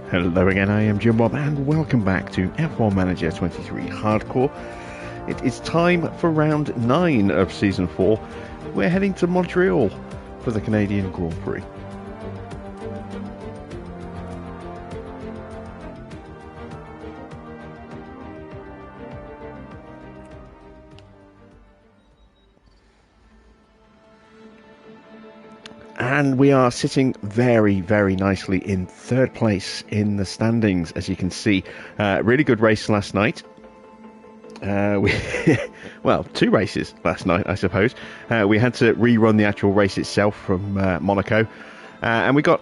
Hello again, I am Jim Bob and welcome back to F1 Manager 23 Hardcore. It is time for round 9 of Season 4. We're heading to Montreal for the Canadian Grand Prix. And we are sitting very, very nicely in third place in the standings, as you can see. Really good race last night. Well, 2 races last night, I suppose. We had to rerun the actual race itself from Monaco. And we got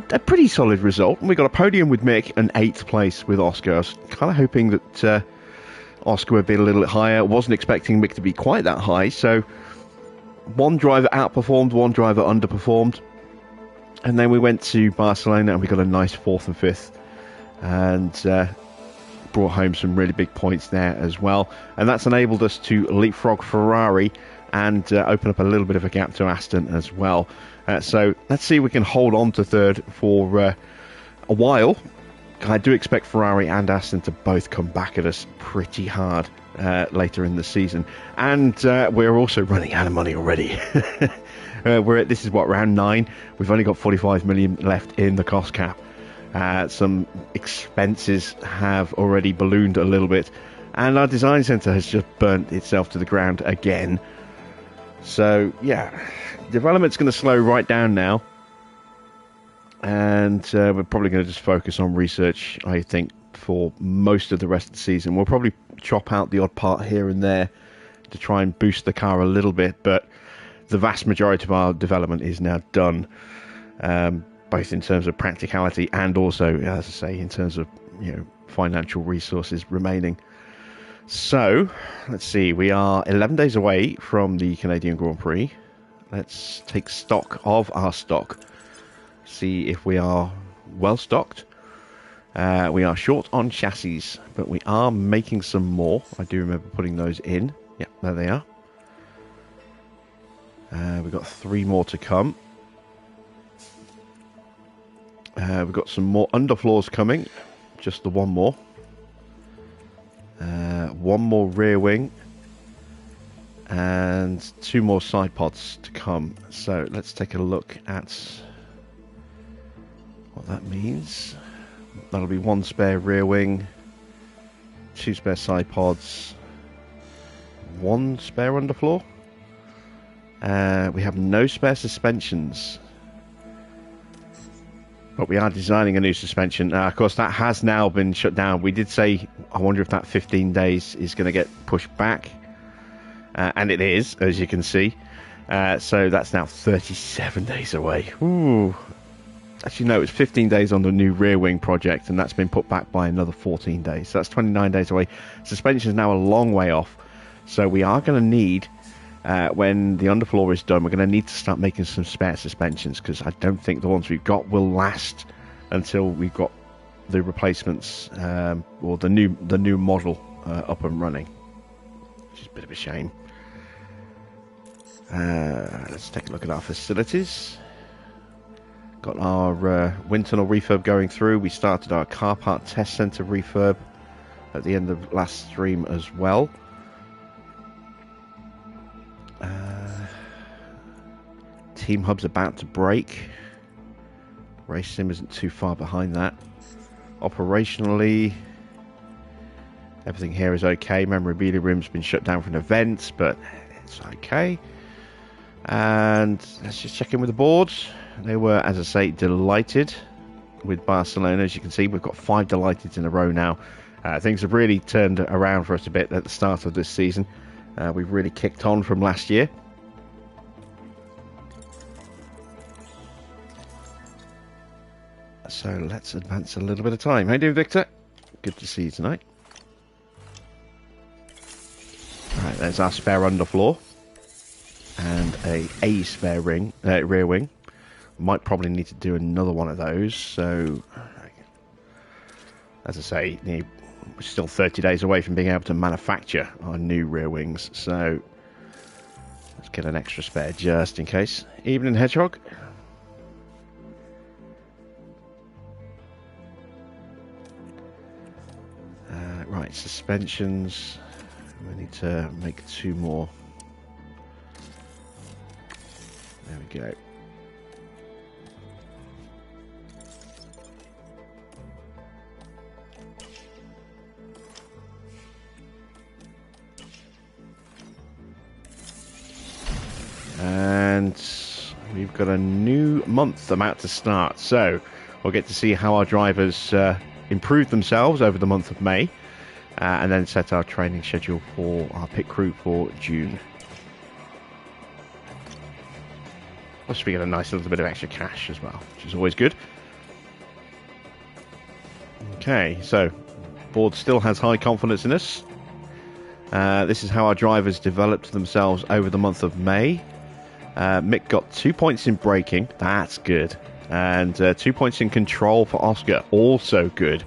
a pretty solid result. We got a podium with Mick and 8th place with Oscar. I was kind of hoping that Oscar would be a little bit higher. Wasn't expecting Mick to be quite that high, so one driver outperformed, one driver underperformed, and then we went to Barcelona and we got a nice 4th and 5th, and brought home some really big points there as well, and that's enabled us to leapfrog Ferrari and open up a little bit of a gap to Aston as well. So let's see if we can hold on to third for a while. I do expect Ferrari and Aston to both come back at us pretty hard later in the season, and we're also running out of money already. This is what, round 9. We've only got 45 million left in the cost cap. Some expenses have already ballooned a little bit, and our design centre has just burnt itself to the ground again. So yeah, development's going to slow right down now, and we're probably going to just focus on research, I think, for most of the rest of the season. We'll probably chop out the odd part here and there to try and boost the car a little bit, but the vast majority of our development is now done, both in terms of practicality and also, as I say, in terms of financial resources remaining. So let's see, we are 11 days away from the Canadian Grand Prix. Let's take stock of our stock, see if we are well stocked. We are short on chassis, but we are making some more. I do remember putting those in. Yep, there they are. We've got 3 more to come. We've got some more underfloors coming. Just the 1 more. 1 more rear wing. And 2 more side pods to come. So let's take a look at what that means. That'll be 1 spare rear wing, 2 spare side pods, 1 spare underfloor. We have no spare suspensions, but we are designing a new suspension. Of course, that has now been shut down. We did say, I wonder if that 15 days is going to get pushed back, and it is, as you can see. So that's now 37 days away. Ooh. Actually, no, it's 15 days on the new rear wing project, and that's been put back by another 14 days. So that's 29 days away. Suspension is now a long way off. So we are going to need, when the underfloor is done, we're going to need to start making some spare suspensions, because I don't think the ones we've got will last until we've got the replacements, or the new model up and running, which is a bit of a shame. Let's take a look at our facilities. Got our wind tunnel refurb going through. We started our car part test centre refurb at the end of last stream as well. Team hub's about to break. Race sim isn't too far behind that. Operationally, everything here is okay. Memorabilia room's been shut down for an event, but it's okay. And let's just check in with the boards. They were, as I say, delighted with Barcelona. As you can see, we've got 5 delighted in a row now. Things have really turned around for us a bit at the start of this season. We've really kicked on from last year. So let's advance a little bit of time. How you doing, Victor? Good to see you tonight. Alright, there's our spare underfloor. And a spare rear wing. Might probably need to do another one of those. So, as I say, we're still 30 days away from being able to manufacture our new rear wings. So, let's get an extra spare just in case. Evening, Hedgehog. suspensions. We need to make 2 more. There we go. And we've got a new month about to start, so we'll get to see how our drivers improve themselves over the month of May, and then set our training schedule for our pit crew for June. Plus we get a nice little bit of extra cash as well, which is always good. Okay, so board still has high confidence in us. This is how our drivers developed themselves over the month of May. Mick got 2 points in braking, that's good, and 2 points in control for Oscar, also good.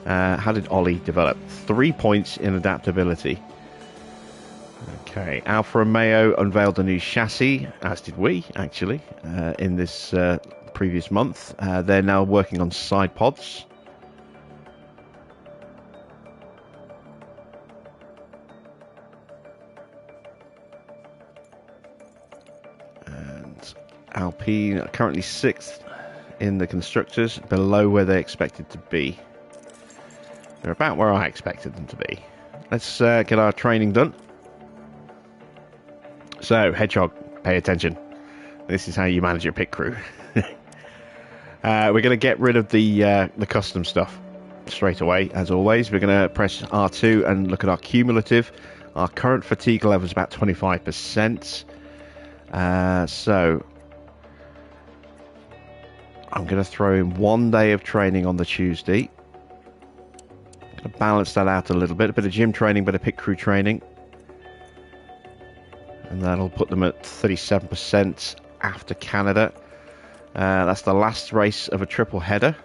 How did Ollie develop? 3 points in adaptability. Okay, Alfa Romeo unveiled a new chassis, as did we actually, in this previous month. They're now working on side pods. Alpine are currently 6th in the constructors, below where they expected to be. They're about where I expected them to be. Let's get our training done. So, Hedgehog, pay attention. This is how you manage your pit crew. We're going to get rid of the custom stuff straight away, as always. We're going to press R2 and look at our cumulative. Our current fatigue level is about 25%. So I'm going to throw in 1 day of training on the Tuesday. I'm going to balance that out a little bit. A bit of gym training, bit of pit crew training. And that'll put them at 37% after Canada. That's the last race of a triple header.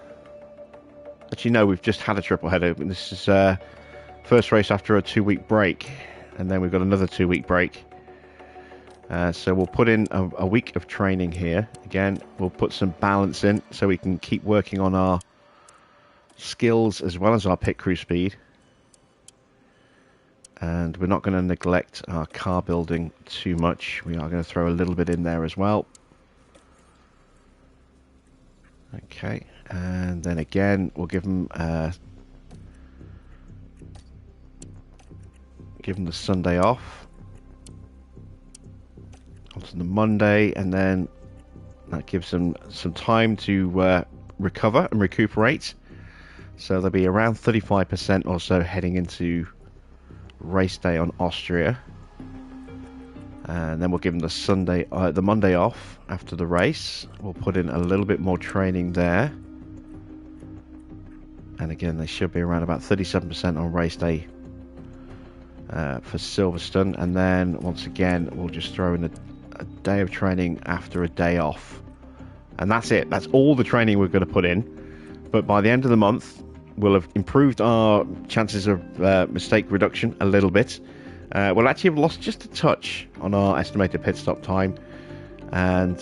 Actually, no, we've just had a triple header. This is first race after a 2-week break. And then we've got another 2-week break. So we'll put in a week of training here. Again, we'll put some balance in so we can keep working on our skills as well as our pit crew speed. And we're not going to neglect our car building too much. We are going to throw a little bit in there as well. Okay, and then again, we'll give them the Sunday off. Onto the Monday, and then that gives them some time to recover and recuperate. So they'll be around 35% or so heading into race day on Austria, and then we'll give them the Monday off after the race. We'll put in a little bit more training there, and again they should be around about 37% on race day for Silverstone, and then once again we'll just throw in a day of training after a day off, and that's it. That's all the training we're going to put in. But by the end of the month we'll have improved our chances of mistake reduction a little bit. We'll actually have lost just a touch on our estimated pit stop time, and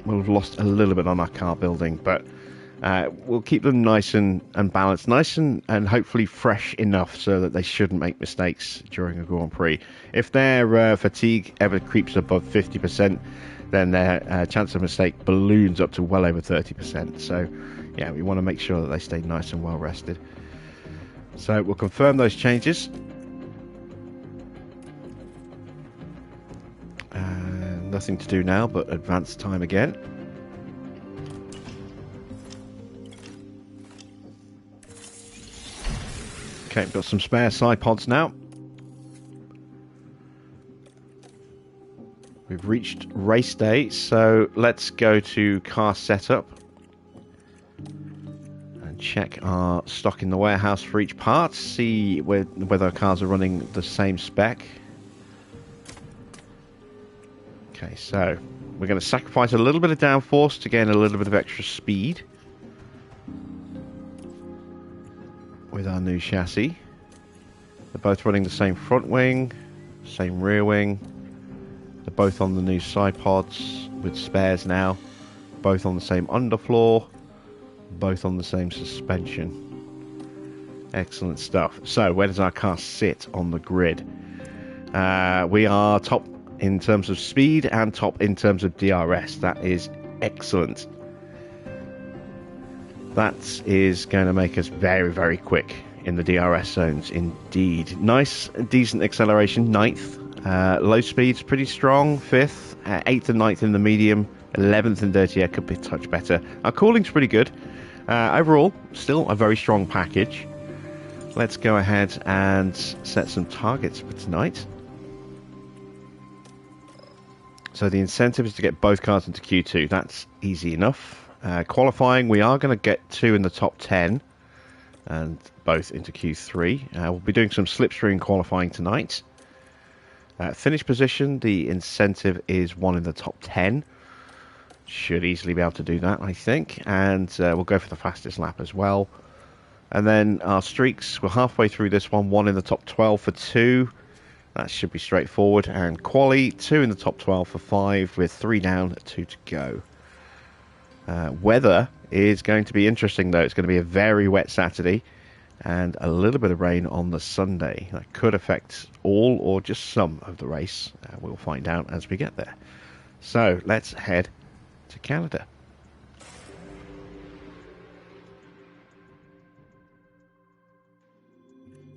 we'll have lost a little bit on our car building, but we'll keep them nice and balanced, nice and hopefully fresh enough so that they shouldn't make mistakes during a Grand Prix. If their fatigue ever creeps above 50%, then their chance of mistake balloons up to well over 30%. So yeah, we want to make sure that they stay nice and well rested. So we'll confirm those changes. Nothing to do now but advance time again. Okay, we've got some spare side pods now. We've reached race day, so let's go to car setup and check our stock in the warehouse for each part, see whether our cars are running the same spec. Okay, so we're going to sacrifice a little bit of downforce to gain a little bit of extra speed with our new chassis. They're both running the same front wing, same rear wing. They're both on the new side pods with spares now. Both on the same underfloor. Both on the same suspension. Excellent stuff. So, where does our car sit on the grid? We are top in terms of speed and top in terms of DRS. That is excellent. That is going to make us very, very quick in the DRS zones indeed. Nice, decent acceleration, 9th. Low speed's pretty strong, 5th. 8th and 9th in the medium. 11th in dirty air could be a touch better. Our cooling's pretty good. Overall, still a very strong package. Let's go ahead and set some targets for tonight. So the incentive is to get both cars into Q2. That's easy enough. Qualifying, we are going to get 2 in the top 10 and both into Q3. We'll be doing some slipstream qualifying tonight. Finish position, the incentive is 1 in the top 10. Should easily be able to do that, I think. And we'll go for the fastest lap as well. And then our streaks, we're halfway through this one. 1 in the top 12 for 2. That should be straightforward. And quali, 2 in the top 12 for 5 with 3 down, 2 to go. Weather is going to be interesting, though. It's going to be a very wet Saturday and a little bit of rain on the Sunday. That could affect all or just some of the race. We'll find out as we get there. So let's head to Canada.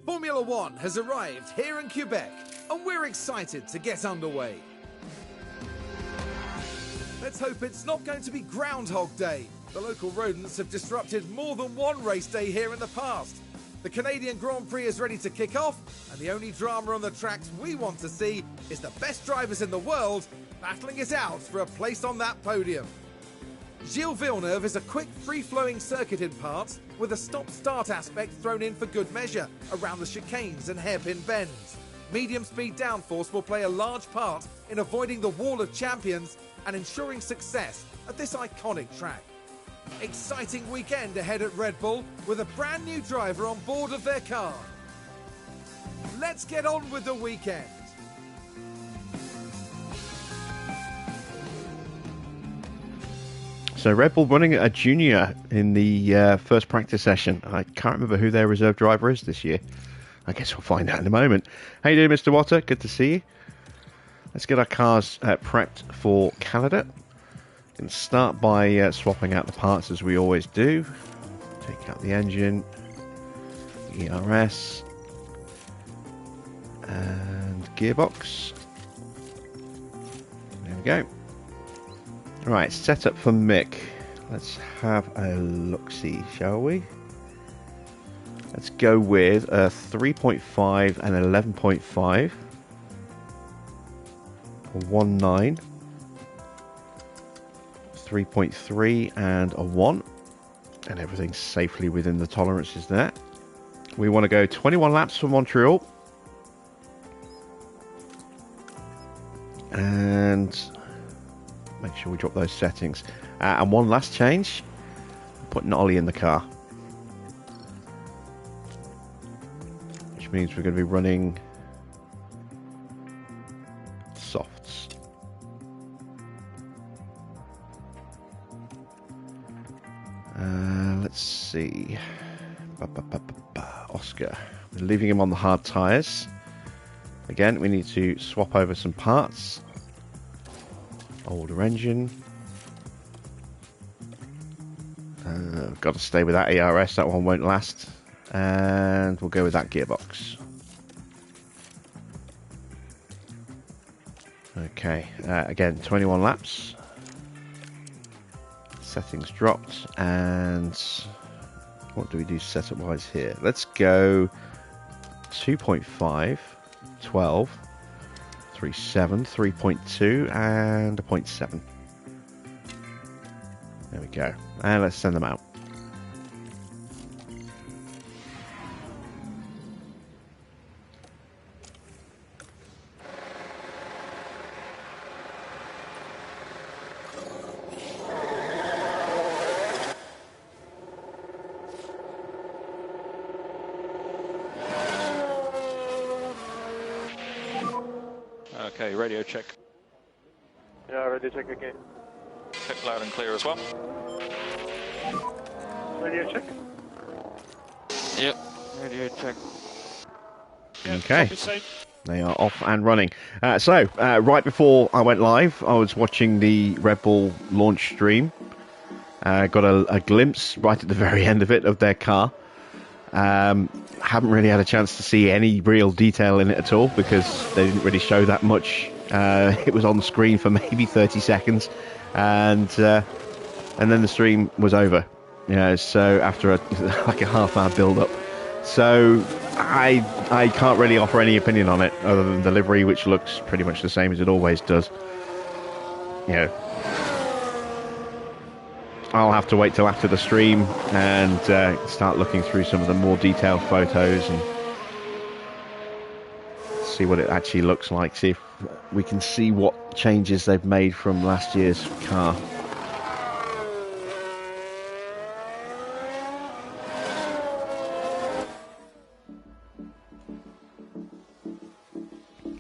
Formula One has arrived here in Quebec, and we're excited to get underway. Let's hope it's not going to be Groundhog Day. The local rodents have disrupted more than one race day here in the past. The Canadian Grand Prix is ready to kick off, and the only drama on the tracks we want to see is the best drivers in the world battling it out for a place on that podium. Gilles Villeneuve is a quick, free-flowing circuit in parts, with a stop-start aspect thrown in for good measure around the chicanes and hairpin bends. Medium-speed downforce will play a large part in avoiding the wall of champions and ensuring success at this iconic track. Exciting weekend ahead at Red Bull with a brand new driver on board of their car. Let's get on with the weekend. So Red Bull running a junior in the first practice session. I can't remember who their reserve driver is this year. I guess we'll find out in a moment. How you doing, Mr. Water? Good to see you. Let's get our cars prepped for Canada. We can start by swapping out the parts as we always do. Take out the engine, the ERS, and gearbox. There we go. Right, setup for Mick. Let's have a look-see, shall we? Let's go with a 3.5 and 11.5. A 1.9. 3.3 and a 1. And everything's safely within the tolerances there. We want to go 21 laps for Montreal. And make sure we drop those settings. And one last change. Putting Ollie in the car. Which means we're going to be running softs. Let's see. Oscar. We're leaving him on the hard tyres. Again, we need to swap over some parts. Older engine. Got to stay with that ERS, that one won't last. And we'll go with that gearbox. Okay, again, 21 laps. Settings dropped, and what do we do setup wise here? Let's go 2.5, 12, 3.7, 3.2, and a 0.7. There we go. And let's send them out. Okay, radio check. Yeah, radio check again. Check loud and clear as well. Radio check. Yep. Radio check. Okay. Copy, same. They are off and running. Right before I went live, I was watching the Red Bull launch stream. Got a glimpse right at the very end of it of their car. Haven't really had a chance to see any real detail in it at all because they didn't really show that much. It was on the screen for maybe 30 seconds, and then the stream was over. So after like a half-hour build-up. So I can't really offer any opinion on it other than the livery, which looks pretty much the same as it always does. I'll have to wait till after the stream and start looking through some of the more detailed photos and see what it actually looks like, see if we can see what changes they've made from last year's car.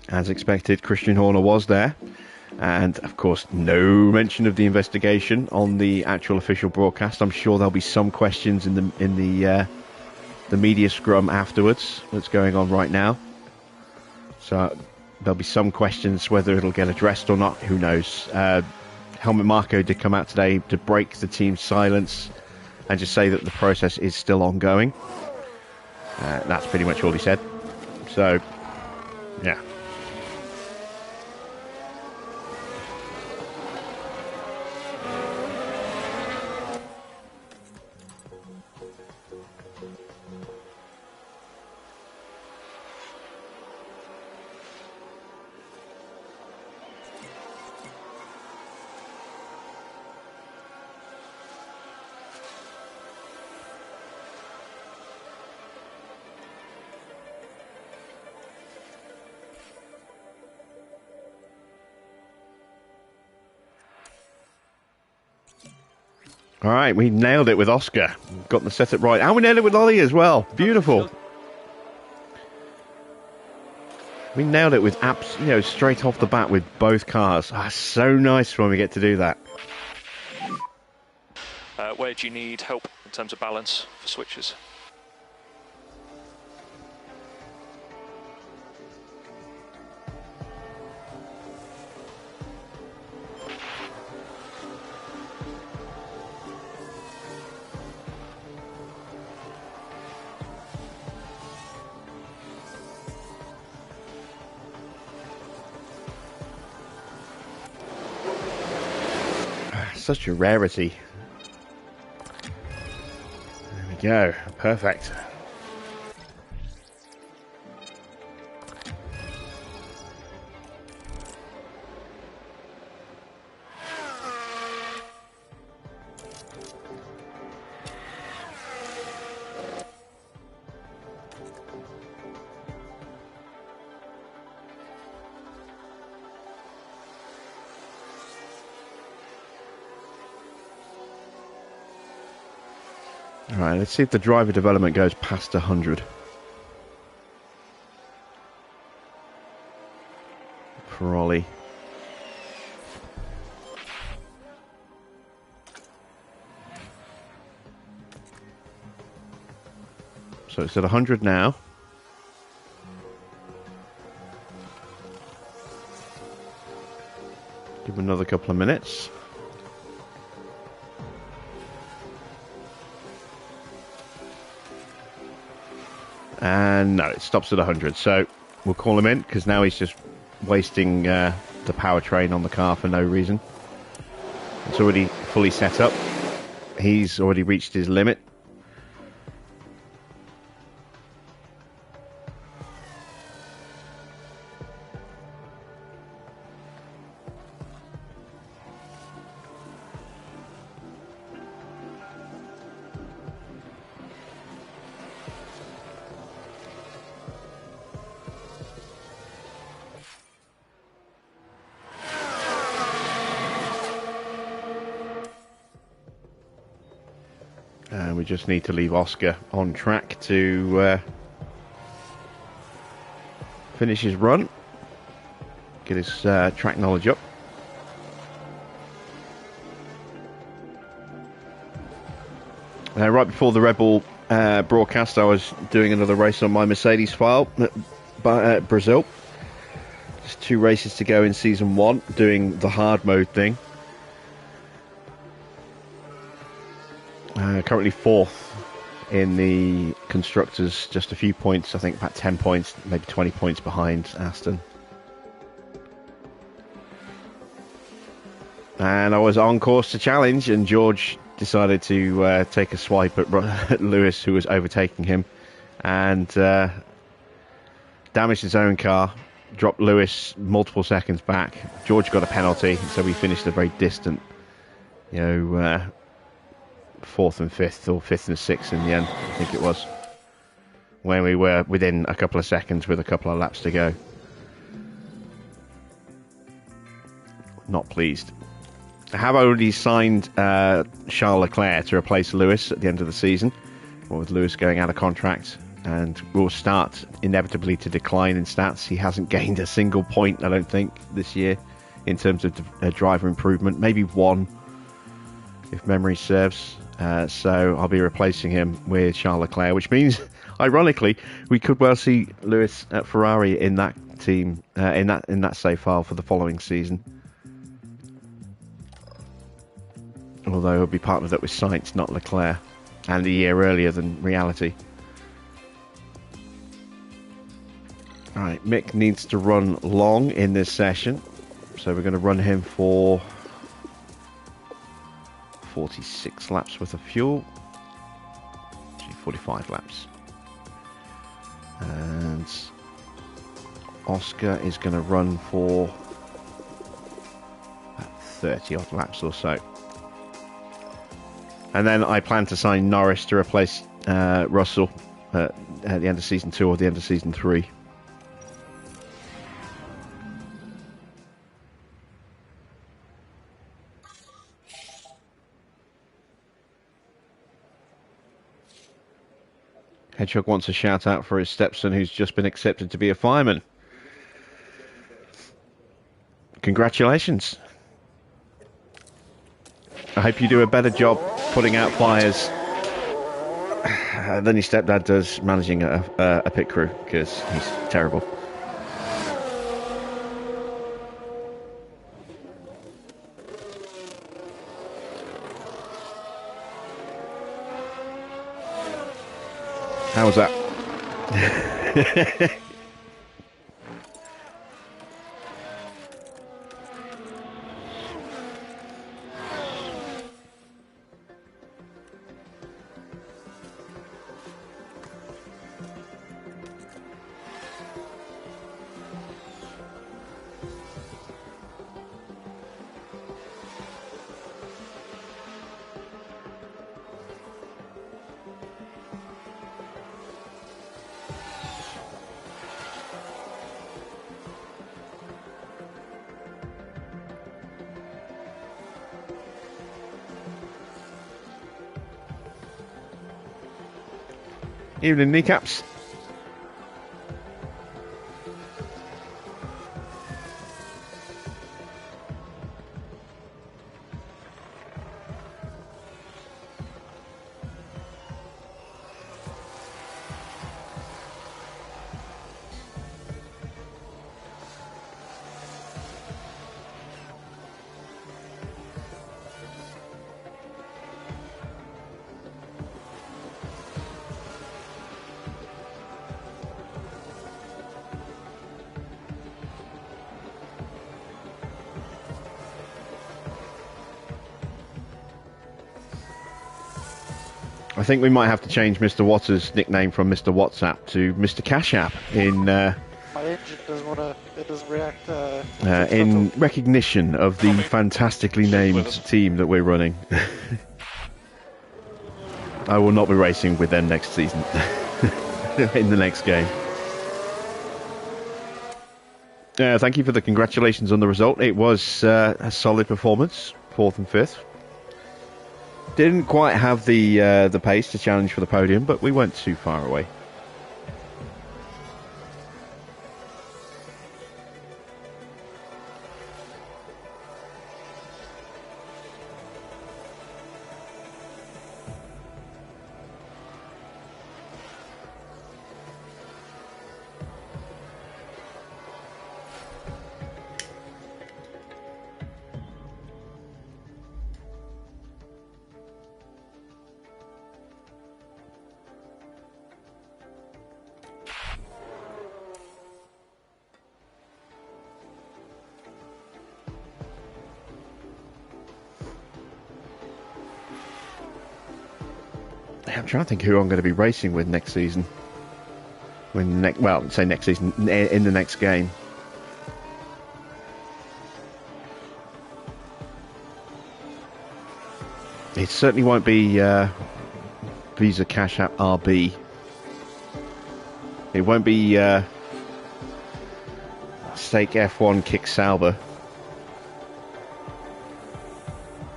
As expected, Christian Horner was there, and of course no mention of the investigation on the actual official broadcast. I'm sure there'll be some questions in the media scrum afterwards that's going on right now. So there'll be some questions, whether it'll get addressed or not, who knows. Helmut Marko did come out today to break the team's silence and just say that the process is still ongoing. That's pretty much all he said. So, yeah. All right, we nailed it with Oscar. Got the setup right. And we nailed it with Ollie as well. Beautiful. We nailed it with apps, straight off the bat with both cars. So nice when we get to do that. Where do you need help in terms of balance for switches? Such a rarity. There we go. Perfect. Alright, let's see if the driver development goes past 100. For Ollie. So it's at 100 now. Give him another couple of minutes. And no, it stops at 100. So we'll call him in because now he's just wasting the powertrain on the car for no reason. It's already fully set up. He's already reached his limit. And we just need to leave Oscar on track to finish his run, get his track knowledge up. Right before the Red Bull broadcast, I was doing another race on my Mercedes file at Brazil. Just 2 races to go in season 1, doing the hard mode thing. Currently 4th in the constructors, just a few points, I think about 10 points, maybe 20 points behind Aston. And I was on course to challenge, and George decided to take a swipe at Lewis, who was overtaking him, and damaged his own car, dropped Lewis multiple seconds back. George got a penalty, so we finished a very distant, 4th and 5th, or 5th and 6th in the end, I think it was, when we were within a couple of seconds with a couple of laps to go. Not pleased. I have already signed Charles Leclerc to replace Lewis at the end of the season, with Lewis going out of contract, and will start inevitably to decline in stats. He hasn't gained a single point, I don't think, this year in terms of driver improvement. Maybe 1, if memory serves. So I'll be replacing him with Charles Leclerc, which means, ironically, we could well see Lewis at Ferrari in that team, in that save file for the following season. Although he'll be partnered up with Sainz, not Leclerc, and a year earlier than reality. Alright, Mick needs to run long in this session, so we're going to run him for 46 laps worth of fuel. Actually, 45 laps. And Oscar is going to run for about 30 odd laps or so. And then I plan to sign Norris to replace Russell at the end of season 2 or the end of season 3. Hedgehog wants a shout out for his stepson, who's just been accepted to be a fireman. Congratulations. I hope you do a better job putting out fires than your stepdad does managing a pit crew, because he's terrible. How was that? Evening, kneecaps. I think we might have to change Mr. Watts' nickname from Mr. WhatsApp to Mr. Cash App in My engine doesn't react. in recognition of the fantastically named team that we're running. I will not be racing with them next season. In the next game. Thank you for the congratulations on the result. It was a solid performance, 4th and 5th. Didn't quite have the pace to challenge for the podium, but we weren't too far away. I'm trying to think who I'm going to be racing with next season. Say next season, in the next game. It certainly won't be Visa Cash App RB. It won't be Stake F1 Kick Sauber.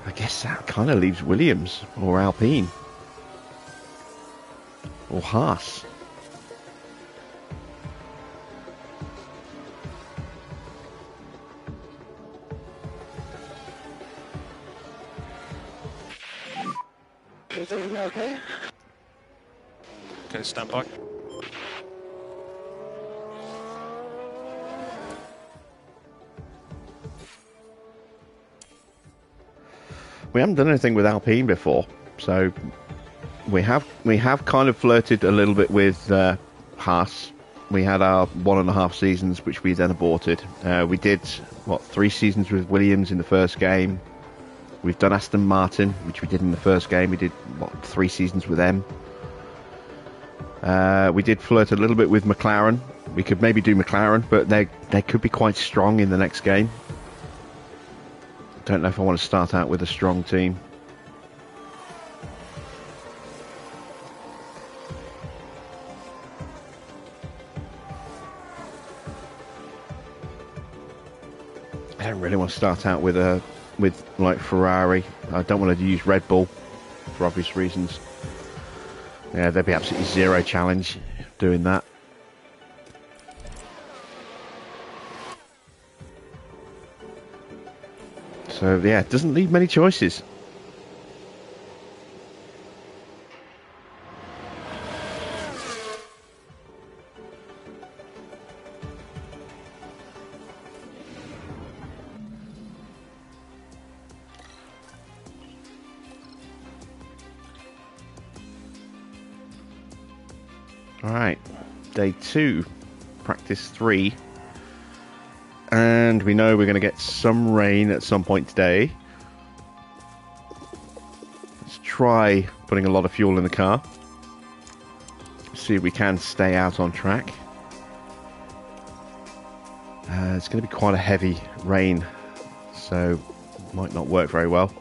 I guess that kind of leaves Williams or Alpine or Haas. Is everything okay? Okay, stand by. We haven't done anything with Alpine before, so we have kind of flirted a little bit with Haas. We had our 1.5 seasons, which we then aborted. We did 3 seasons with Williams in the first game. We've done Aston Martin, which we did in the first game. We did 3 seasons with them. We did flirt a little bit with McLaren. We could maybe do McLaren, but they could be quite strong in the next game. Don't know if I want to start out with a strong team. I don't really want to start out with like Ferrari. I don't want to use Red Bull for obvious reasons. Yeah, there'd be absolutely zero challenge doing that. So yeah, it doesn't leave many choices. Alright, day 2, practice 3. And we know we're going to get some rain at some point today. Let's try putting a lot of fuel in the car. See if we can stay out on track. It's going to be quite a heavy rain, so might not work very well.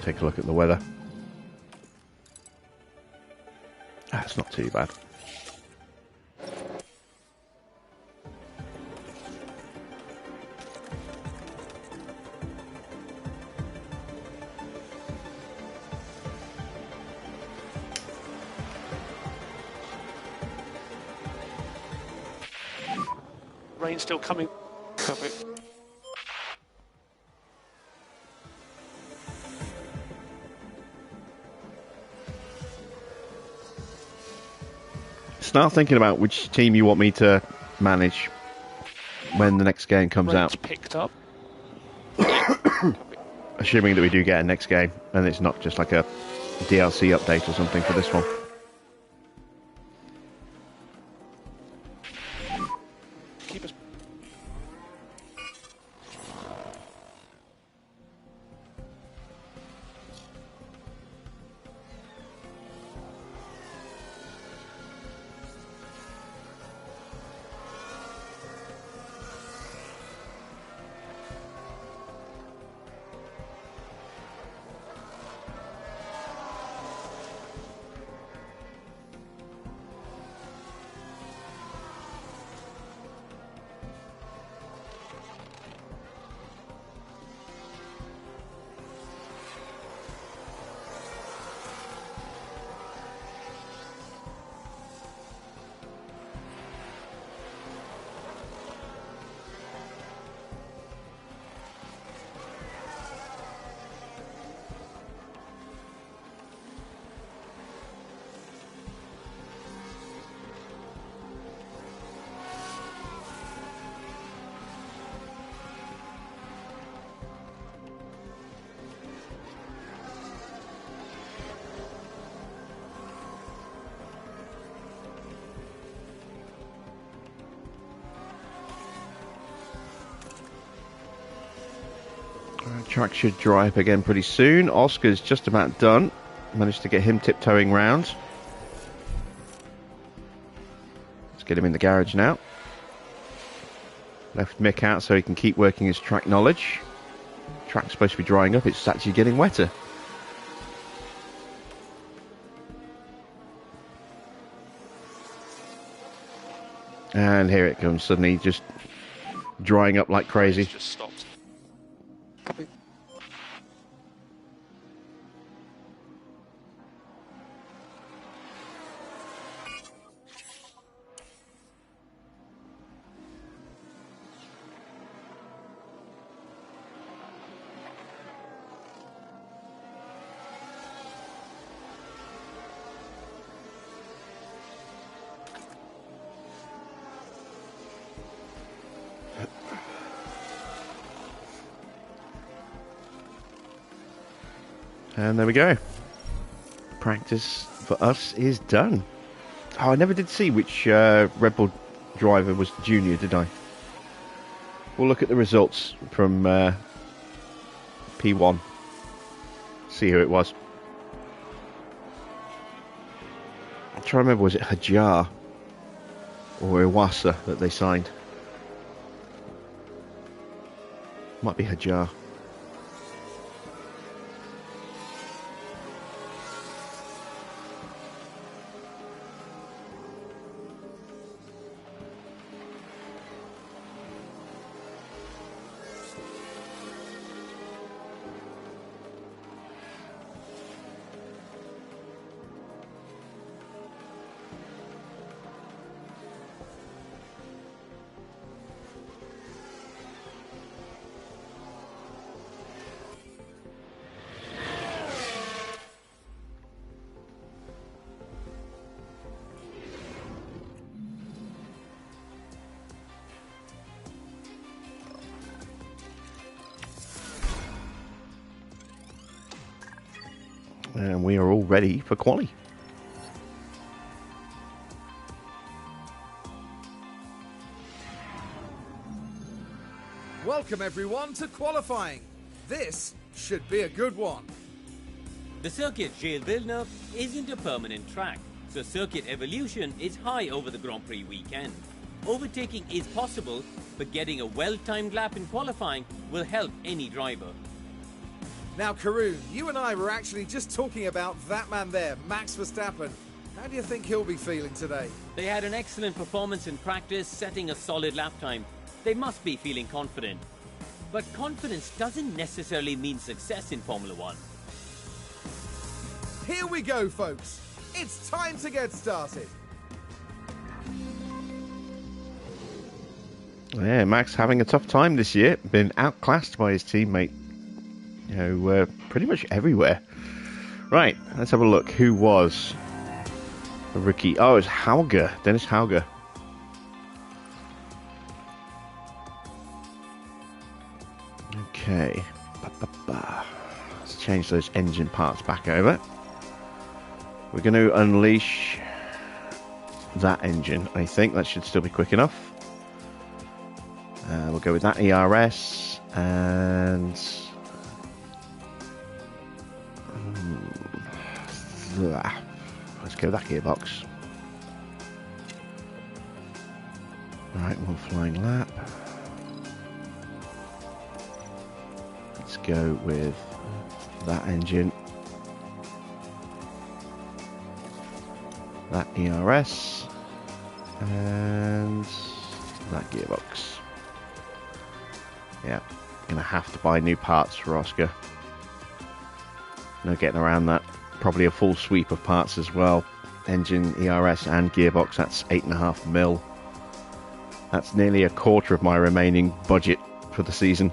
Take a look at the weather. That's not too bad. Rain still coming. Copy. Start thinking about which team you want me to manage when the next game comes Rain's out. picked up. Assuming that we do get a next game and it's not just like a DLC update or something for this one. Keep us. track should dry up again pretty soon. Oscar's just about done. Managed to get him tiptoeing round. Let's get him in the garage now. Left Mick out so he can keep working his track knowledge. Track's supposed to be drying up, it's actually getting wetter. And here it comes, suddenly just drying up like crazy. It's just stopped. Copy. And there we go. Practice for us is done. Oh, I never did see which Red Bull driver was junior, did I? We'll look at the results from P1. See who it was. I'm trying to remember, was it Hajar or Iwasa that they signed? Might be Hajar. And we are all ready for quali. Welcome everyone to qualifying. This should be a good one. The circuit Gilles Villeneuve isn't a permanent track, so circuit evolution is high over the Grand Prix weekend. Overtaking is possible, but getting a well-timed lap in qualifying will help any driver. Now, Karun, you and I were actually just talking about that man there, Max Verstappen. How do you think he'll be feeling today? They had an excellent performance in practice, setting a solid lap time. They must be feeling confident. But confidence doesn't necessarily mean success in Formula One. Here we go, folks. It's time to get started. Yeah, Max having a tough time this year. Been outclassed by his teammate. You know, pretty much everywhere. Right, let's have a look. Who was a rookie? Oh, it's Hauger. Dennis Hauger. Okay. Let's change those engine parts back over. We're going to unleash that engine, I think. That should still be quick enough. We'll go with that ERS and... let's go with that gearbox. Right, one flying lap. Let's go with that engine. That ERS. And that gearbox. Yeah, gonna have to buy new parts for Oscar. No getting around that. Probably a full sweep of parts as well. Engine, ERS and gearbox, that's 8.5 mil. That's nearly a quarter of my remaining budget for the season.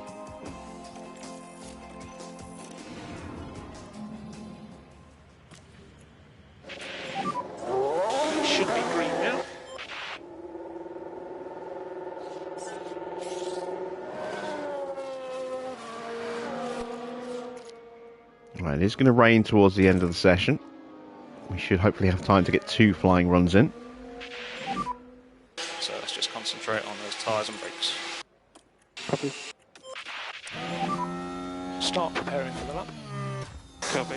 Should be green now. Right, it is going to rain towards the end of the session. We should hopefully have time to get 2 flying runs in. So let's just concentrate on those tyres and brakes. Copy. start preparing for the lap. Copy.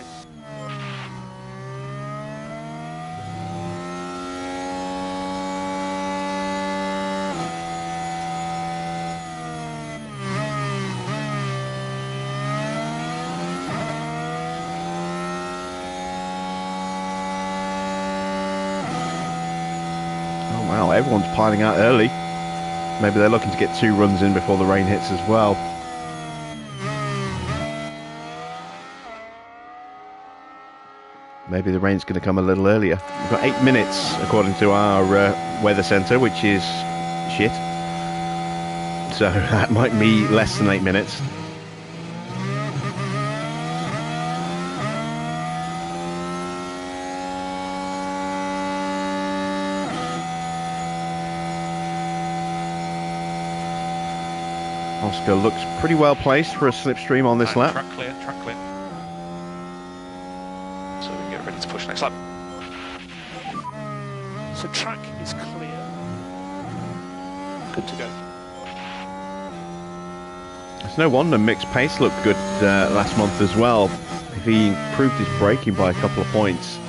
Oh wow, everyone's piling out early. Maybe they're looking to get 2 runs in before the rain hits as well. Maybe the rain's going to come a little earlier. We've got 8 minutes according to our weather centre, which is shit. So that might be less than 8 minutes. Oscar looks pretty well placed for a slipstream on this lap. Track clear, track clear. So we can get ready to push next lap. So track is clear. Good to go. It's no wonder Mick's pace looked good last month as well. If he improved his braking by a couple of points.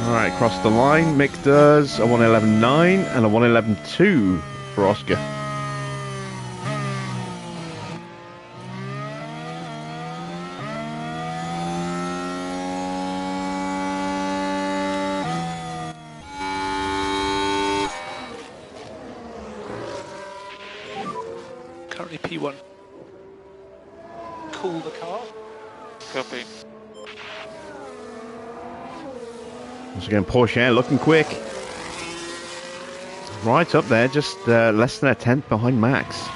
Alright, across the line, Mick does a 1:11.9 and a 1:11.2 for Oscar. Currently P1. Cool the car. Copy. Once again, Porsche looking quick. Right up there, just less than a tenth behind Max.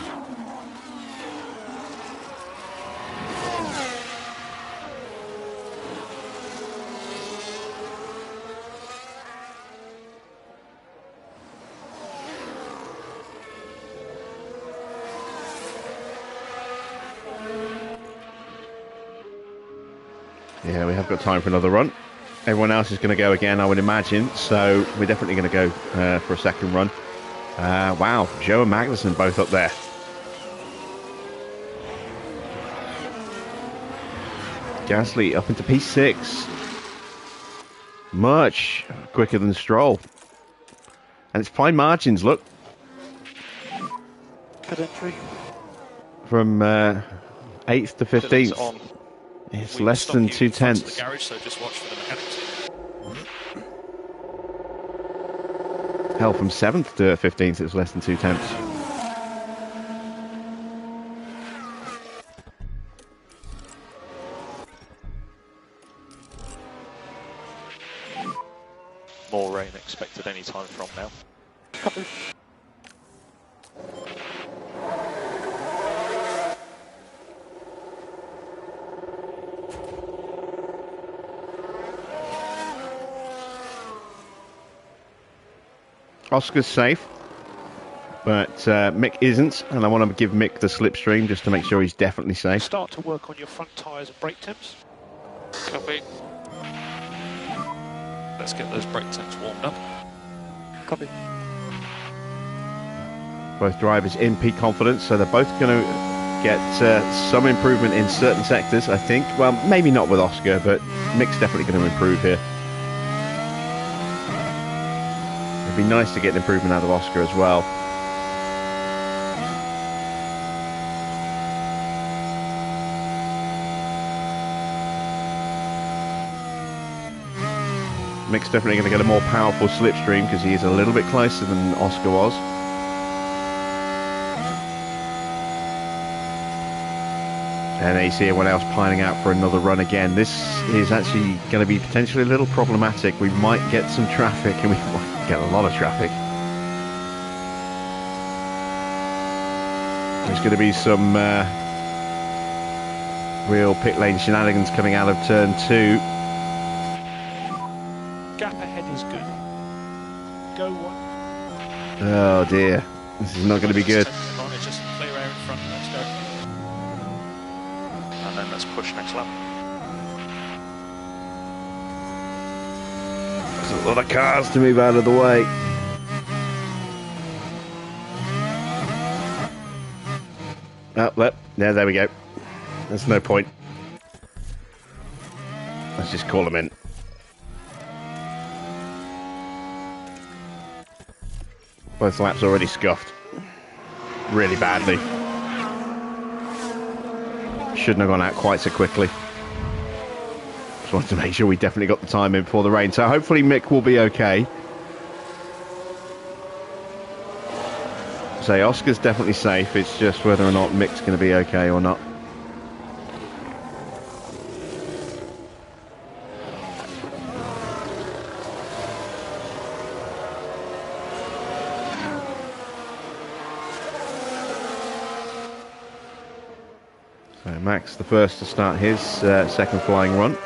Yeah, we have got time for another run. Everyone else is going to go again, I would imagine, so we're definitely going to go for a second run. Wow, Joe and Magnussen both up there. Gasly up into P6. Much quicker than Stroll. And it's fine margins, look. Good entry. From 8th to 15th. It's less than 2 tenths. The garage, so just watch for the mechanics. Hell, from 7th to 15th, it's less than 2 tenths. More rain expected any time from now. Oscar's safe, but Mick isn't, and I want to give Mick the slipstream just to make sure he's definitely safe. Start to work on your front tyres and brake temps. Copy. Let's get those brake temps warmed up. Copy. Both drivers in peak confidence, so they're both going to get some improvement in certain sectors, I think. Well, maybe not with Oscar, but Mick's definitely going to improve here. It'd be nice to get an improvement out of Oscar as well. Mick's definitely going to get a more powerful slipstream because he is a little bit closer than Oscar was. And then you see everyone else piling out for another run again. This is actually going to be potentially a little problematic. We might get some traffic, and we might get a lot of traffic. There's going to be some real pit lane shenanigans coming out of turn 2. Gap ahead is good. Go one. Oh dear, this is not going to be good. Just clear air in front. Let's go. And then let's push next lap. There's a lot of cars to move out of the way. Oh, there we go. There's no point. Let's just call them in. Both laps already scuffed. Really badly. Shouldn't have gone out quite so quickly. Just wanted to make sure we definitely got the time in before the rain. So hopefully Mick will be okay. So Oscar's definitely safe. It's just whether or not Mick's going to be okay or not. So Max the first to start his second flying run.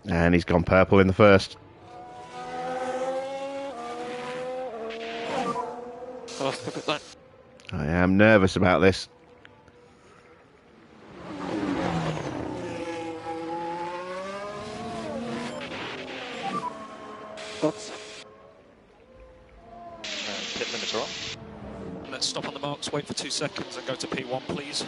And he's gone purple in the first. I am nervous about this. Pit limiter on. Let's stop on the marks, wait for 2 seconds and go to P1 please.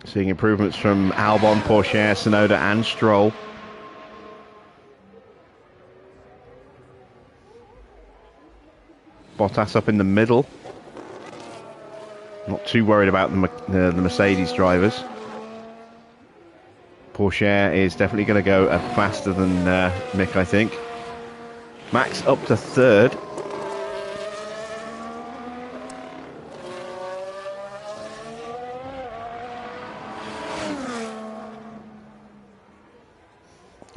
Seeing improvements from Albon, Porsche, Tsunoda and Stroll. Bottas up in the middle. Not too worried about the Mercedes drivers. Porsche is definitely going to go faster than Mick, I think. Max up to third.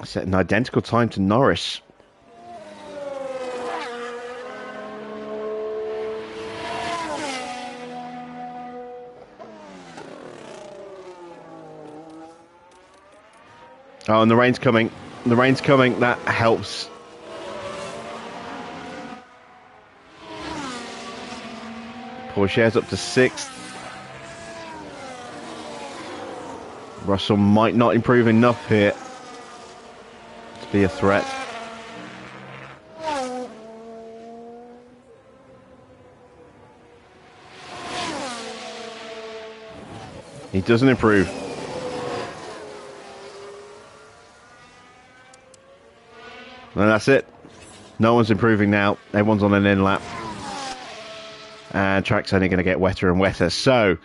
Set an identical time to Norris. Oh, and the rain's coming. The rain's coming. That helps. Porsche's up to 6th. Russell might not improve enough here to be a threat. He doesn't improve. And that's it. No one's improving now. Everyone's on an in lap. And track's only going to get wetter and wetter. So,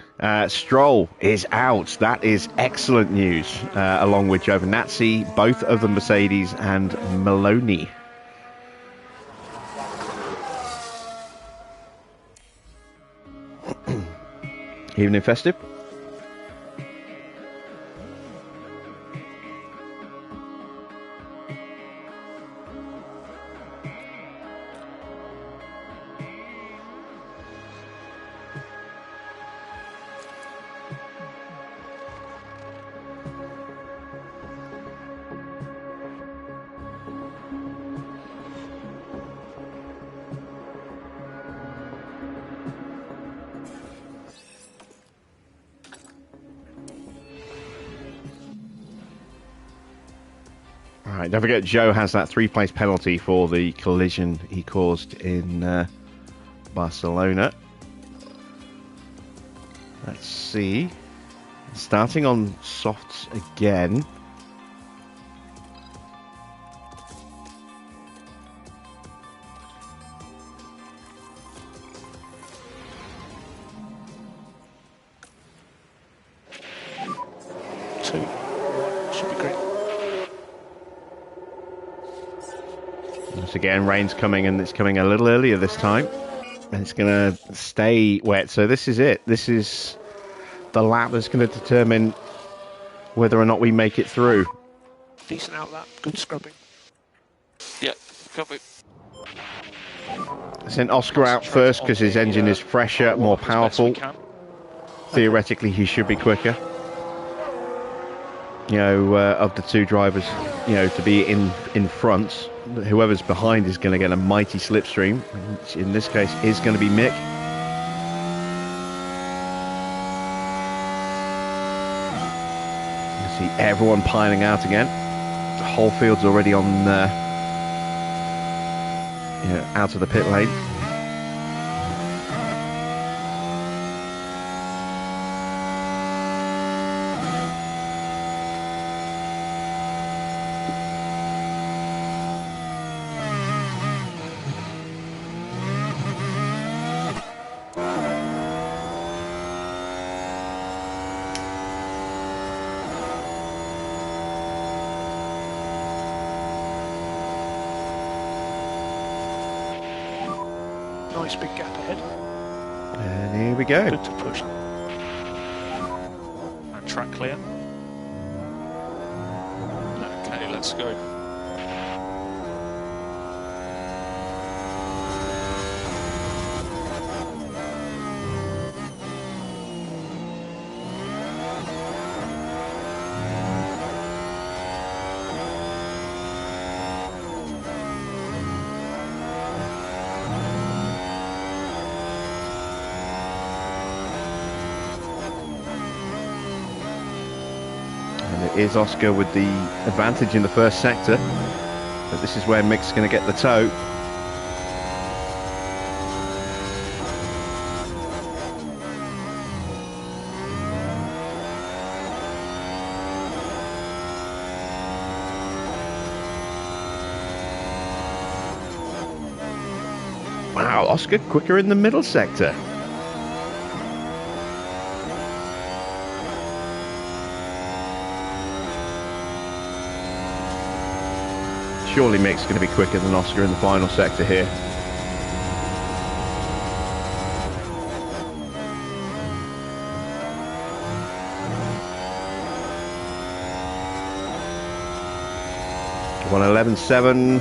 Stroll is out. That is excellent news. Along with Giovinazzi, both of the Mercedes, and Maloney. Evening festive. Alright, don't forget Joe has that 3-place penalty for the collision he caused in Barcelona. Let's see. Starting on softs again. Should be great. Once again, rain's coming, and it's coming a little earlier this time. And it's going to stay wet. So this is it. This is the lap that's going to determine whether or not we make it through. Decent out lap. Good scrubbing. Yeah, copy. I sent Oscar out first because his engine is fresher, more powerful. Theoretically, he should be quicker. You know, of the two drivers, you know, to be in front, whoever's behind is going to get a mighty slipstream, which in this case is going to be Mick. You see everyone piling out again. The whole field's already on, you know, out of the pit lane. Nice big gap ahead. And here we go. Good to push. And track clear. Okay, let's go. Is Oscar with the advantage in the first sector, but this is where Mick's going to get the toe. Wow, Oscar quicker in the middle sector. Surely Mick's going to be quicker than Oscar in the final sector here. One 11.7.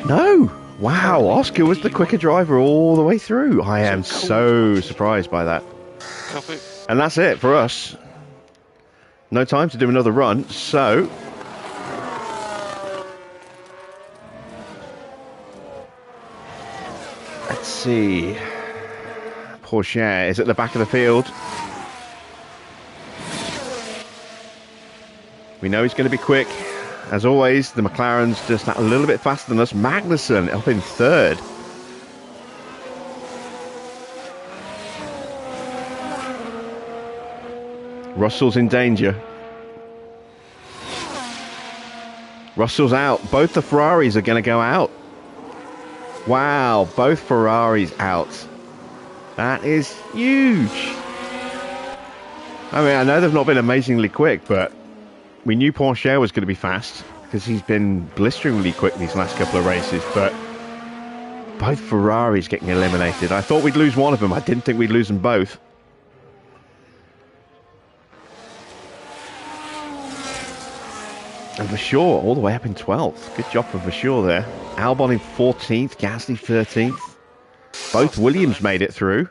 No! Wow, Oscar was the quicker driver all the way through. I am so surprised by that. Copy. And that's it for us. No time to do another run, so let's see. Porsche is at the back of the field. We know he's going to be quick. As always, the McLaren's just a little bit faster than us. Magnussen up in third. Russell's in danger. Russell's out. Both the Ferraris are going to go out. Wow, both Ferraris out. That is huge. I mean, I know they've not been amazingly quick, but we knew Porsche was going to be fast because he's been blisteringly quick these last couple of races, but both Ferraris getting eliminated. I thought we'd lose one of them. I didn't think we'd lose them both. And Vasseur all the way up in 12th. Good job for Vasseur there. Albon in 14th, Gasly 13th. Both Williams made it through.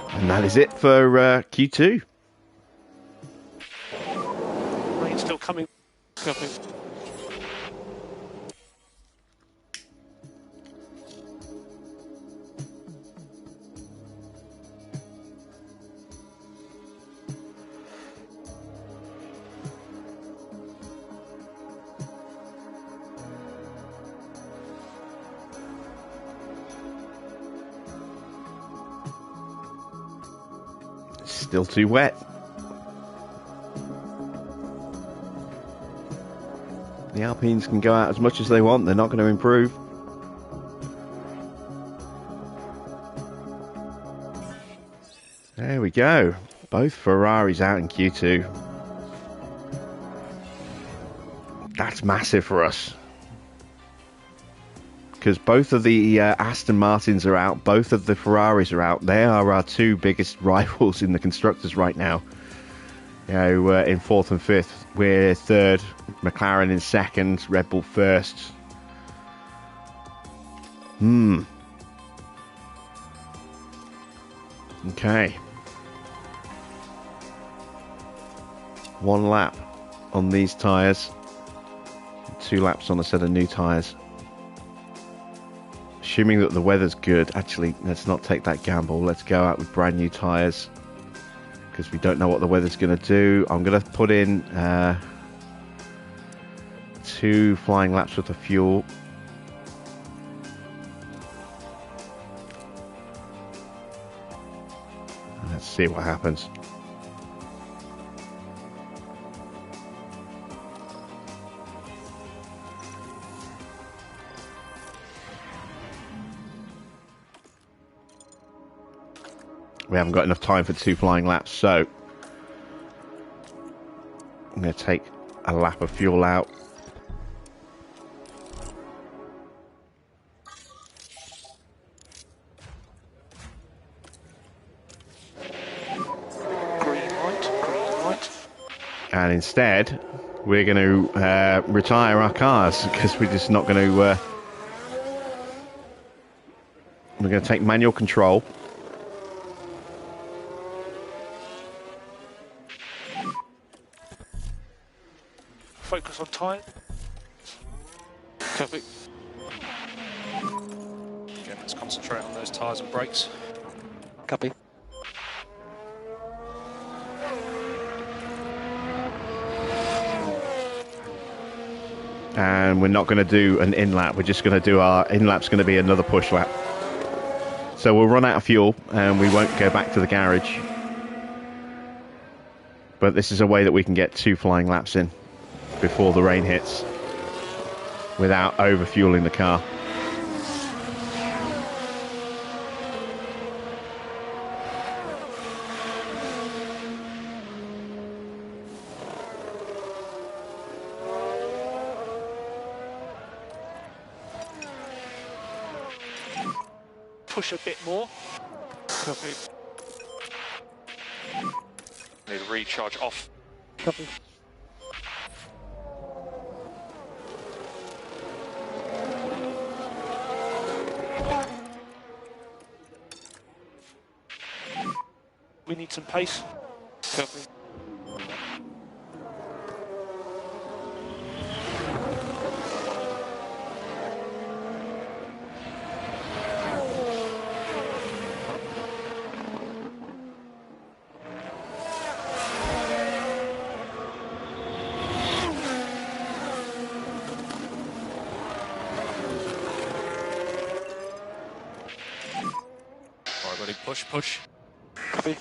And that is it for Q2. Rain still coming. Copy. Still too wet. The Alpines can go out as much as they want. They're not going to improve. There we go. Both Ferraris out in Q2. That's massive for us. Because both of the Aston Martins are out. Both of the Ferraris are out. They are our two biggest rivals in the constructors right now. You know, in 4th and 5th. We're 3rd. McLaren in 2nd. Red Bull 1st. Okay. 1 lap on these tyres. 2 laps on a set of new tyres. Assuming that the weather's good. Actually, let's not take that gamble. Let's go out with brand new tyres. Because we don't know what the weather's going to do. I'm going to put in 2 flying laps worth of fuel. Let's see what happens. We haven't got enough time for 2 flying laps, so I'm going to take a lap of fuel out. Green light. And instead, we're going to retire our cars because we're just not going to... we're going to take manual control. Focus on tyre. Copy. Again, let's concentrate on those tyres and brakes. Copy. And we're not going to do an in-lap. We're just going to do our in-lap's going to be another push lap. So we'll run out of fuel and we won't go back to the garage. But this is a way that we can get 2 flying laps in before the rain hits without overfueling the car. Push a bit more. Copy. Need to recharge off. Copy. We need some pace. Copy. Alright, buddy, push. Copy.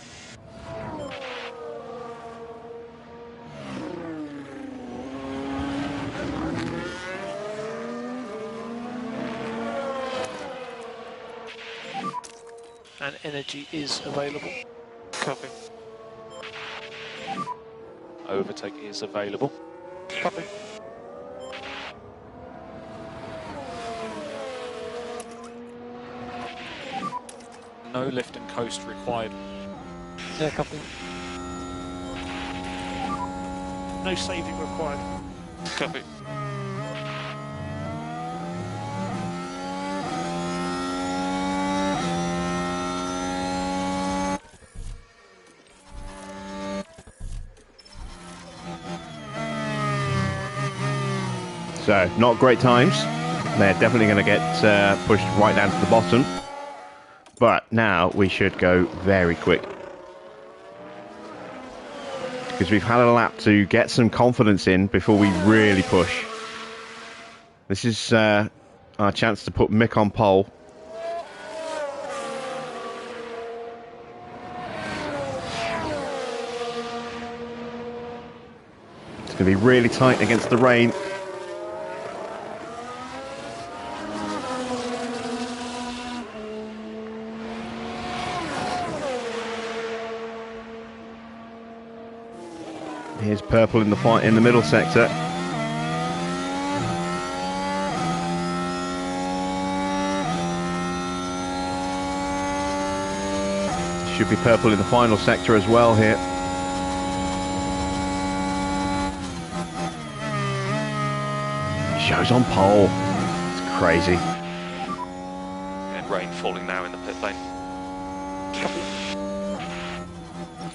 And energy is available. Copy. Overtake is available. Copy. No lift and coast required. Yeah, copy. No saving required. Copy. So, not great times. They're definitely going to get pushed right down to the bottom. But now we should go very quick. Because we've had a lap to get some confidence in before we really push. This is our chance to put Mick on pole. It's going to be really tight against the rain. Here's purple in the middle sector. Should be purple in the final sector as well here. Shows on pole. It's crazy. And rain falling now in the pit lane.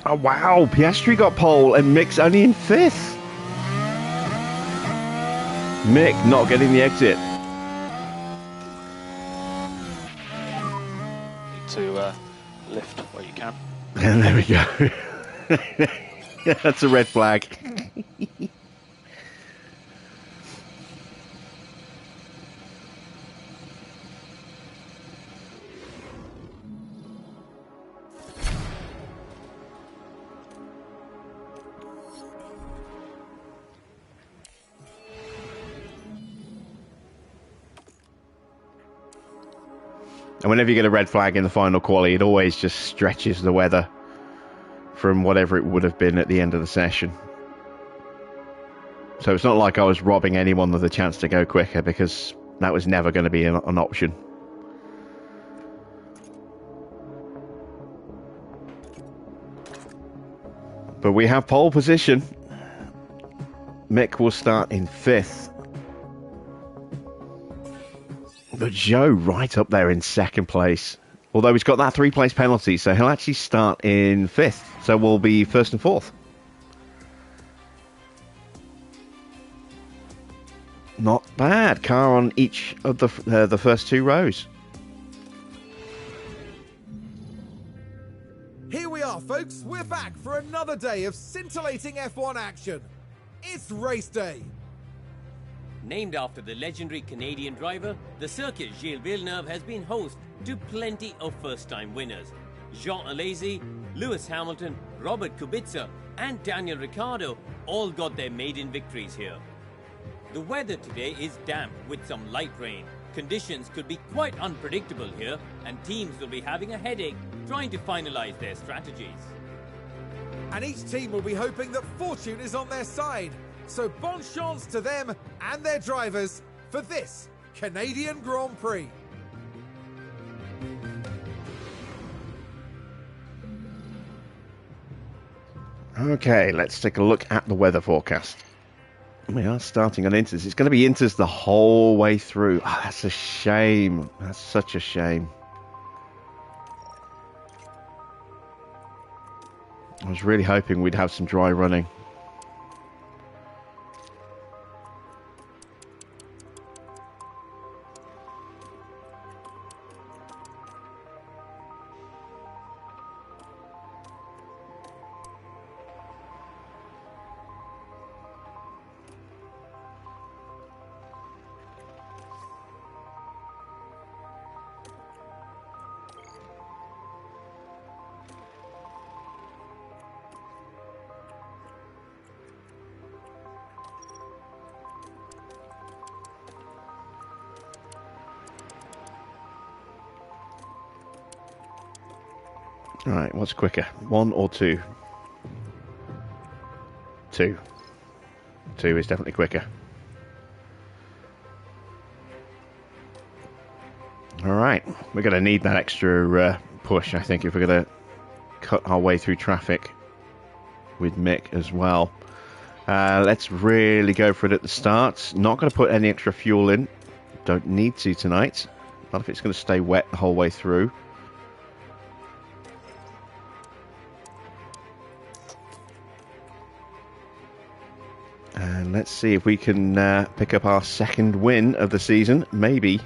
Oh wow, Piastri got pole and Mick's only in 5th. Mick not getting the exit. Need to lift where you can. And there we go. That's a red flag. And whenever you get a red flag in the final quali, it always just stretches the weather from whatever it would have been at the end of the session. So it's not like I was robbing anyone of the chance to go quicker, because that was never going to be an option. But we have pole position. Mick will start in 5th. But Joe right up there in 2nd place. Although he's got that 3-place penalty, so he'll actually start in 5th. So we'll be 1st and 4th. Not bad. Car on each of the first 2 rows. Here we are, folks. We're back for another day of scintillating F1 action. It's race day. Named after the legendary Canadian driver, the circuit Gilles Villeneuve has been host to plenty of first-time winners. Jean Alesi, Lewis Hamilton, Robert Kubica and Daniel Ricciardo all got their maiden victories here. The weather today is damp with some light rain. Conditions could be quite unpredictable here, and teams will be having a headache trying to finalize their strategies. And each team will be hoping that fortune is on their side. So bon chance to them and their drivers for this Canadian Grand Prix. Okay, let's take a look at the weather forecast. We are starting on inters. It's going to be inters the whole way through. Oh, that's a shame. That's such a shame. I was really hoping we'd have some dry running. Right, what's quicker? 1 or 2? 2. 2 is definitely quicker. Alright, we're going to need that extra push, I think, if we're going to cut our way through traffic with Mick as well. Let's really go for it at the start. Not going to put any extra fuel in. Don't need to tonight. Not if it's going to stay wet the whole way through. And let's see if we can pick up our 2nd win of the season, maybe.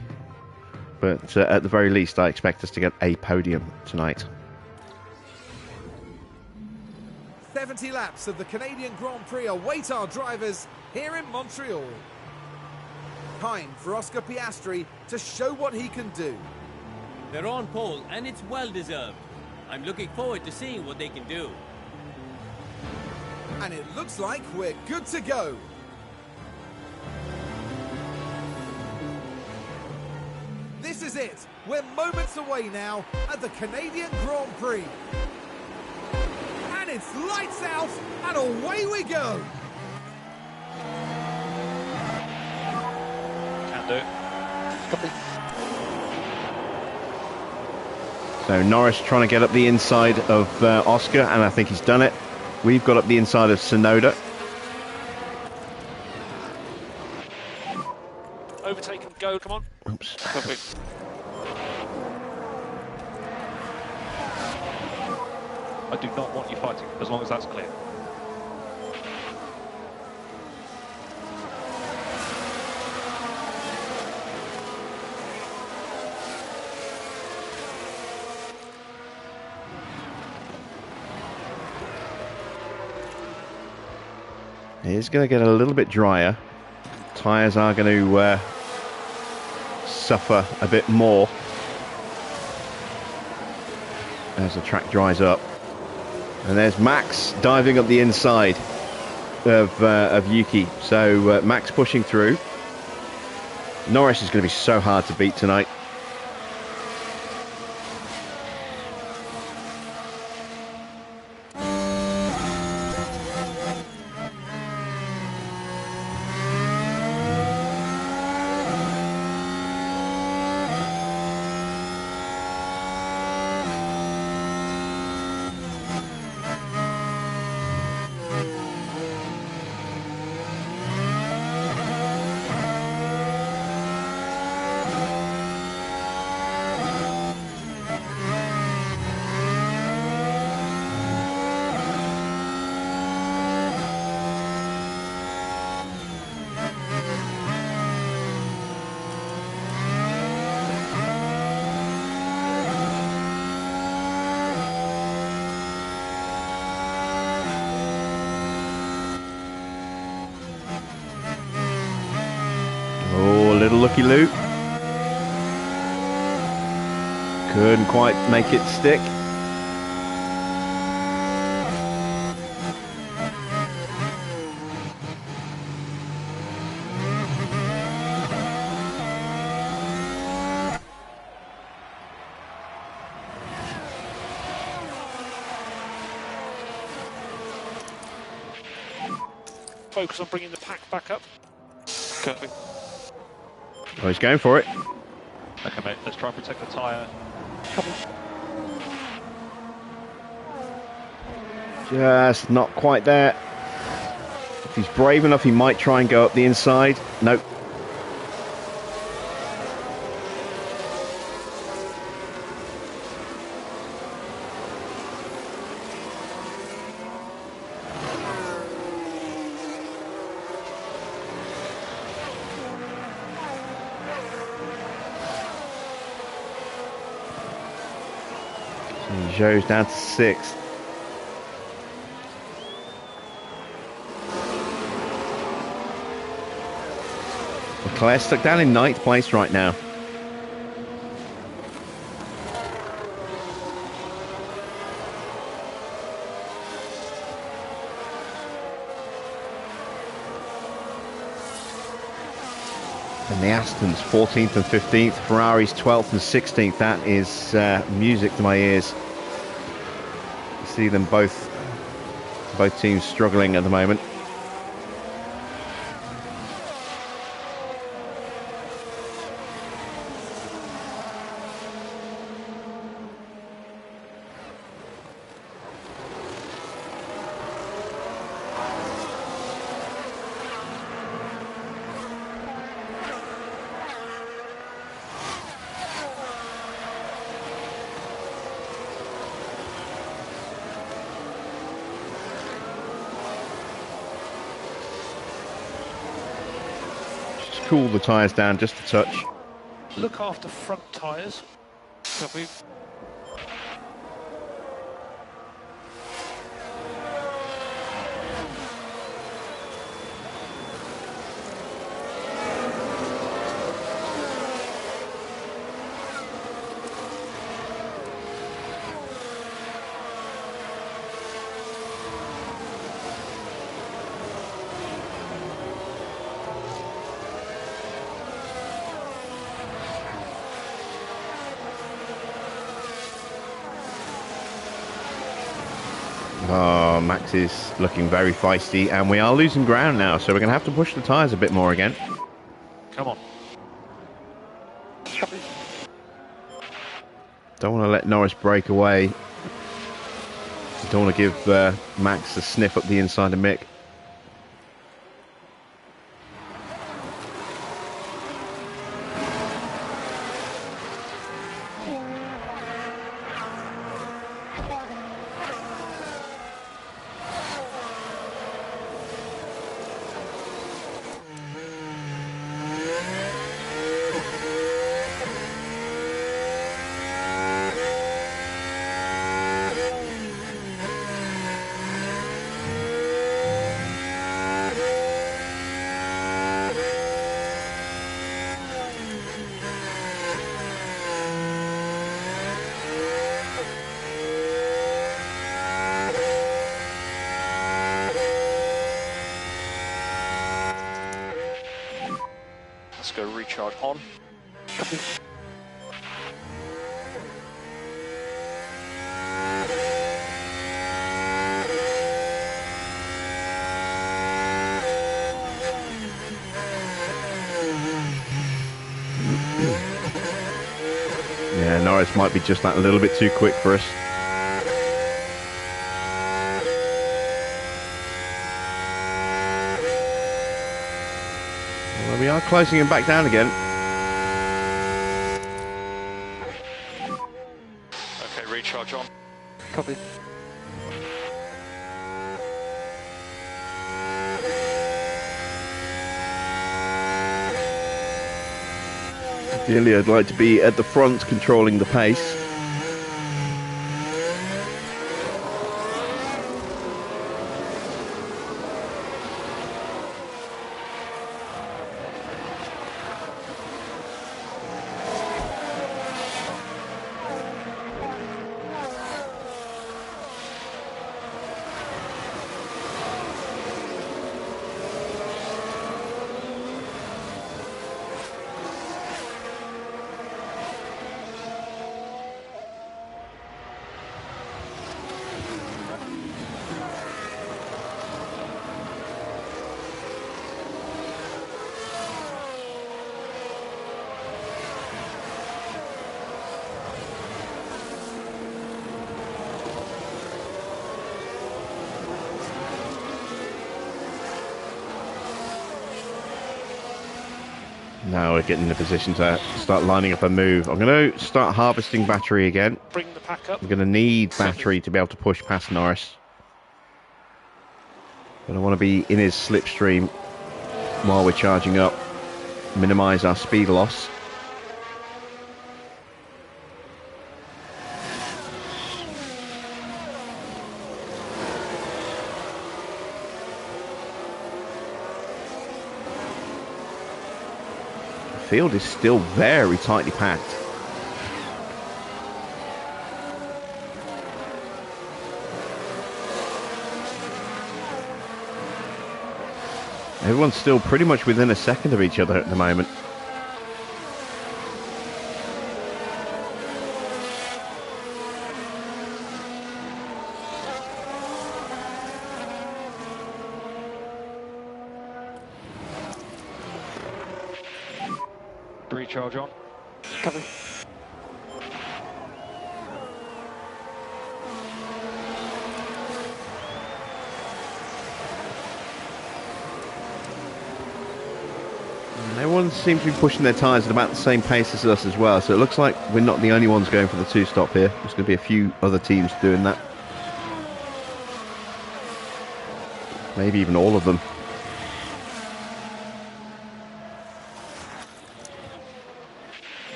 But at the very least, I expect us to get a podium tonight. 70 laps of the Canadian Grand Prix await our drivers here in Montreal. Time for Oscar Piastri to show what he can do. They're on pole and it's well deserved. I'm looking forward to seeing what they can do. And it looks like we're good to go. This is it. We're moments away now at the Canadian Grand Prix. And it's lights out and away we go. Can do. Copy. So Norris trying to get up the inside of Oscar, and I think he's done it. We've got up the inside of Sonoda. Overtake and go, come on. Oops. Perfect. I do not want you fighting, as long as that's clear. It is going to get a little bit drier. Tyres are going to suffer a bit more as the track dries up. And there's Max diving up the inside of Yuki. So Max pushing through. Norris is going to be so hard to beat tonight. Little looky loop. Couldn't quite make it stick. Focus on bringing the pack back up. Copy. Oh, he's going for it. Okay, mate, let's try and protect the tyre. Just not quite there. If he's brave enough, he might try and go up the inside. Nope. Joe's down to 6th. Leclerc stuck down in 9th place right now. And the Astons 14th and 15th, Ferraris 12th and 16th. That is music to my ears. See them both teams struggling at the moment. Cool the tyres down just a touch. Look after front tyres. Copy. Oh, Max is looking very feisty, and we are losing ground now, so we're going to have to push the tyres a bit more again. Come on. Copy. Don't want to let Norris break away. Don't want to give Max a sniff up the inside of Mick. Let's go recharge on. Copy. Yeah, Norris might be just that a little bit too quick for us. Well, we are closing him back down again. Okay, recharge on. Copy. Ideally, I'd like to be at the front controlling the pace. Now we're getting in a position to start lining up a move. I'm going to start harvesting battery again. Bring the pack up. I'm going to need battery to be able to push past Norris. But I want to be in his slipstream while we're charging up. Minimise our speed loss. The field is still very tightly packed. Everyone's still pretty much within a second of each other at the moment. Recharge on. Copy. And everyone seems to be pushing their tyres at about the same pace as us as well, so it looks like we're not the only ones going for the two-stop here. There's going to be a few other teams doing that. Maybe even all of them.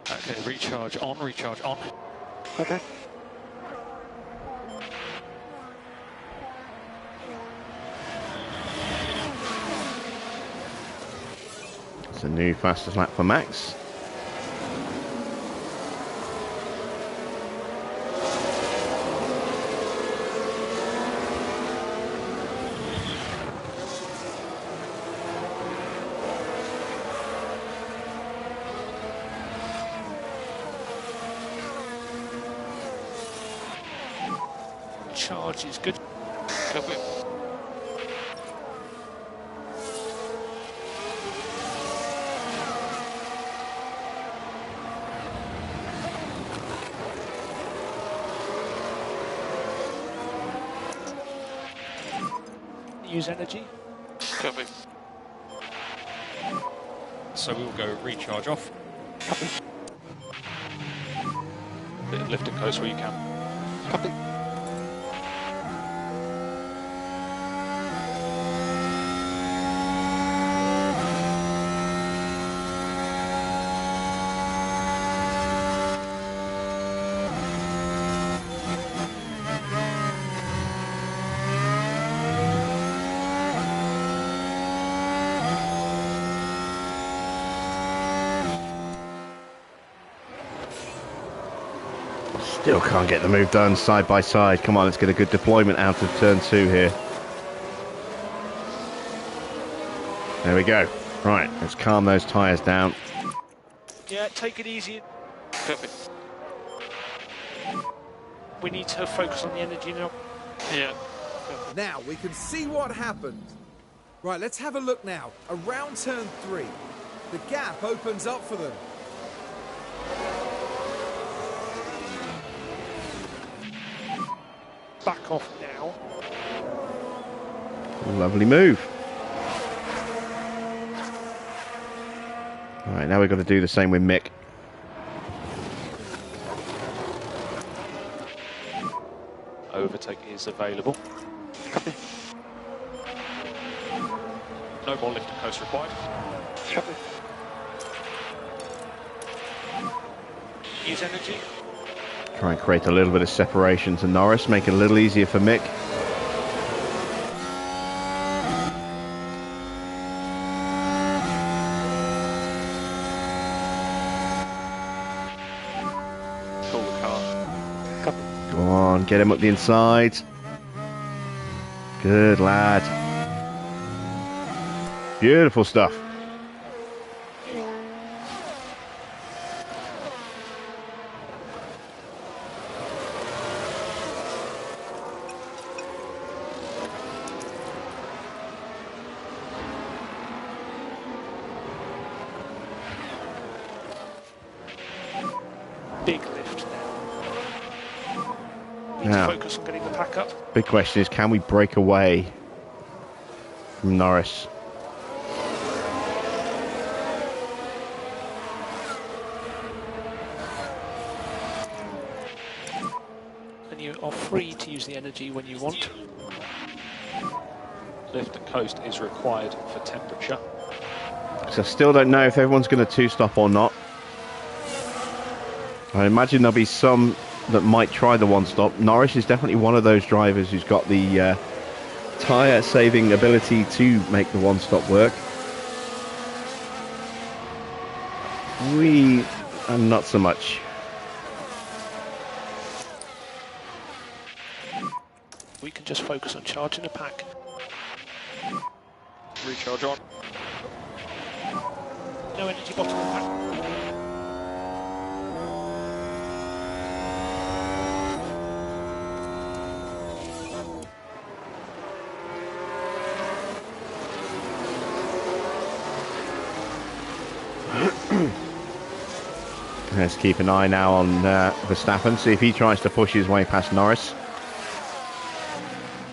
Okay, recharge on, recharge on. Okay. It's a new fastest lap for Max. recharge is good. Copy. Use energy. Copy. So we will go recharge off. Copy. Bit of lift and coast where you can. Copy. Still can't get the move done side by side. Come on, let's get a good deployment out of turn 2 here. There we go. Right, let's calm those tyres down. Yeah, take it easy. Perfect. We need to focus on the energy now. Yeah. Now we can see what happened. Right, let's have a look now. Around turn 3, the gap opens up for them. Back off now. Lovely move. All right, now we've got to do the same with Mick. Overtake is available. Copy. No more lift and coast required. Copy. Use energy. Try and create a little bit of separation to Norris, make it a little easier for Mick. Pull the car. Copy. Go on, get him up the inside. Good lad. Beautiful stuff. Big lift now. Need Now. to focus on getting the pack up. Big question is, can we break away from Norris? And you are free to use the energy when you want. Lift and coast is required for temperature. So I still don't know if everyone's going to two-stop or not. I imagine there'll be some that might try the one-stop. Norris is definitely one of those drivers who's got the tyre-saving ability to make the one-stop work. We are not so much. We can just focus on charging the pack. Recharge on. No energy bottom of the pack. Let's keep an eye now on Verstappen, see if he tries to push his way past Norris.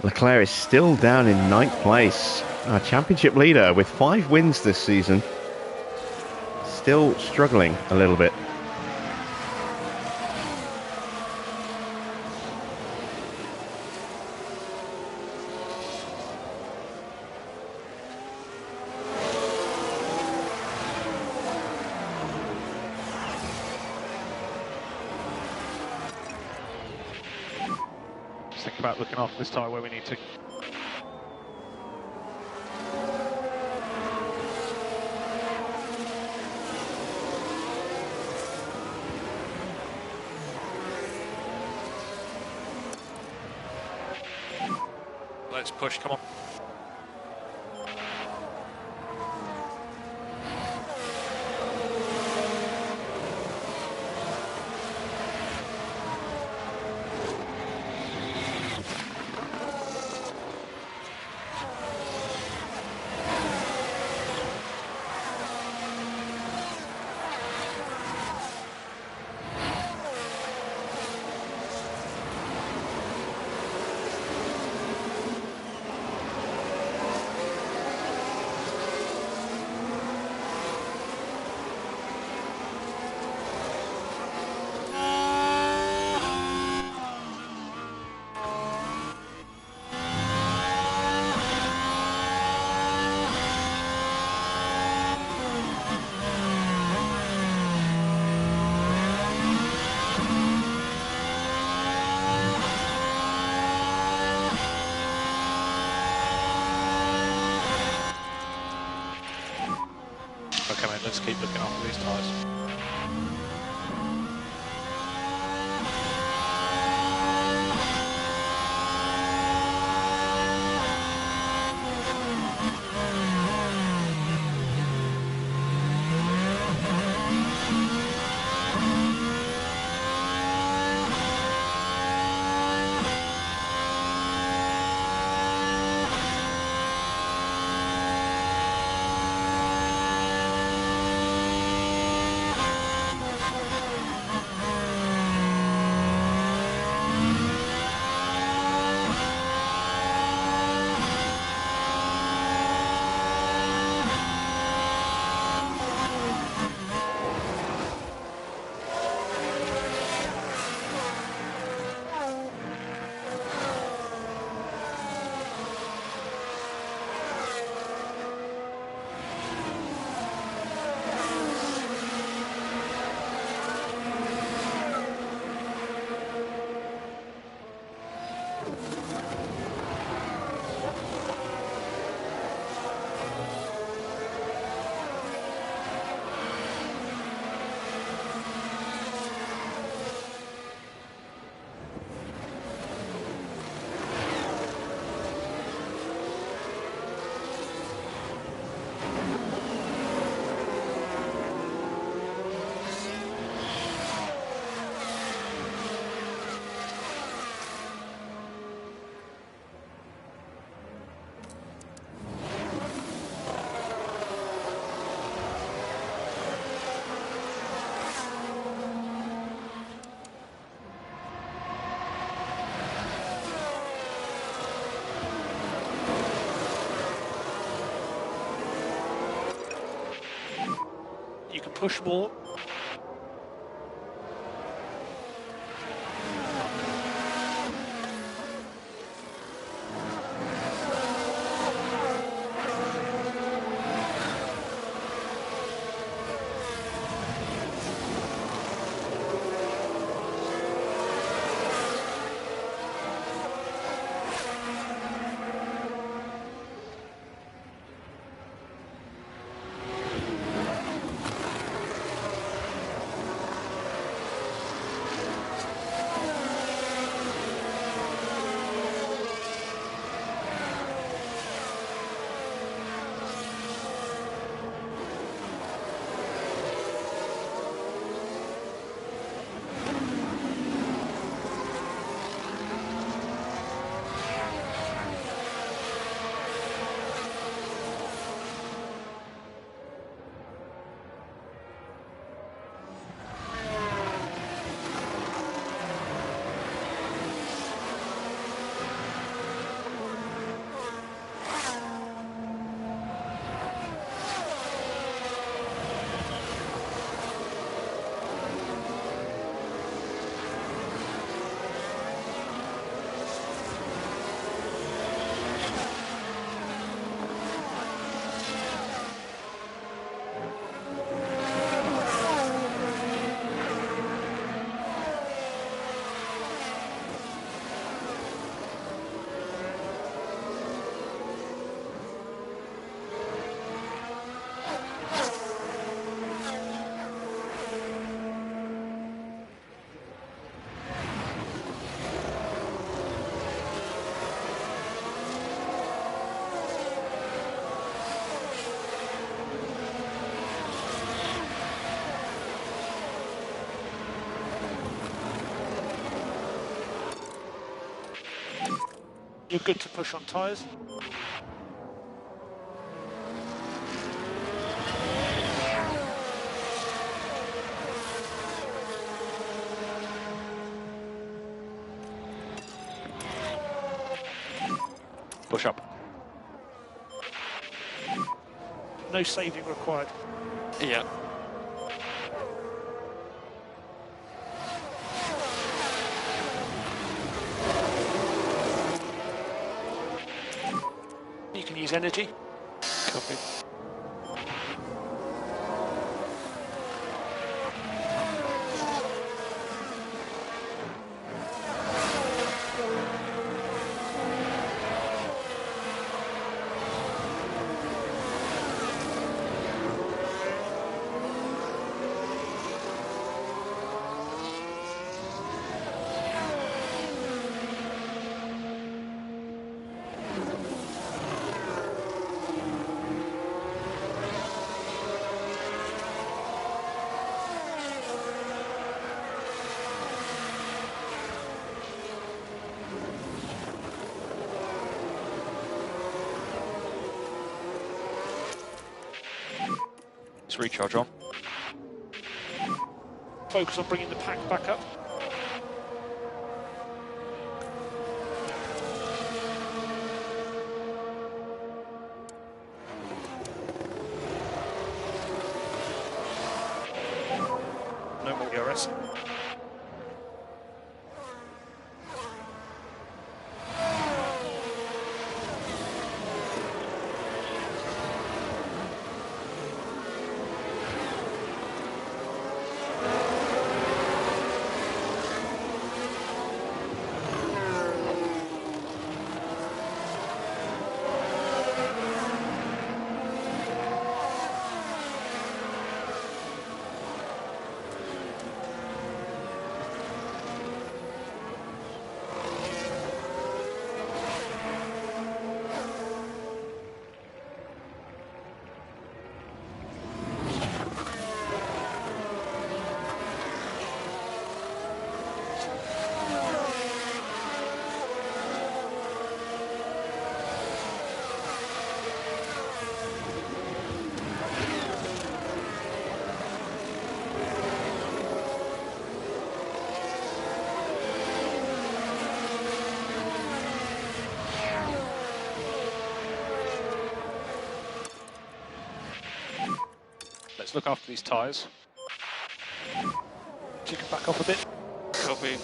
Leclerc is still down in 9th place. Our championship leader with 5 wins this season. Still struggling a little bit. Think about looking after this tyre where we need to. Let's push, come on. Okay, mate, let's keep looking after these tyres. You can push more. You're good to push on tyres. Push up. No saving required. Yeah. You can use energy. Copy. Let's recharge on. Focus on bringing the pack back up. No more DRS. Let's look after these tyres. Kick them back off a bit. Copy.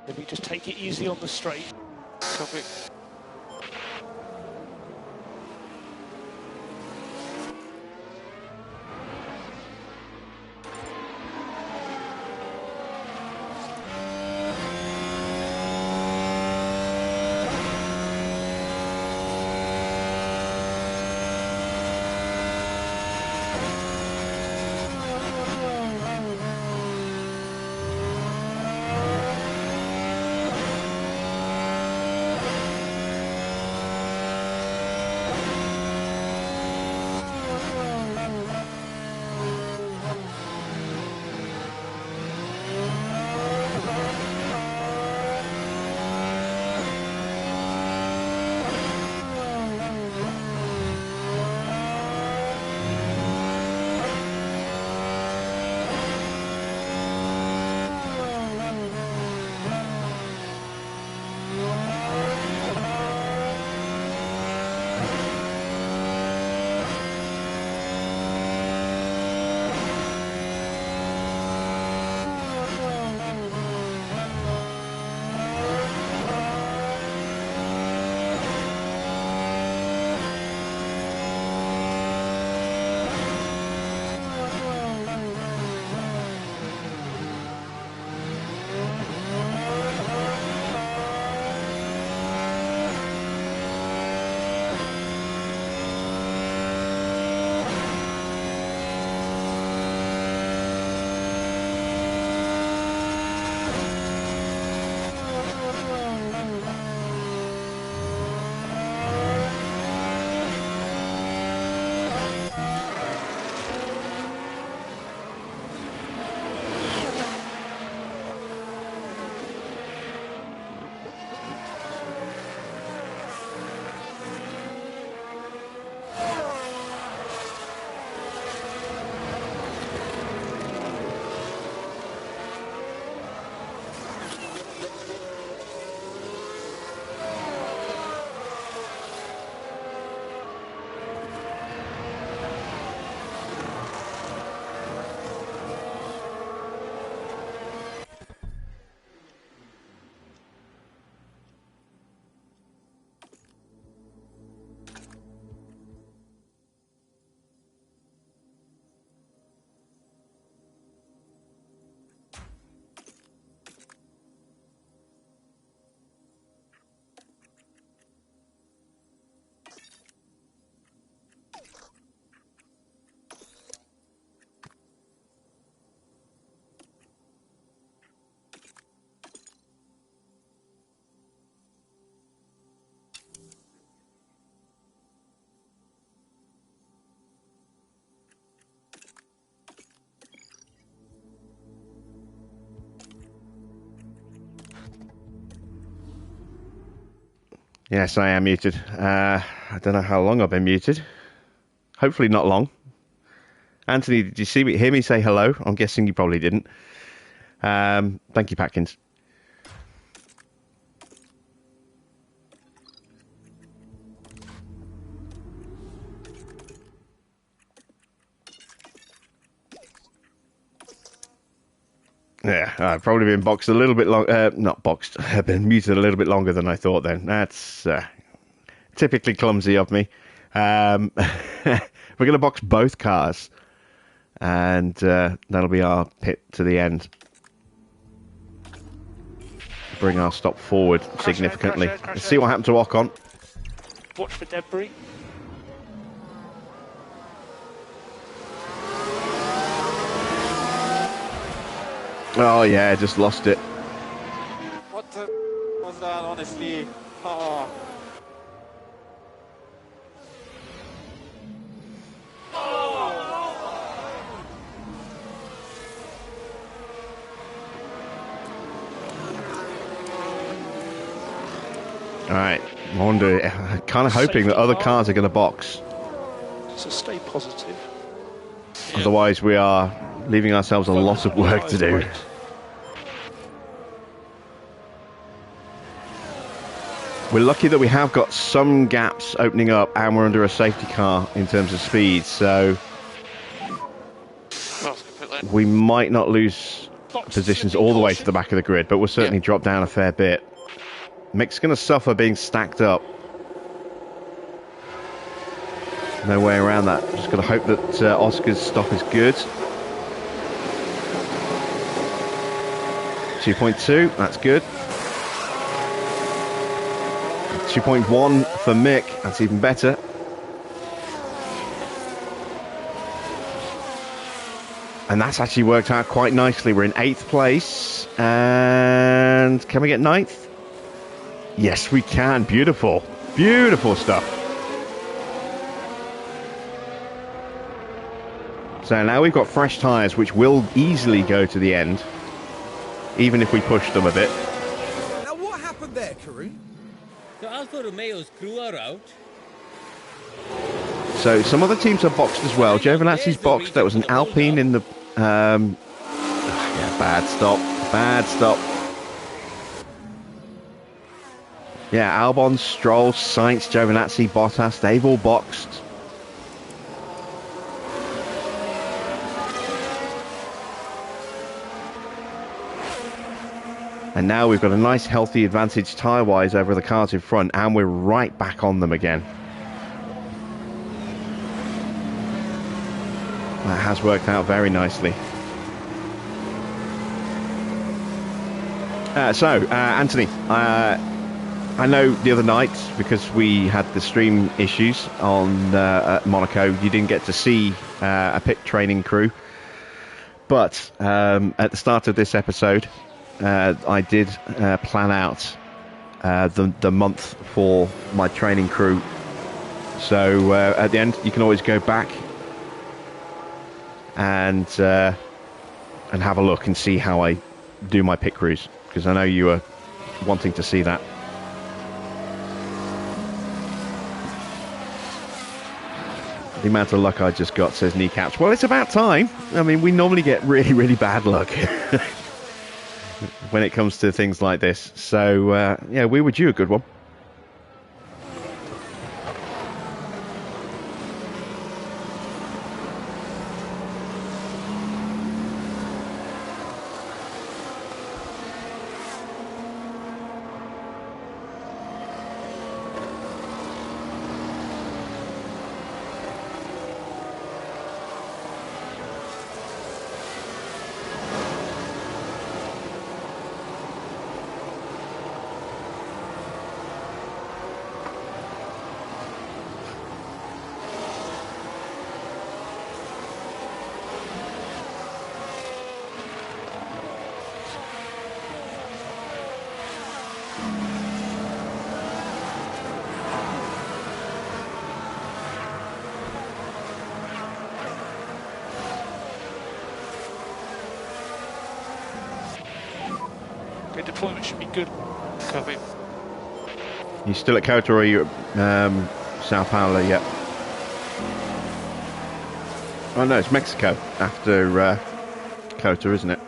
Maybe just take it easy on the straight. Copy. Yes, I am muted. I don't know how long I've been muted. Hopefully not long. Anthony, did you hear me say hello? I'm guessing you probably didn't. Thank you, Patkins. Yeah, I've probably been boxed a little bit long. Not boxed. I've been muted a little bit longer than I thought. Then that's typically clumsy of me. We're going to box both cars, and that'll be our pit to the end. Bring our stop forward significantly. Let's see what happened to Ocon. Watch for debris. Oh yeah, just lost it. What the was that, honestly? Oh. Alright, I wonder, kind of hoping that other cars are going to box. So stay positive. Otherwise we are leaving ourselves a lot of work to do. We're lucky that we have got some gaps opening up and we're under a safety car in terms of speed, so we might not lose positions all the way to the back of the grid, but we'll certainly drop down a fair bit. Mick's going to suffer being stacked up. No way around that. Just got to hope that Oscar's stop is good. 2.2, that's good. 2.1 for Mick, that's even better. And that's actually worked out quite nicely. We're in 8th place. And can we get 9th? Yes, we can. Beautiful. Beautiful stuff. So now we've got fresh tyres, which will easily go to the end, even if we push them a bit. Now what happened there, Karun? So Alfa Romeo's crew are out. So some other teams are boxed as well. Giovanazzi's boxed. There was an Alpine in the... yeah, bad stop. Bad stop. Yeah, Albon, Stroll, Sainz, Giovinazzi, Bottas, they've all boxed. And now we've got a nice healthy advantage tyre-wise over the cars in front, and we're right back on them again. That has worked out very nicely. Anthony, I know the other night, because we had the stream issues on at Monaco, you didn't get to see a pit training crew. But at the start of this episode, I did plan out the month for my training crew. So at the end, you can always go back and have a look and see how I do my pit crews, because I know you were wanting to see that. The amount of luck I just got, says Kneecaps. Well, it's about time. I mean, we normally get really, really bad luck when it comes to things like this. So, yeah, we were due a good one. Deployment should be good. Copy. You still at Kota, or are you at Sao Paulo yet? Oh no, it's Mexico after Kota, isn't it?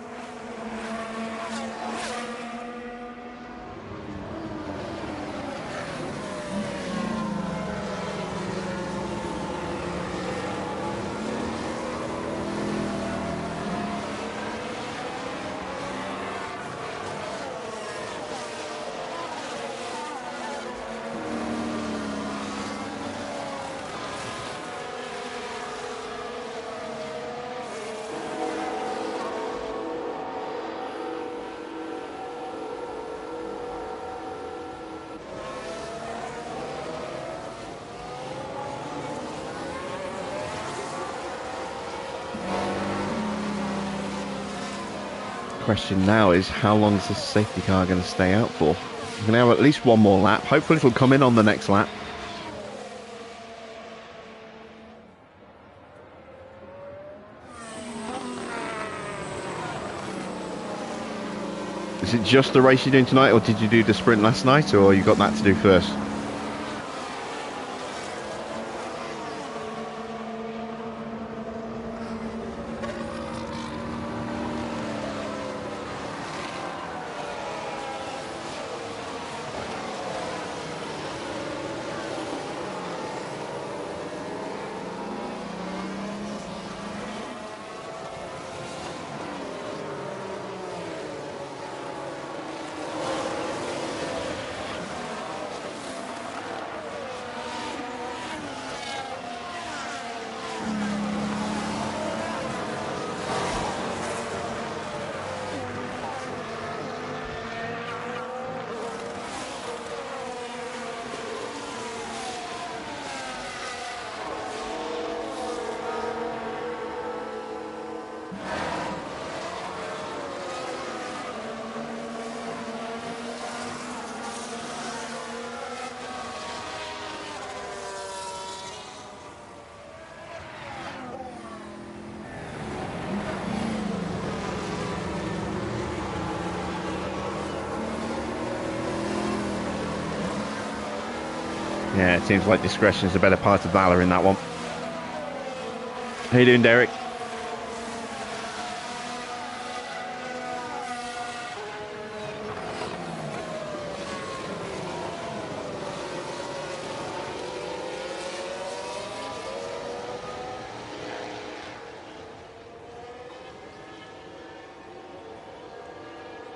Question now is, how long is this safety car going to stay out for? We're going to have at least one more lap. Hopefully it'll come in on the next lap. Is it just the race you're doing tonight, or did you do the sprint last night, or you got that to do first? Yeah, it seems like discretion is a better part of valour in that one. How you doing, Derek?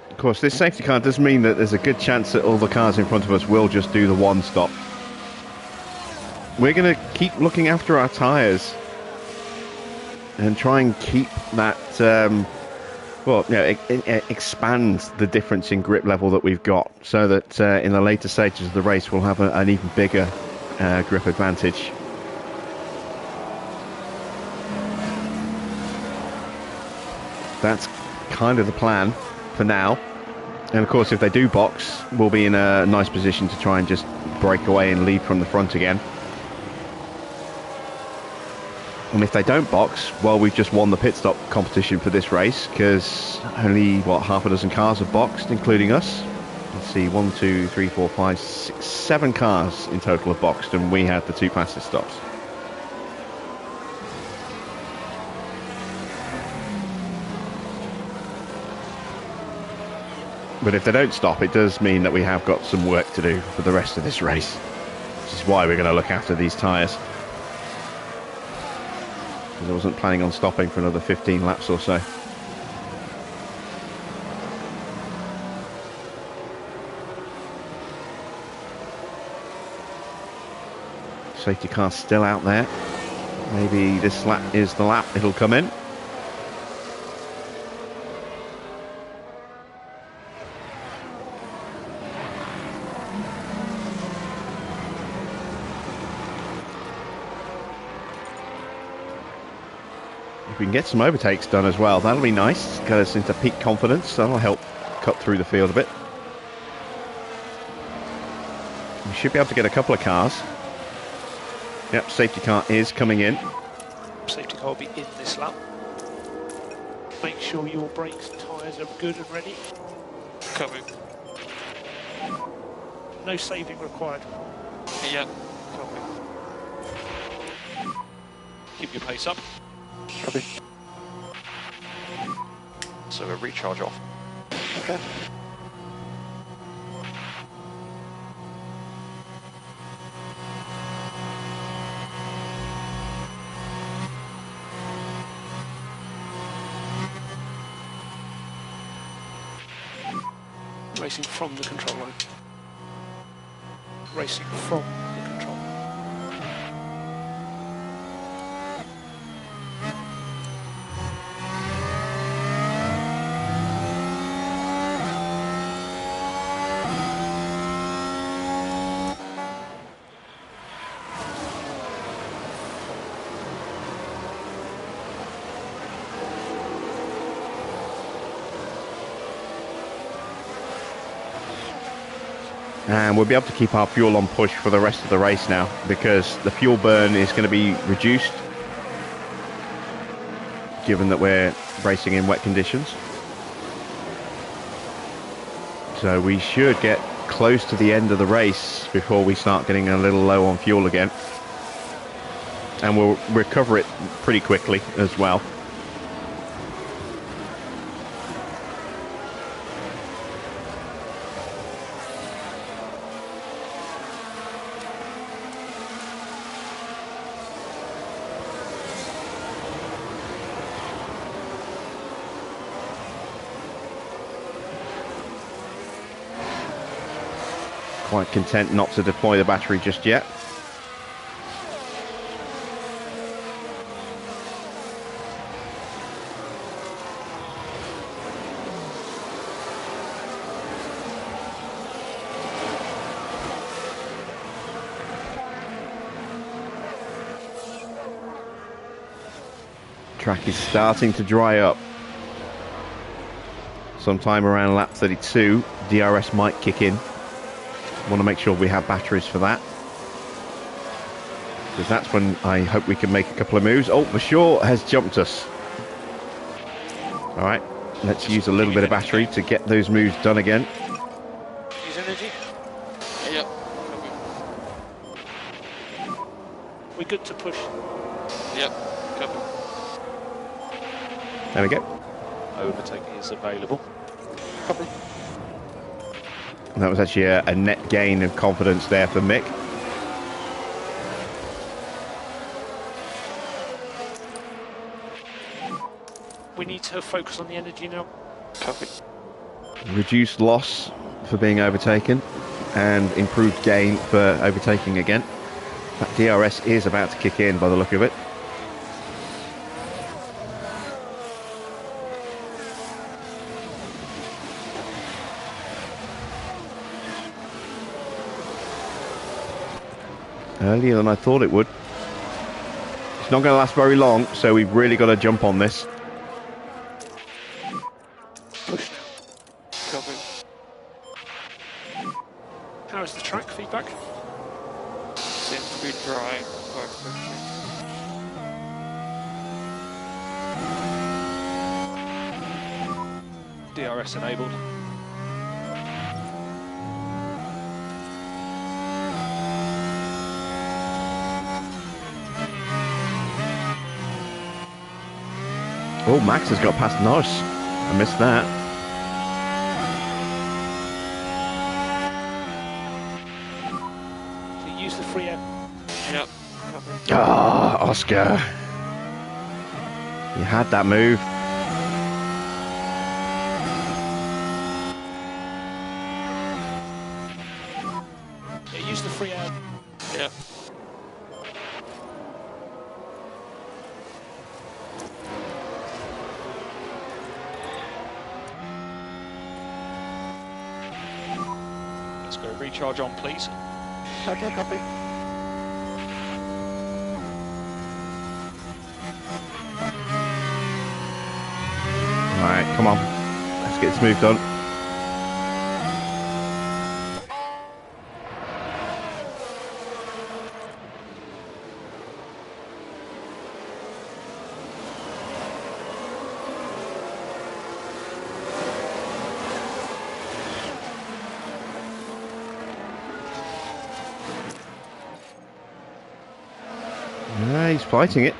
Of course, this safety car does mean that there's a good chance that all the cars in front of us will just do the one stop. We're going to keep looking after our tyres and try and keep that, expand the difference in grip level that we've got, so that in the later stages of the race we'll have an even bigger grip advantage. That's kind of the plan for now. And of course, if they do box, we'll be in a nice position to try and just break away and lead from the front again. And if they don't box, well, we've just won the pit stop competition for this race, because only, half a dozen cars have boxed, including us. Let's see, 1, 2, 3, 4, 5, 6, 7 cars in total have boxed, and we had the 2 fastest stops. But if they don't stop, it does mean that we have got some work to do for the rest of this race, which is why we're going to look after these tyres. I wasn't planning on stopping for another 15 laps or so. Safety car still out there. Maybe this lap is the lap it'll come in. If we can get some overtakes done as well, that'll be nice. Get us into peak confidence. That'll help cut through the field a bit. We should be able to get a couple of cars. Yep, safety car is coming in. Safety car will be in this lap. Make sure your brakes and tyres are good and ready. Coming. No saving required. Yeah. Copy. Keep your pace up. Copy. So a recharge off. Okay. Racing from the control line. Racing from the control. And we'll be able to keep our fuel on push for the rest of the race now, because the fuel burn is going to be reduced given that we're racing in wet conditions. So we should get close to the end of the race before we start getting a little low on fuel again. And we'll recover it pretty quickly as well. Quite content not to deploy the battery just yet. Track is starting to dry up. Sometime around lap 32, DRS might kick in. Want to make sure we have batteries for that, because that's when I hope we can make a couple of moves. Oh, Bashaw has jumped us. All right, let's use a little bit of battery to get those moves done again. Use energy. Yep. We're good to push. Yep. Copy. There we go. Overtaking is available. Copy. That was actually a net gain of confidence there for Mick. We need to focus on the energy now. Copy. Reduced loss for being overtaken and improved gain for overtaking again. That DRS is about to kick in by the look of it. Earlier than I thought it would. It's not going to last very long, so we've really got to jump on this. Push. Copy. How is the track feedback? Seems to be dry. DRS enabled. Oh, Max has got past Norris. I missed that. So use the free air. Yep. Ah, Oscar. You had that move. Yeah, use the free air. Yep. Let's go recharge on, please. Okay, copy. Alright, come on. Let's get this move done. fighting it.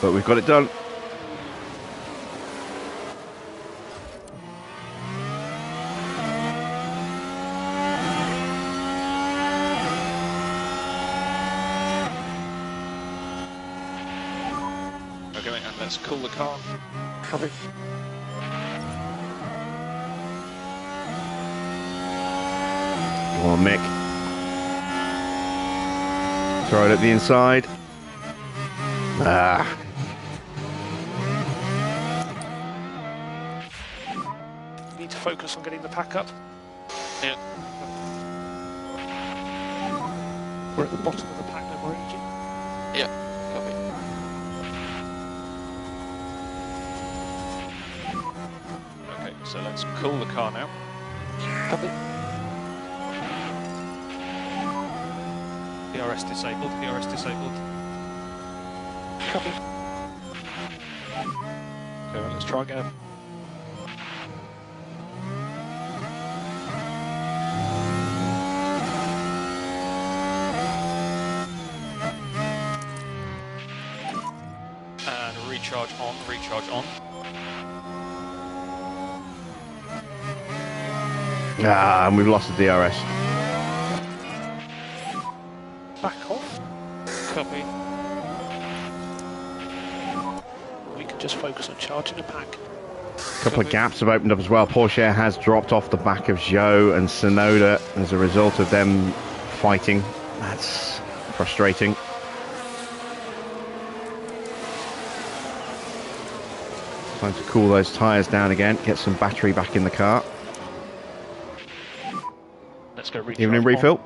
But we've got it done. Okay, and let's cool the car. Copy. Come on, Mick. Throw it at the inside. Ah. Need to focus on getting the pack up. Yeah. We're at the bottom of the pack, no more engine. Yeah. Copy. Okay, so let's cool the car now. Copy. DRS disabled, DRS disabled. Copy. Okay, let's try again. And recharge on, recharge on. Ah, and we've lost the DRS. Back off. Copy. We can just focus on charging the pack. A couple of gaps have opened up as well. Porsche has dropped off the back of Zhou and Sonoda as a result of them fighting. That's frustrating. Time to cool those tyres down again, get some battery back in the car. Let's go recharge Evening on. refill.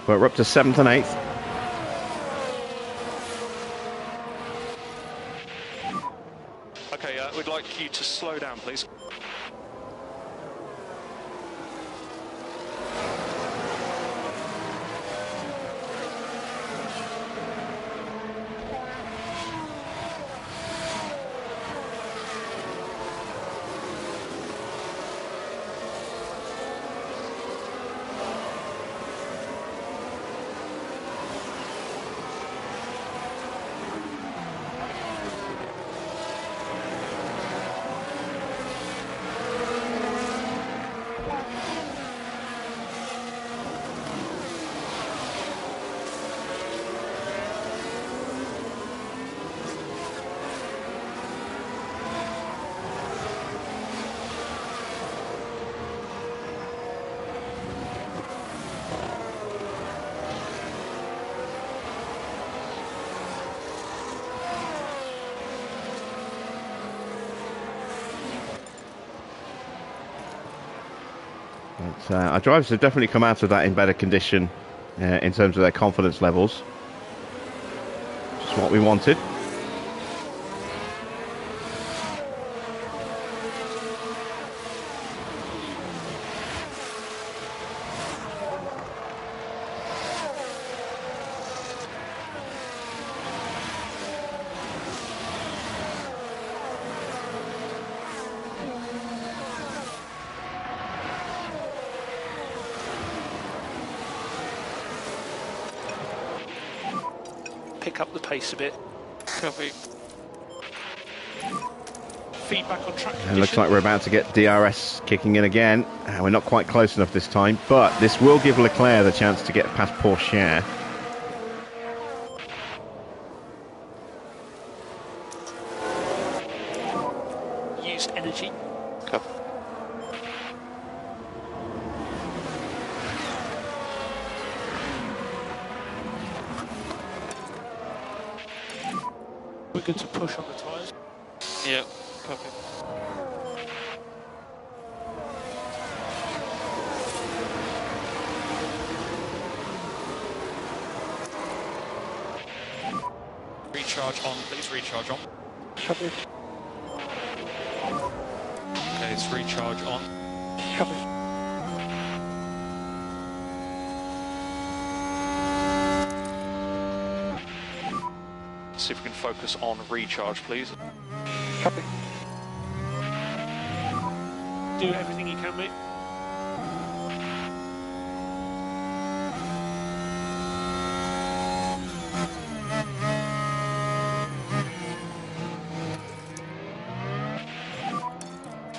We're up to 7th and 8th. Okay, we'd like you to slow down, please. But, our drivers have definitely come out of that in better condition in terms of their confidence levels. Just what we wanted. Pick up the pace a bit. Copy. Feedback on track And condition. it looks like we're about to get DRS kicking in again. We're not quite close enough this time, but this will give Leclerc the chance to get past Porsche. Used energy. Copy. We're good to push on the tyres. Yeah. Copy. Recharge on, please. Recharge on. Copy. Okay, it's recharge on. Copy. See if we can focus on recharge, please. Copy. Do everything you can, mate.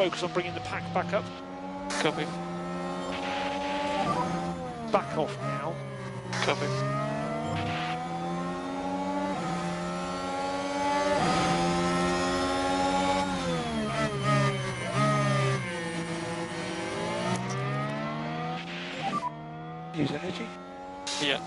focus on bringing the pack back up. Copy. Back off now. Copy. Use energy. Yeah.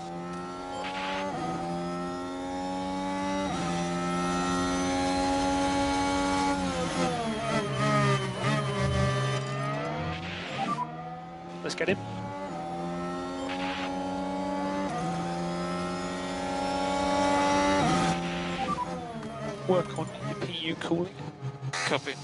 Let's get him. Work on your PU cooling. Copy.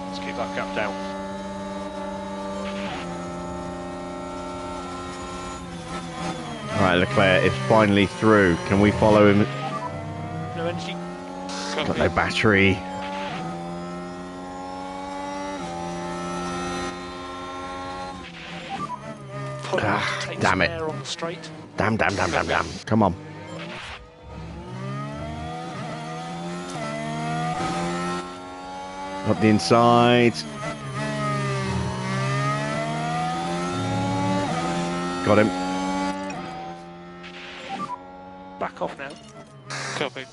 Let's keep that gap down. Right, Leclerc is finally through. Can we follow him? No energy. Got no battery. Damn it. On the straight. Damn. Come on. Up the inside. Got him. Back off now. Copy.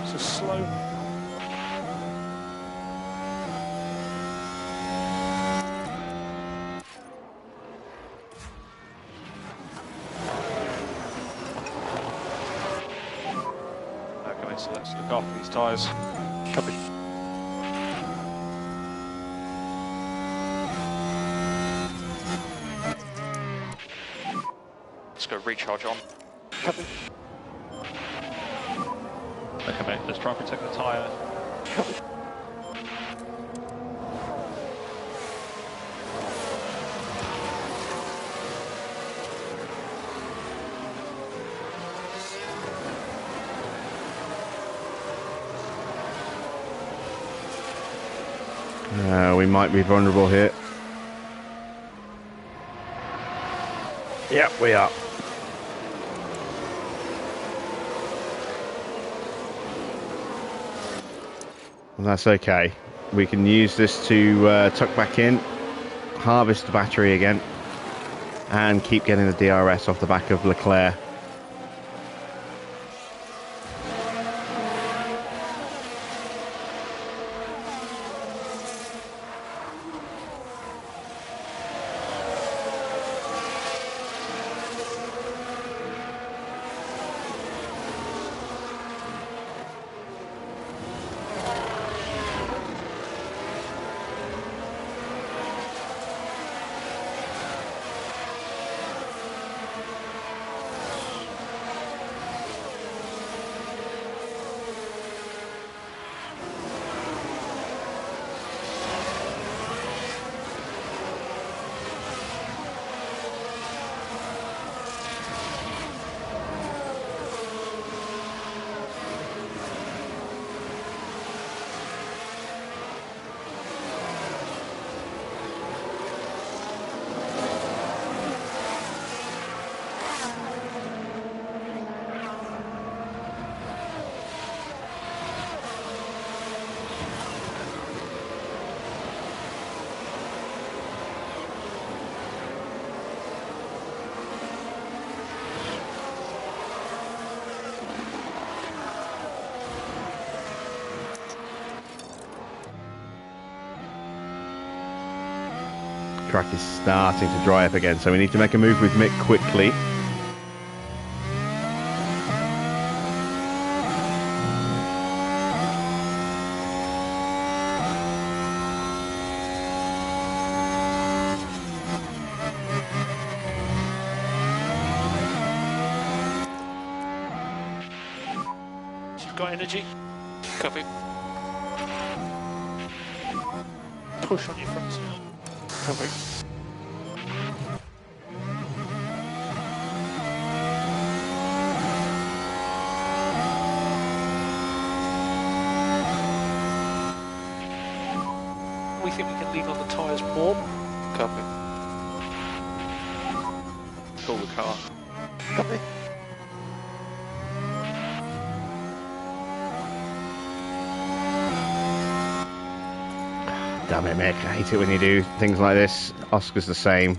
So slow. Okay, so let's look after these tyres. Copy. Let's go recharge on. Copy. Okay, mate, let's try and protect the tyre. Copy. We might be vulnerable here. Yep, we are. And that's okay. We can use this to tuck back in, harvest the battery again, and keep getting the DRS off the back of Leclerc. Track is starting to dry up again, so we need to make a move with Mick quickly. You've got energy. Copy. Push on your front. Copy. We think we can lean on the tyres more. Copy. Pull the car. Copy. Damn it, Mick. I hate it when you do things like this. Oscar's the same.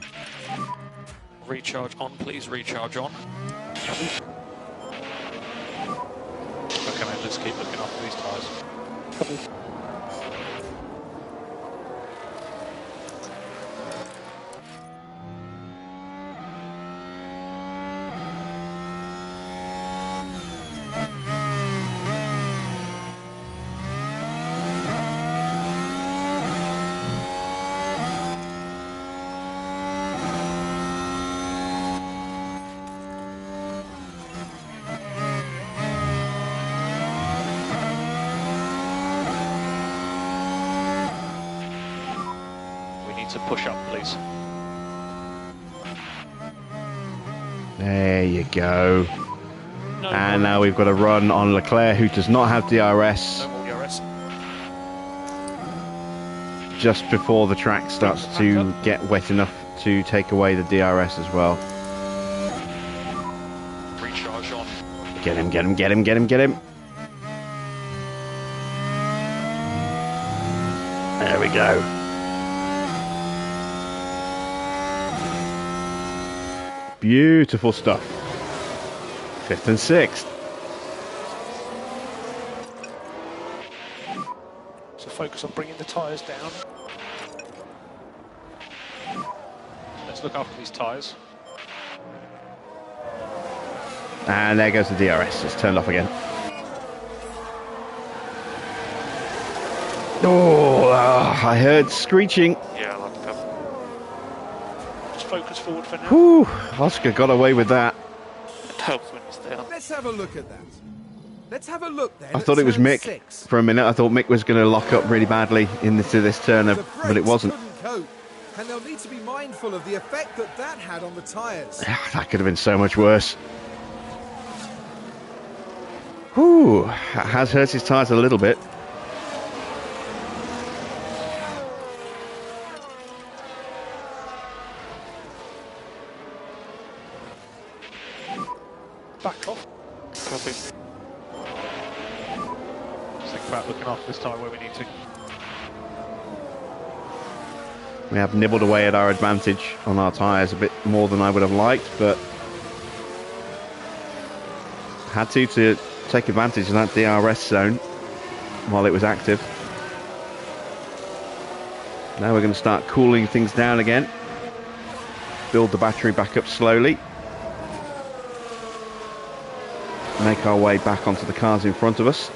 Recharge on, please. Recharge on. Okay, mate, let's keep looking after these tyres. Copy. To push up, please. There you go. No And more, now we've got a run on Leclerc, who does not have DRS. no more DRS. Just before the track starts to get wet enough to take away the DRS as well. Recharge on. Get him, get him, get him, get him, get him. There we go. Beautiful stuff. 5th and 6th. So focus on bringing the tyres down. Let's look after these tyres. And there goes the DRS. It's turned off again. Oh, I heard screeching. Yeah, I like that. Just focus forward for now. Whew, Oscar got away with that. It helps when it's down. Let's have a look at that. Let's have a look then. I thought it was turn Mick 6. for a minute. I thought Mick was going to lock up really badly into this turn, The but it brakes wasn't. couldn't cope, and they'll need to be mindful of the effect that that had on the tyres. That could have been so much worse. Whew, has hurt his tyres a little bit. Back off. Copy. Just think about looking after this tyre where we need to. We have nibbled away at our advantage on our tyres a bit more than I would have liked, but had to take advantage of that DRS zone while it was active. Now we're going to start cooling things down again. Build the battery back up slowly. Make our way back onto the cars in front of us.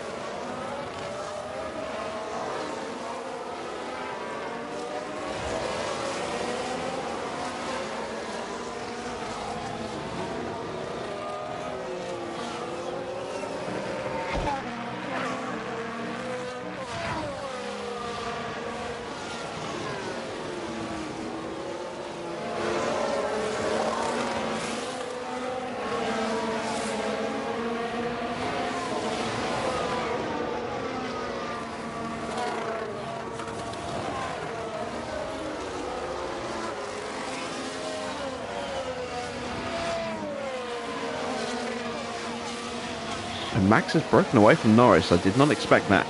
And Max has broken away from Norris. I did not expect that.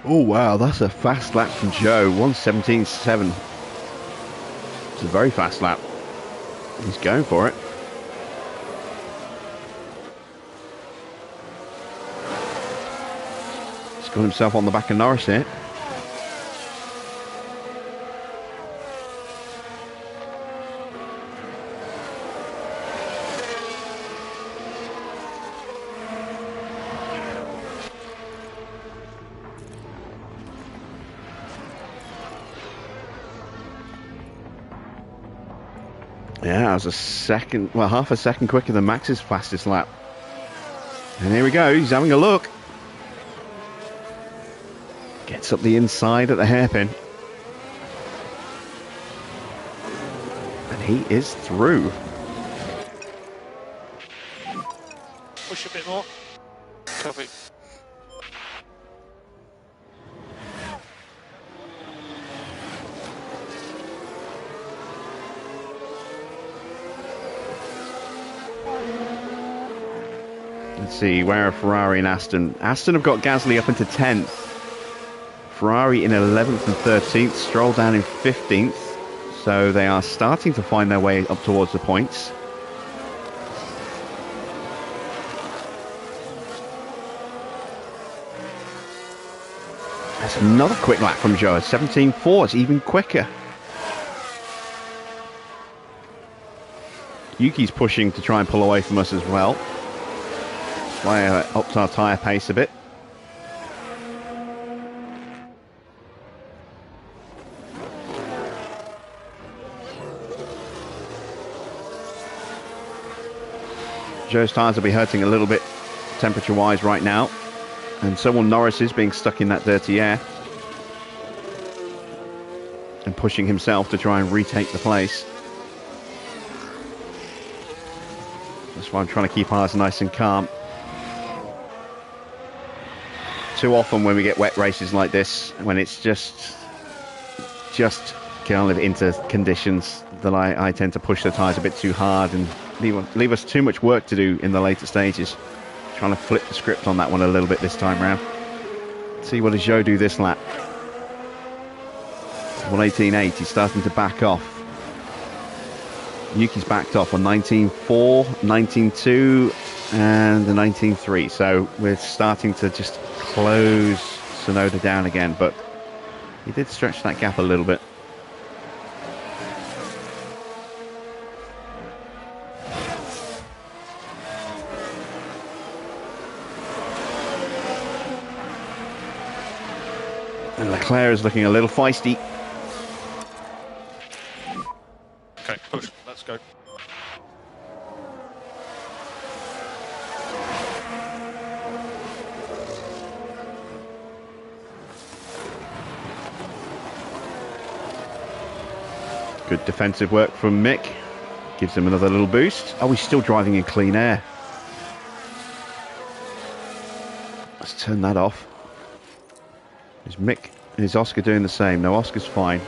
Oh wow, that's a fast lap from Joe, 1:17.7. It's a very fast lap. He's going for it. He's got himself on the back of Norris here. Yeah, that was a second, well, half a second quicker than Max's fastest lap. And here we go, he's having a look. Gets up the inside at the hairpin. And he is through. Push a bit more. Copy. Let's see, where are Ferrari and Aston? Aston have got Gasly up into 10th. Ferrari in 11th and 13th. Stroll down in 15th. So they are starting to find their way up towards the points. That's another quick lap from Joe. 17.4. It's even quicker. Yuki's pushing to try and pull away from us as well. That's why I upped our tyre pace a bit. Joe's tyres will be hurting a little bit temperature-wise right now. And so will Norris's, being stuck in that dirty air. And pushing himself to try and retake the place. That's why I'm trying to keep ours nice and calm. Too often when we get wet races like this, when it's just kind of into conditions, that I tend to push the tyres a bit too hard and leave us too much work to do in the later stages. Trying to flip the script on that one a little bit this time round. See what does Zhou do this lap. 1:18.8, he's starting to back off. Yuki's backed off on 19.4, 19.2 and the 19.3. So we're starting to just close Tsunoda down again, but he did stretch that gap a little bit. And Leclerc is looking a little feisty. Okay, push. Let's go. Good defensive work from Mick. Gives him another little boost. Oh, he's still driving in clean air. Let's turn that off. Is Mick and is Oscar doing the same? No, Oscar's fine.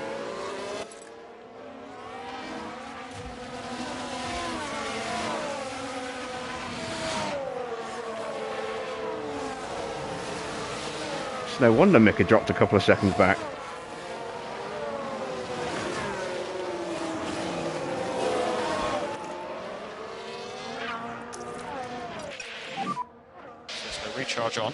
It's no wonder Mick had dropped a couple of seconds back. There's no recharge on.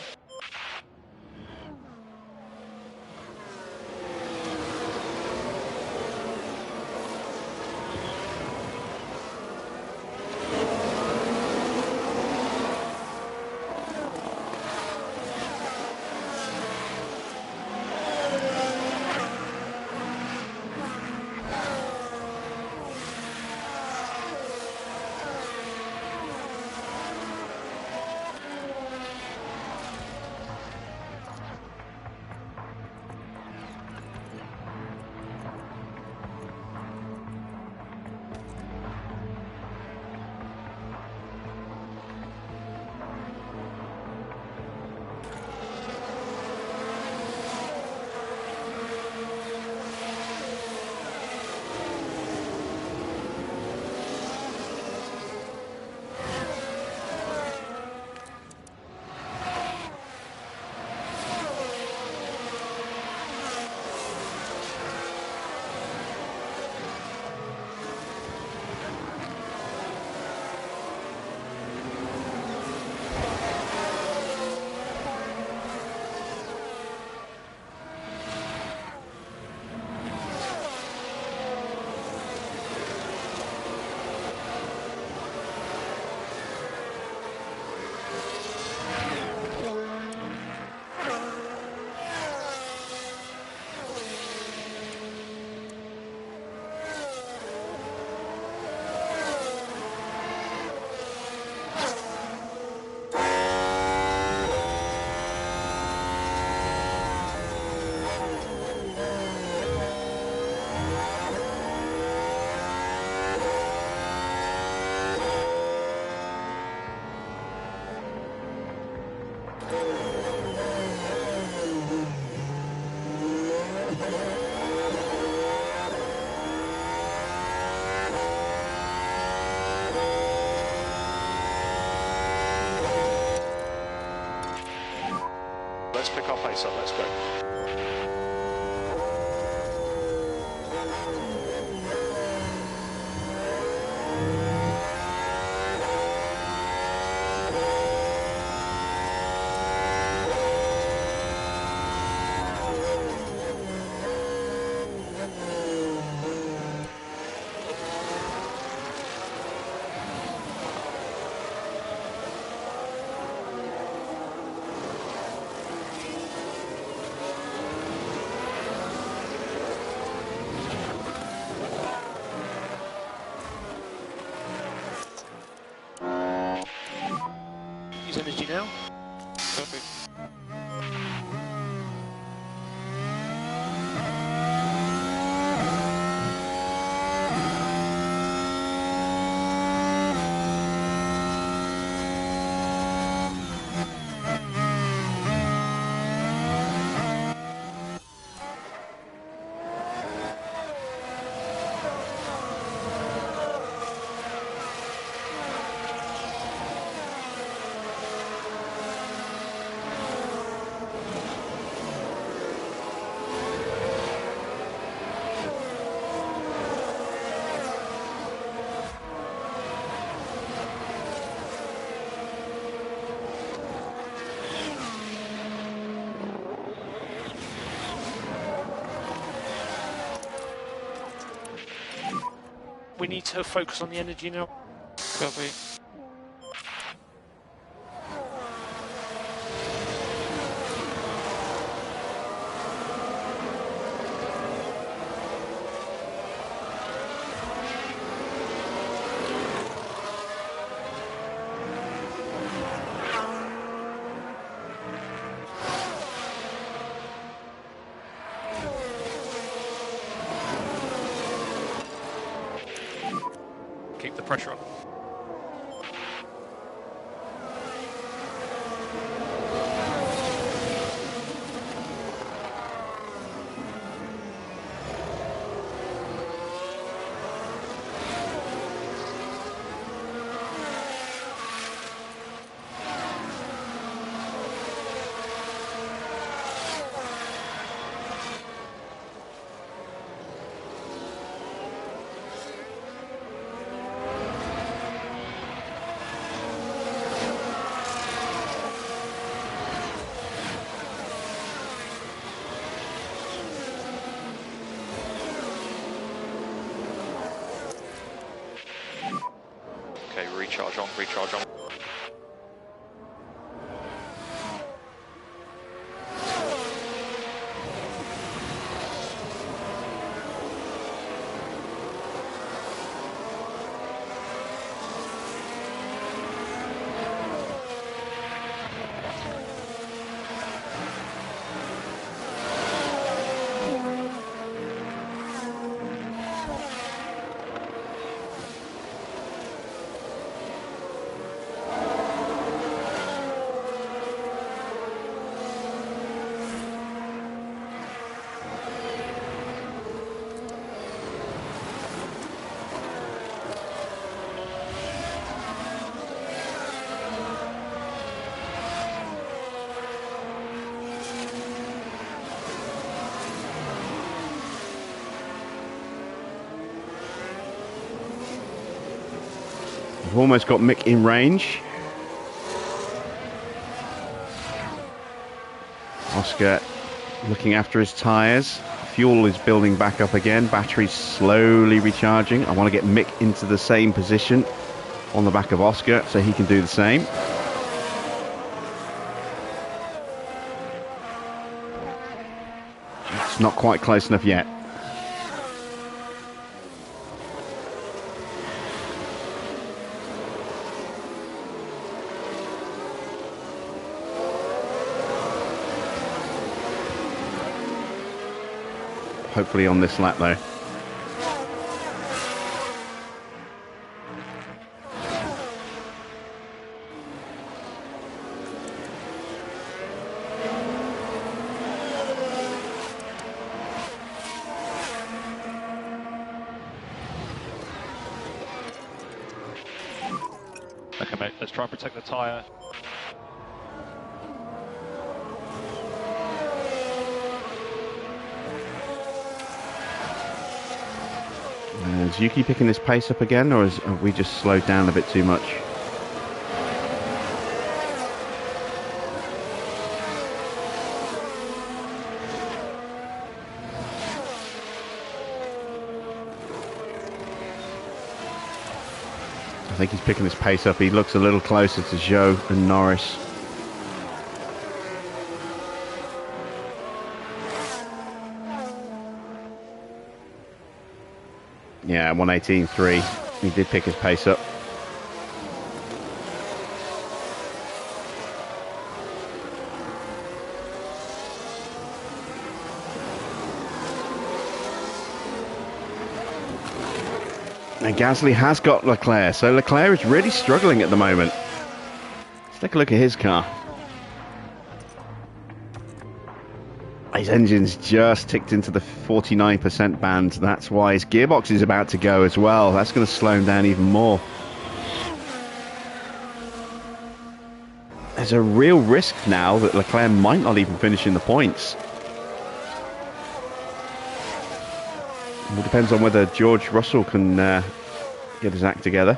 pick our pace up, let's go. Use energy now. Copy. We need to focus on the energy now. Copy. Keep the pressure on. Okay, recharge on, recharge on. We've almost got Mick in range. Oscar looking after his tyres. Fuel is building back up again. Battery's slowly recharging. I want to get Mick into the same position on the back of Oscar so he can do the same. It's not quite close enough yet. Hopefully on this lap though. Okay, mate, let's try and protect the tyre. Yuki picking his pace up again, or have we just slowed down a bit too much? I think he's picking his pace up. He looks a little closer to Zhou and Norris. Yeah, 118.3. He did pick his pace up. And Gasly has got Leclerc, so Leclerc is really struggling at the moment. Let's take a look at his car. His engine's just ticked into the 49% band. That's why his gearbox is about to go as well. That's going to slow him down even more. There's a real risk now that Leclerc might not even finish in the points. It depends on whether George Russell can get his act together.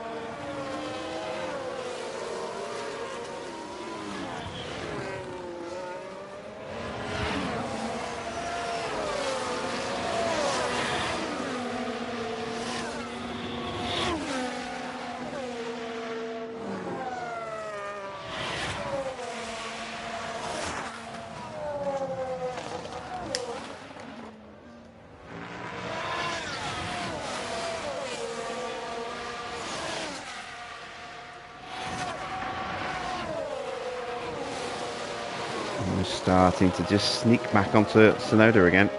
Starting to just sneak back onto Tsunoda again.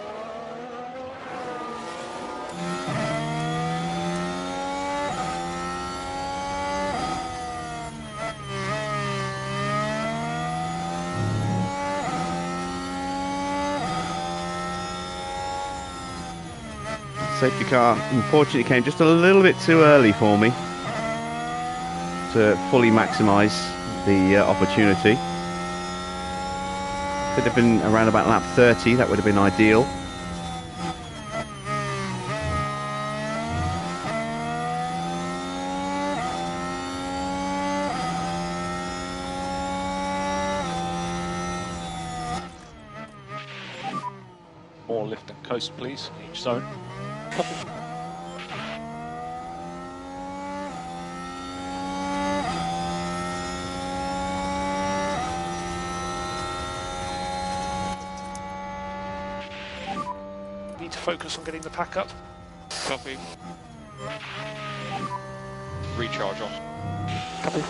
Safety car unfortunately came just a little bit too early for me to fully maximise the opportunity. Could have been around about lap 30, that would have been ideal. More lift and coast, please, in each zone. Need to focus on getting the pack up. Copy. Recharge on. Copy.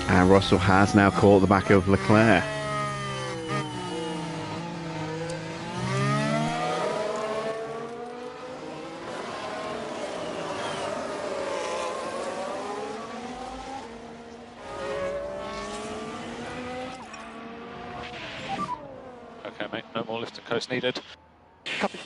And Russell has now caught the back of Leclerc. Okay, mate, no more lift and coast needed. Copy.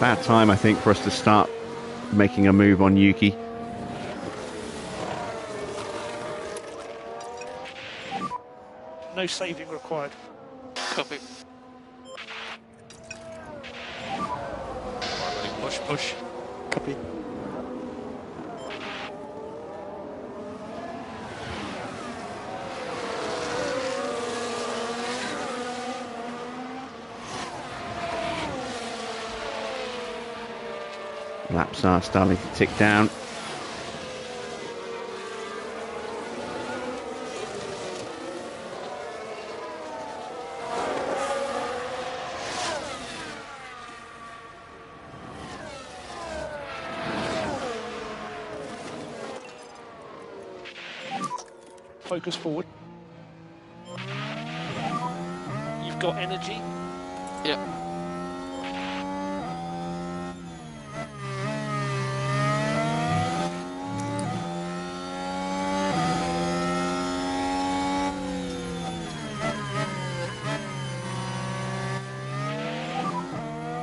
about time, I think, for us to start making a move on Yuki. No saving required. Copy. Push, push. Copy. Laps are starting to tick down. Focus forward. You've got energy. Yeah.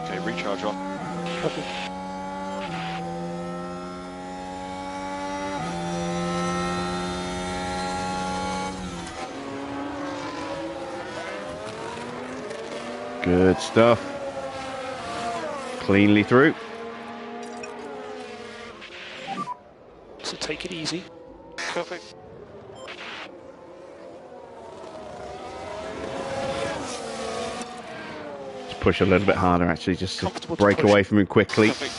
Okay, recharge on. Copy. Good stuff. Cleanly through. So take it easy. Copy. Just push a little bit harder, actually, just to Comfortable to break push. away from him quickly. Copy.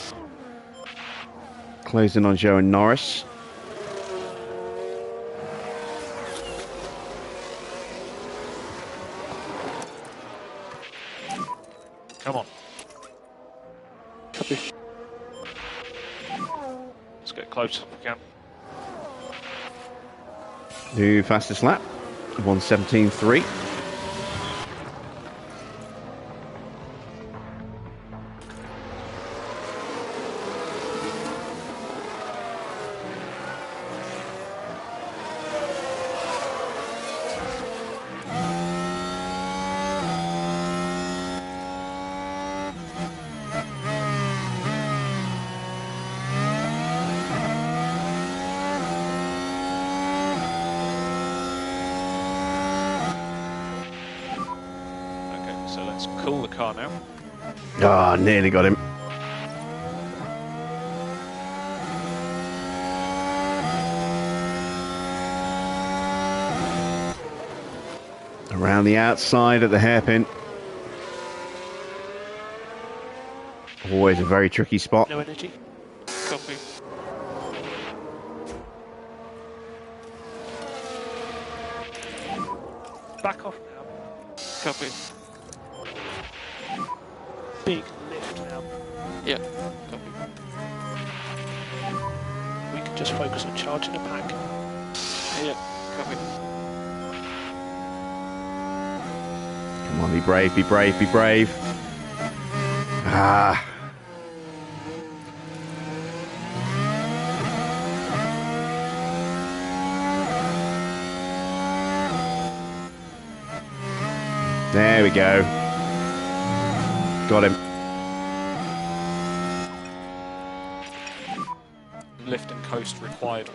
Closing on Joe and Norris. Come on. Copy. Let's get close if we can. New fastest lap. 1:17.3. Okay, so let's cool the car now. Ah, nearly got him. Around the outside at the hairpin. Always a very tricky spot. No energy. Copy. Back off now. Copy. Big lift now. Yeah. Copy. We can just focus on charging the pack. Yeah. Copy. Come on, be brave, be brave, be brave. Ah. There we go. Got him. Lift and coast required.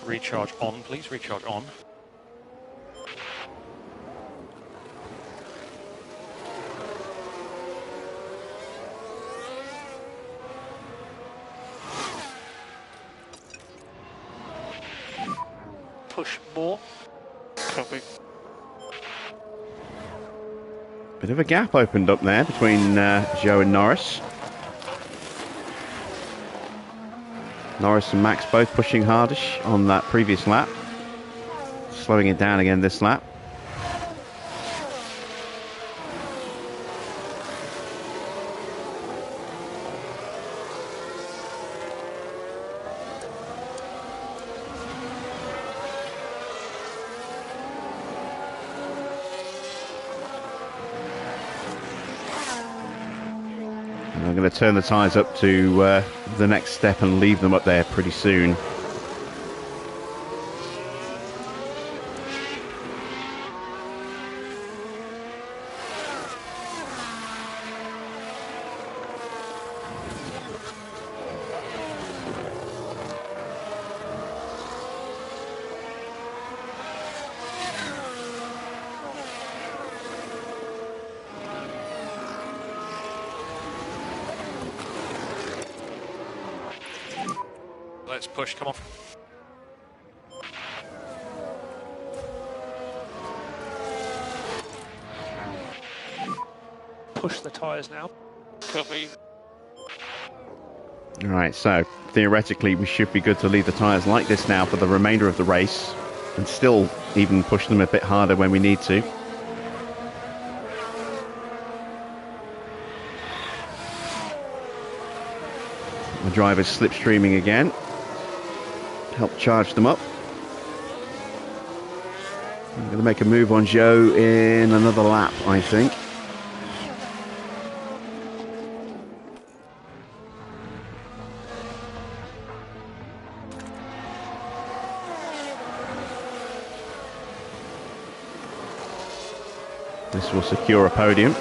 Recharge on, please. Recharge on. Push more. Copy. Bit of a gap opened up there between Joe and Norris. Norris and Max both pushing hardish on that previous lap. Slowing it down again this lap. I'm going to turn the tyres up to the next step and leave them up there pretty soon. Let's push, come on. Push the tyres now. Copy. Alright, so theoretically we should be good to leave the tyres like this now for the remainder of the race and still even push them a bit harder when we need to. The driver's slipstreaming again. Help charge them up. I'm going to make a move on Joe in another lap, I think. This will secure a podium.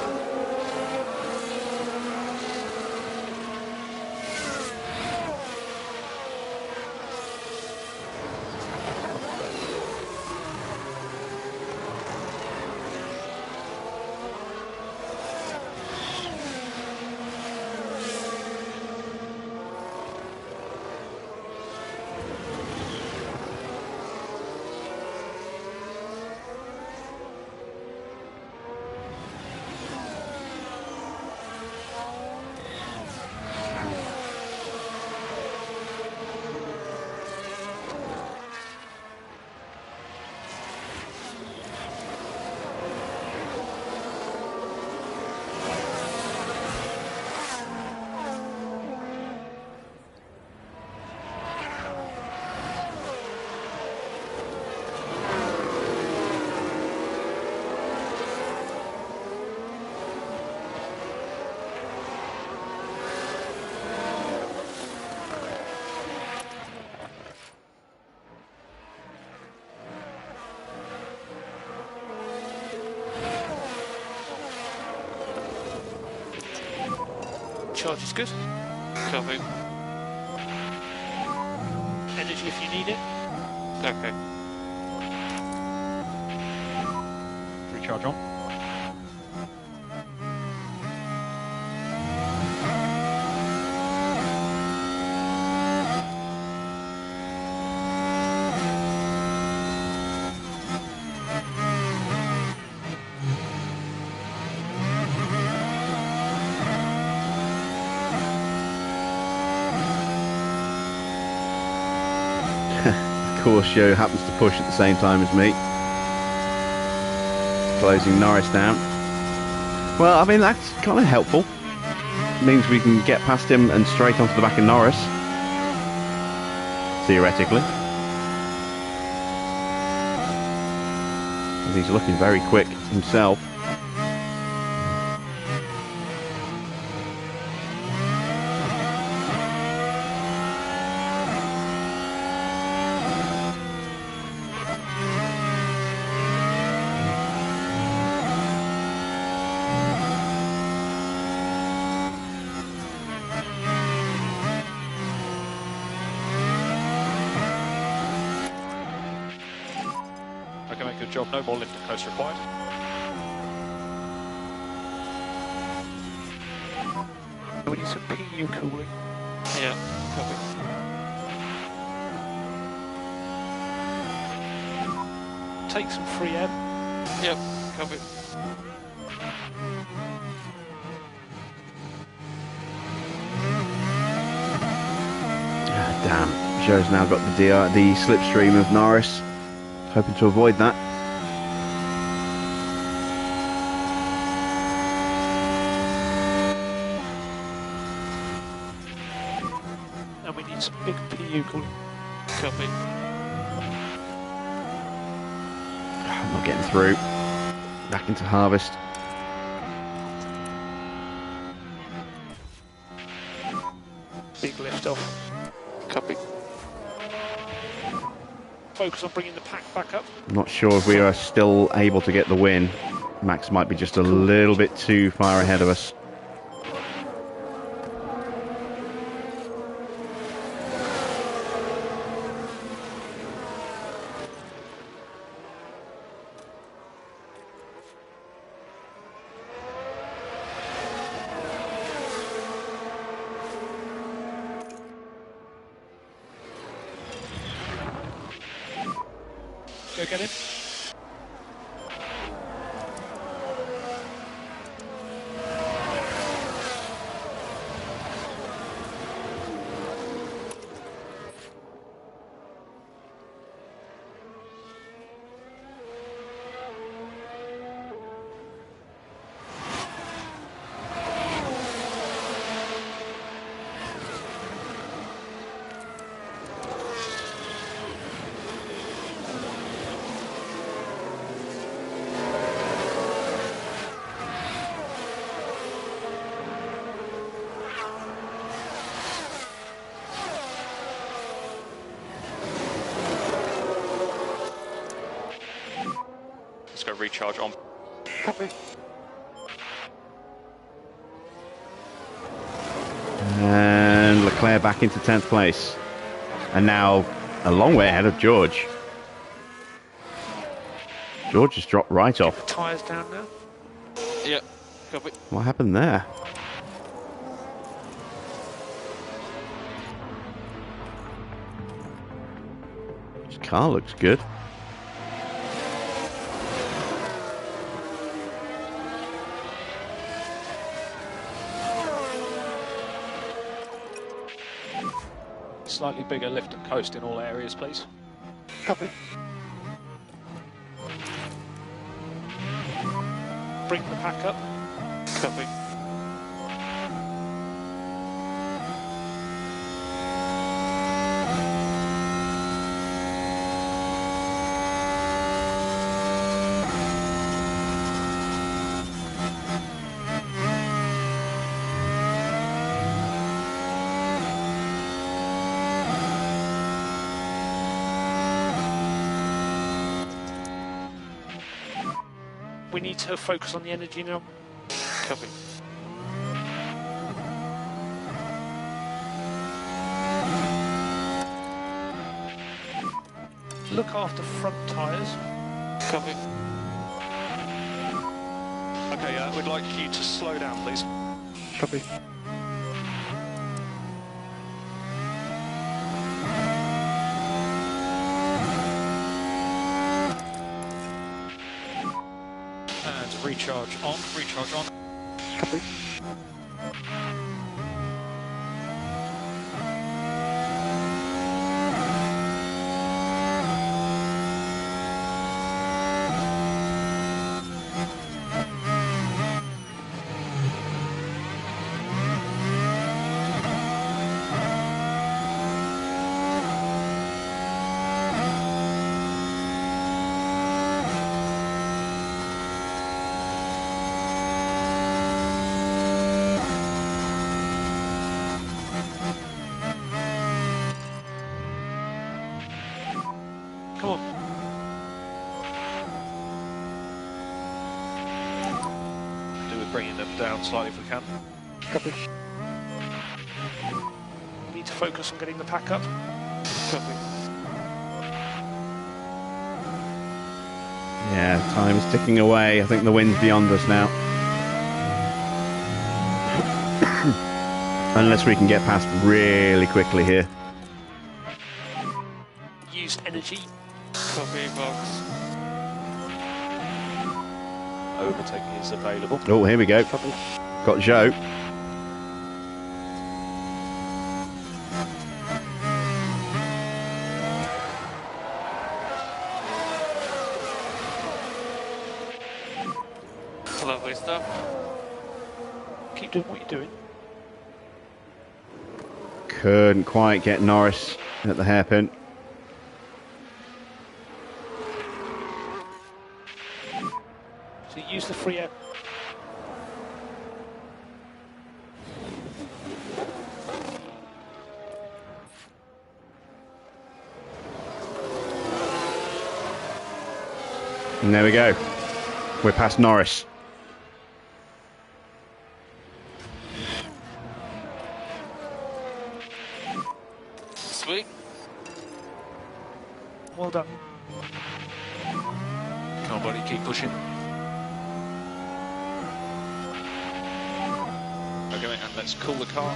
Charge is good. Copy. Energy if you need it. Okay. Recharge on. Of course, Joe happens to push at the same time as me. Closing Norris down. Well, I mean, that's kind of helpful. It means we can get past him and straight onto the back of Norris. Theoretically. And he's looking very quick himself. Okay, mate, good job. No more lift and coast required. We need some PU cooling. Yeah. Copy. Take some free air. Yep. Copy. Ah, damn. Joe's now got the slipstream of Norris. Hoping to avoid that. And we need some big PU cooling. Copy. I'm not getting through. Back into harvest. yourself. Copy. Focus on bringing the pack back up. I'm not sure if we are still able to get the win. Max might be just a little bit too far ahead of us. Go get him. Let's go recharge on. Copy. And Leclerc back into 10th place. And now a long way ahead of George. George just dropped right off. Tyres down now. Yep. Copy. What happened there? His car looks good. Slightly bigger lift and coast in all areas, please. Copy. Bring the pack up. Copy. We need to focus on the energy now. Copy. Look after front tyres. Copy. Okay, we'd like you to slow down, please. Copy. And recharge on, recharge on. Copy. Come on. Do with bringing them down slightly if we can. Copy. We need to focus on getting the pack up. Copy. Yeah, time is ticking away. I think the wind's beyond us now. Unless we can get past really quickly here. Use energy. Copy, box. Overtaking is available. Oh, here we go. Copy. Got Joe. Lovely stuff. Keep doing what you're doing. Couldn't quite get Norris at the hairpin. So use the free air. And there we go. We're past Norris. Sweet. Well done. Come on, buddy, keep pushing. Okay, and let's cool the car.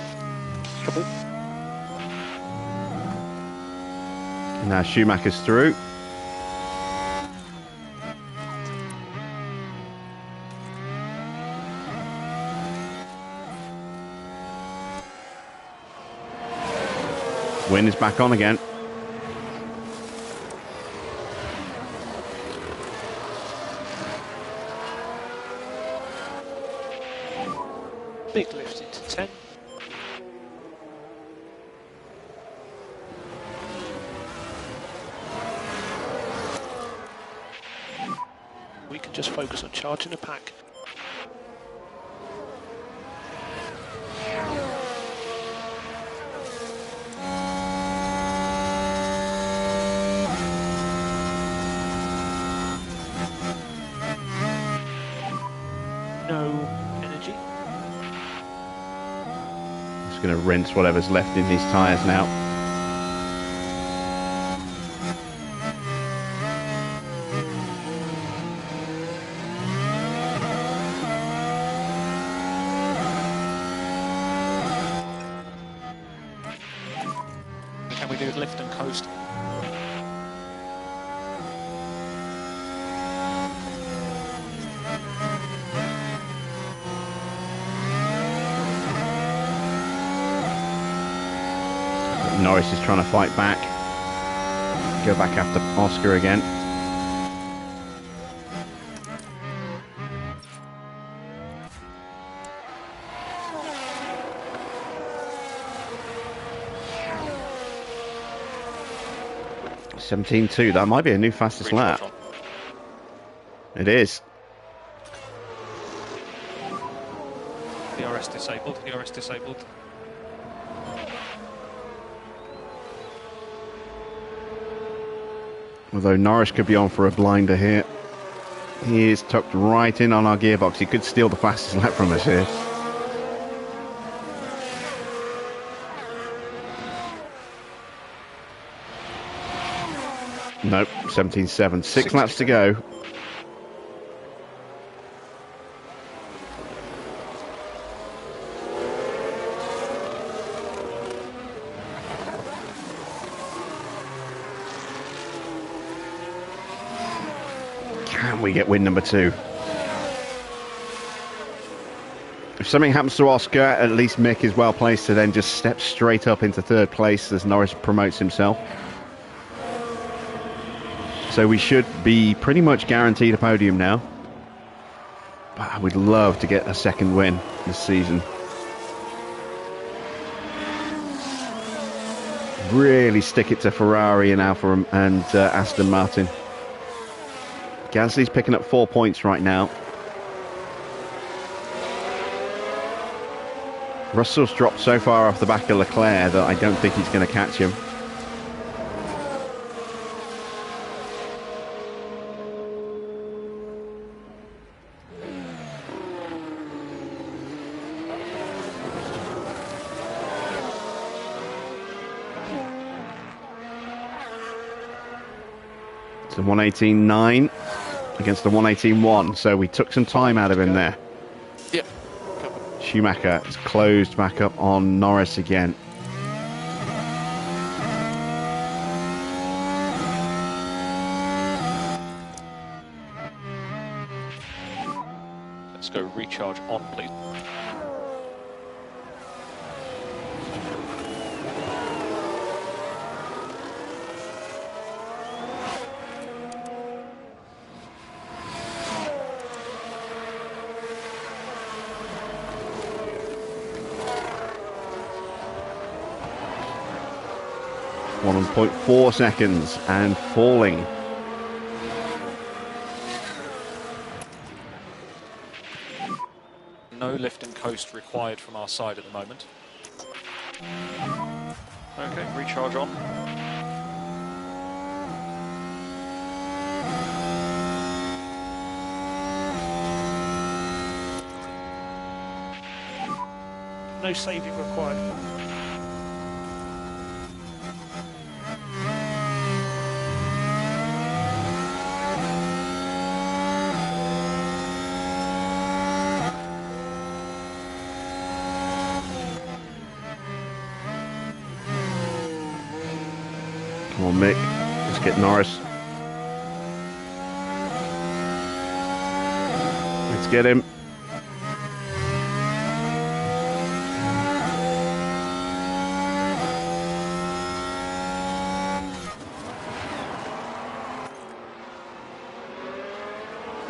Now Schumacher's through. Win is back on again. Big lift into 10. We can just focus on charging the pack. No energy. Just going to rinse whatever's left in these tyres now. Can we do lift and coast? Norris is trying to fight back. Go back after Oscar again. (17.2). That might be a new fastest lap. It is. DRS disabled, DRS disabled. Although Norris could be on for a blinder here. He is tucked right in on our gearbox. He could steal the fastest lap from us here. Nope, 17.7. 6 laps to go. Can we get win number 2? If something happens to Oscar, at least Mick is well placed to then just step straight up into 3rd place as Norris promotes himself. So we should be pretty much guaranteed a podium now. But I would love to get a 2nd win this season. Really stick it to Ferrari and Alfa and Aston Martin. Gasly's picking up 4 points right now. Russell's dropped so far off the back of Leclerc that I don't think he's going to catch him. It's a 118.9 against the 118.1, so we took some time out of him there. Yep. Schumacher is closed back up on Norris again. Let's go recharge on, please. One 1.4 seconds and falling. No lift and coast required from our side at the moment. Okay, recharge on. no saving required. Come on, Mick. Let's get Norris. Let's get him.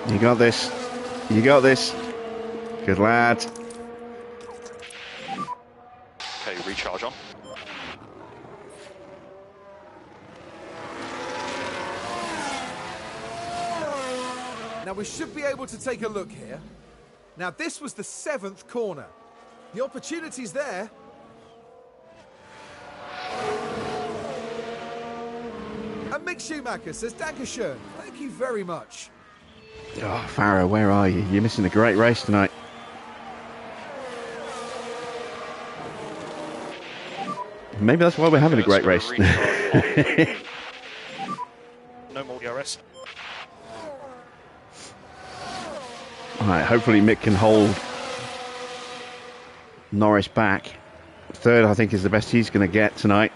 You got this. You got this. Good lad. Okay, recharge on. Now we should be able to take a look here. Now this was the 7th corner. The opportunity's there. And Mick Schumacher says, Dankeschön. Thank you very much. Oh, Farah, where are you? You're missing a great race tonight. Maybe that's why we're having a great race. No more DRS. Alright, hopefully Mick can hold Norris back. Third, I think, is the best he's going to get tonight.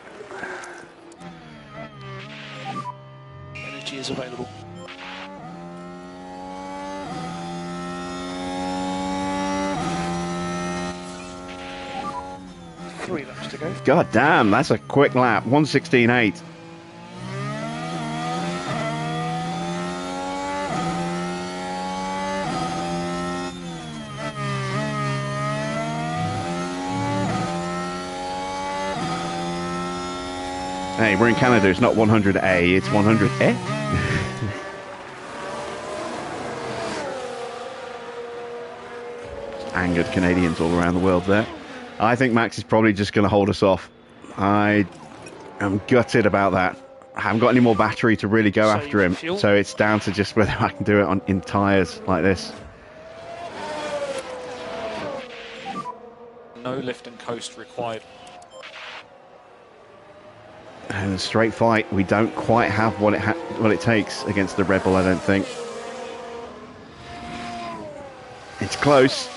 Energy is available. Three laps to go. God damn, that's a quick lap. 1:16.8. Hey, we're in Canada. It's not 100A, it's 100E. Angered Canadians all around the world there. I think Max is probably just going to hold us off. I am gutted about that. I haven't got any more battery to really go after him, so it's down to just whether I can do it in tyres like this. No lift and coast required. And a straight fight, we don't quite have what it takes against the Red Bull, I don't think. It's close.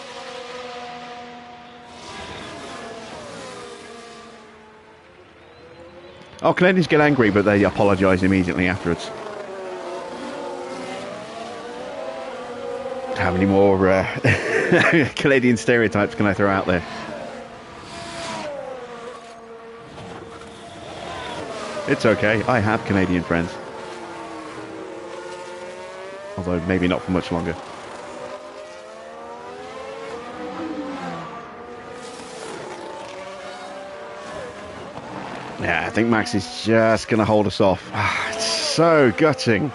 Oh, Canadians get angry, but they apologise immediately afterwards. How many more Canadian stereotypes can I throw out there? It's okay, I have Canadian friends. Although maybe not for much longer. Yeah, I think Max is just going to hold us off. It's so gutting.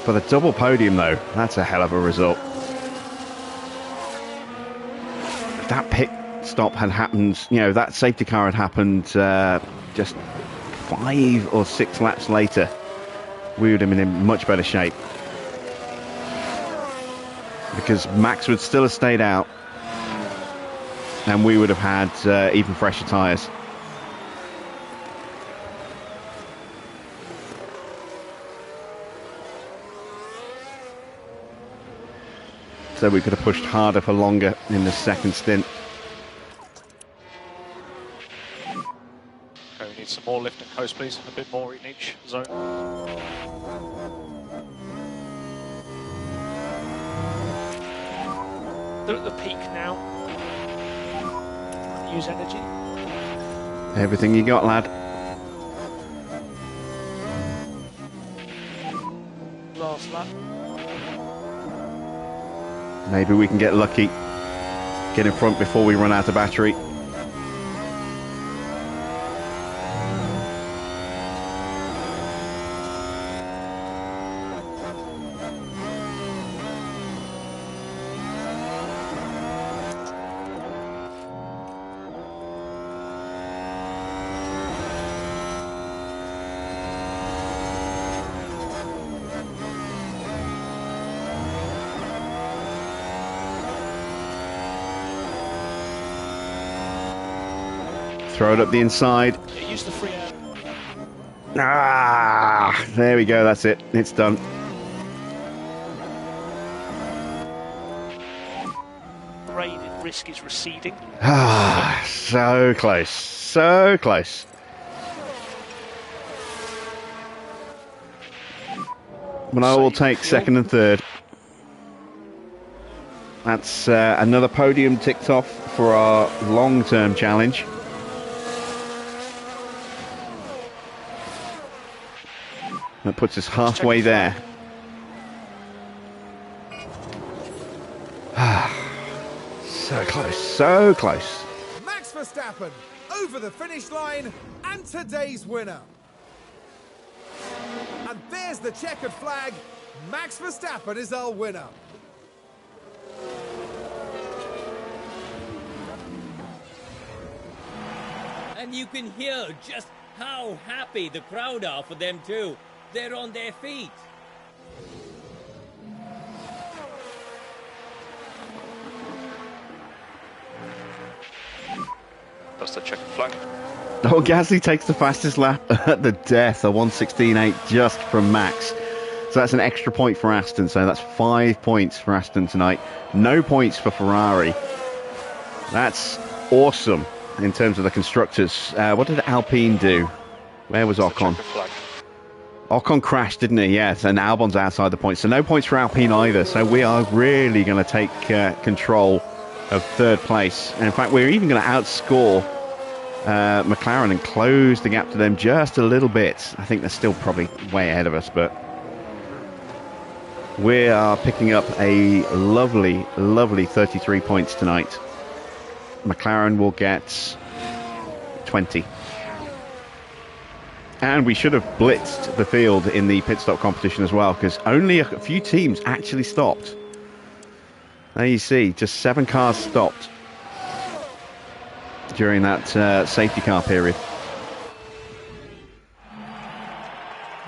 For the double podium, though, that's a hell of a result. If that pit stop had happened, you know, that safety car had happened just 5 or 6 laps later, we would have been in much better shape. Because Max would still have stayed out, and we would have had even fresher tyres. So we could have pushed harder for longer in the second stint. Okay, we need some more lift and coast, please. A bit more in each zone. They're at the peak now. Use energy. Everything you got, lad. Last lap. Maybe we can get lucky. Get in front before we run out of battery. Throw it up the inside. Yeah, use the free air. Ah, there we go. That's it. It's done. Rain risk is receding. Ah, so close. So close. But I will take second and third. That's another podium ticked off for our long-term challenge. That puts us halfway there. So close, so close. Max Verstappen over the finish line and today's winner. And there's the checkered flag. Max Verstappen is our winner. And you can hear just how happy the crowd are for them too. They're on their feet. That's the checkered flag. Oh, Gasly takes the fastest lap at the death, a 1:16.8 just from Max. So that's an extra point for Aston. So that's 5 points for Aston tonight. No points for Ferrari. That's awesome in terms of the constructors. What did Alpine do? Where was Ocon? Ocon crashed, didn't he? Yes, and Albon's outside the points. So no points for Alpine either. So we are really going to take control of third place. And in fact, we're even going to outscore McLaren and close the gap to them just a little bit. I think they're still probably way ahead of us, but we are picking up a lovely, lovely 33 points tonight. McLaren will get 20. And we should have blitzed the field in the pit stop competition as well, because only a few teams actually stopped. There you see, just 7 cars stopped during that safety car period.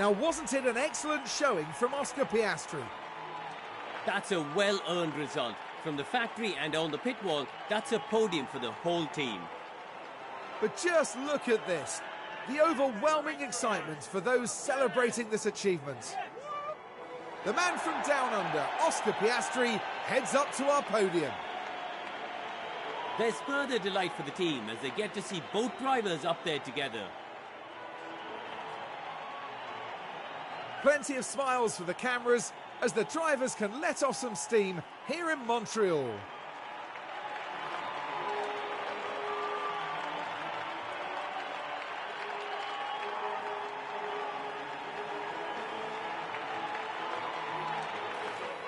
Now, wasn't it an excellent showing from Oscar Piastri? That's a well-earned result. From the factory and on the pit wall, that's a podium for the whole team. But just look at this. The overwhelming excitement for those celebrating this achievement. The man from down under, Oscar Piastri, heads up to our podium. There's further delight for the team as they get to see both drivers up there together. Plenty of smiles for the cameras as the drivers can let off some steam here in Montreal.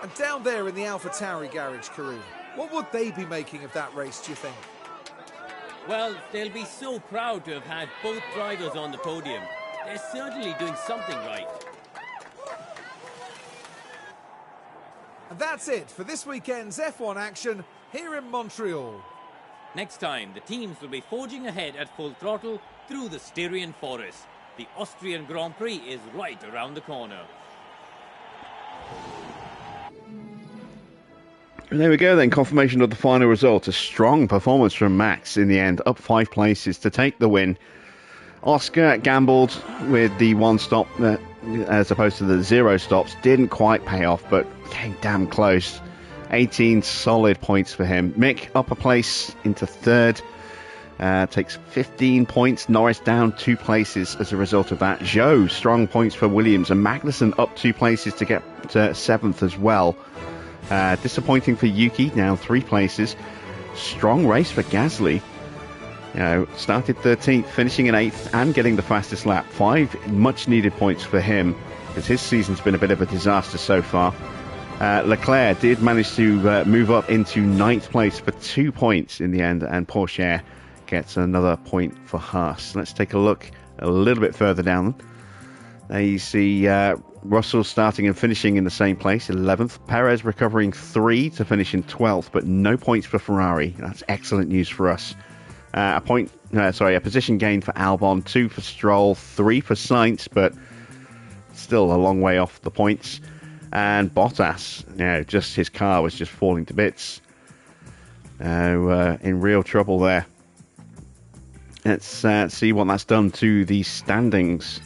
And down there in the Alpha Tauri garage, Karun, what would they be making of that race, do you think? Well, they'll be so proud to have had both drivers on the podium. They're certainly doing something right. And that's it for this weekend's F1 action here in Montreal. Next time, the teams will be forging ahead at full throttle through the Styrian forest. The Austrian Grand Prix is right around the corner. And there we go then, confirmation of the final result. A strong performance from Max in the end, up 5 places to take the win. Oscar gambled with the 1 stop as opposed to the 0 stops. Didn't quite pay off, but came damn close. 18 solid points for him. Mick up a place into third. Takes 15 points. Norris down 2 places as a result of that. Zhou, strong points for Williams. And Magnussen up 2 places to get to 7th as well. Disappointing for Yuki, down 3 places. Strong race for Gasly. You know, started 13th, finishing in 8th, and getting the fastest lap. 5 much-needed points for him, because his season's been a bit of a disaster so far. Leclerc did manage to move up into 9th place for 2 points in the end, and Porsche gets another point for Haas. Let's take a look a little bit further down. There you see Russell starting and finishing in the same place, 11th. Perez recovering 3 to finish in 12th, but no points for Ferrari. That's excellent news for us. A position gain for Albon, 2 for Stroll, 3 for Sainz, but still a long way off the points. And Bottas, just his car was just falling to bits. In real trouble there. Let's see what that's done to the standings.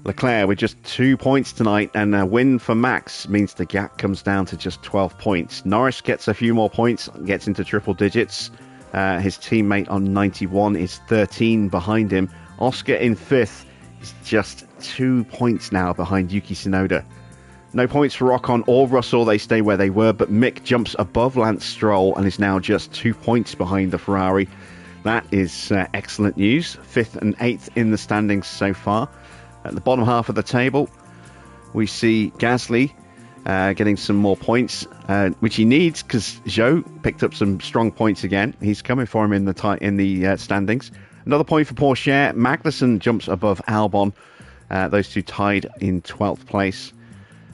Leclerc with just 2 points tonight, and a win for Max means the gap comes down to just 12 points. Norris gets a few more points, gets into triple digits. His teammate on 91 is 13 behind him. Oscar in 5th is just 2 points now behind Yuki Tsunoda. No points for Ocon or Russell, they stay where they were, but Mick jumps above Lance Stroll and is now just 2 points behind the Ferrari. That is excellent news. 5th and 8th in the standings so far. At the bottom half of the table, we see Gasly getting some more points, which he needs because Zhou picked up some strong points again. He's coming for him in the standings. Another point for Porsche. Magnussen jumps above Albon. Those two tied in 12th place.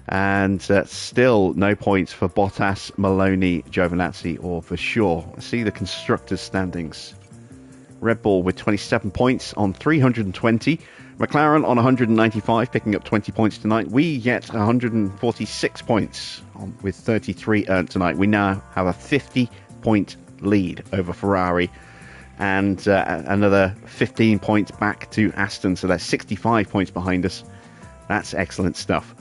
And still no points for Bottas, Maloney, Giovinazzi or Verschoor. See the constructors' standings. Red Bull with 27 points on 320. McLaren on 195, picking up 20 points tonight. We get 146 points with 33 earned tonight. We now have a 50-point lead over Ferrari and another 15 points back to Aston. So that's 65 points behind us. That's excellent stuff.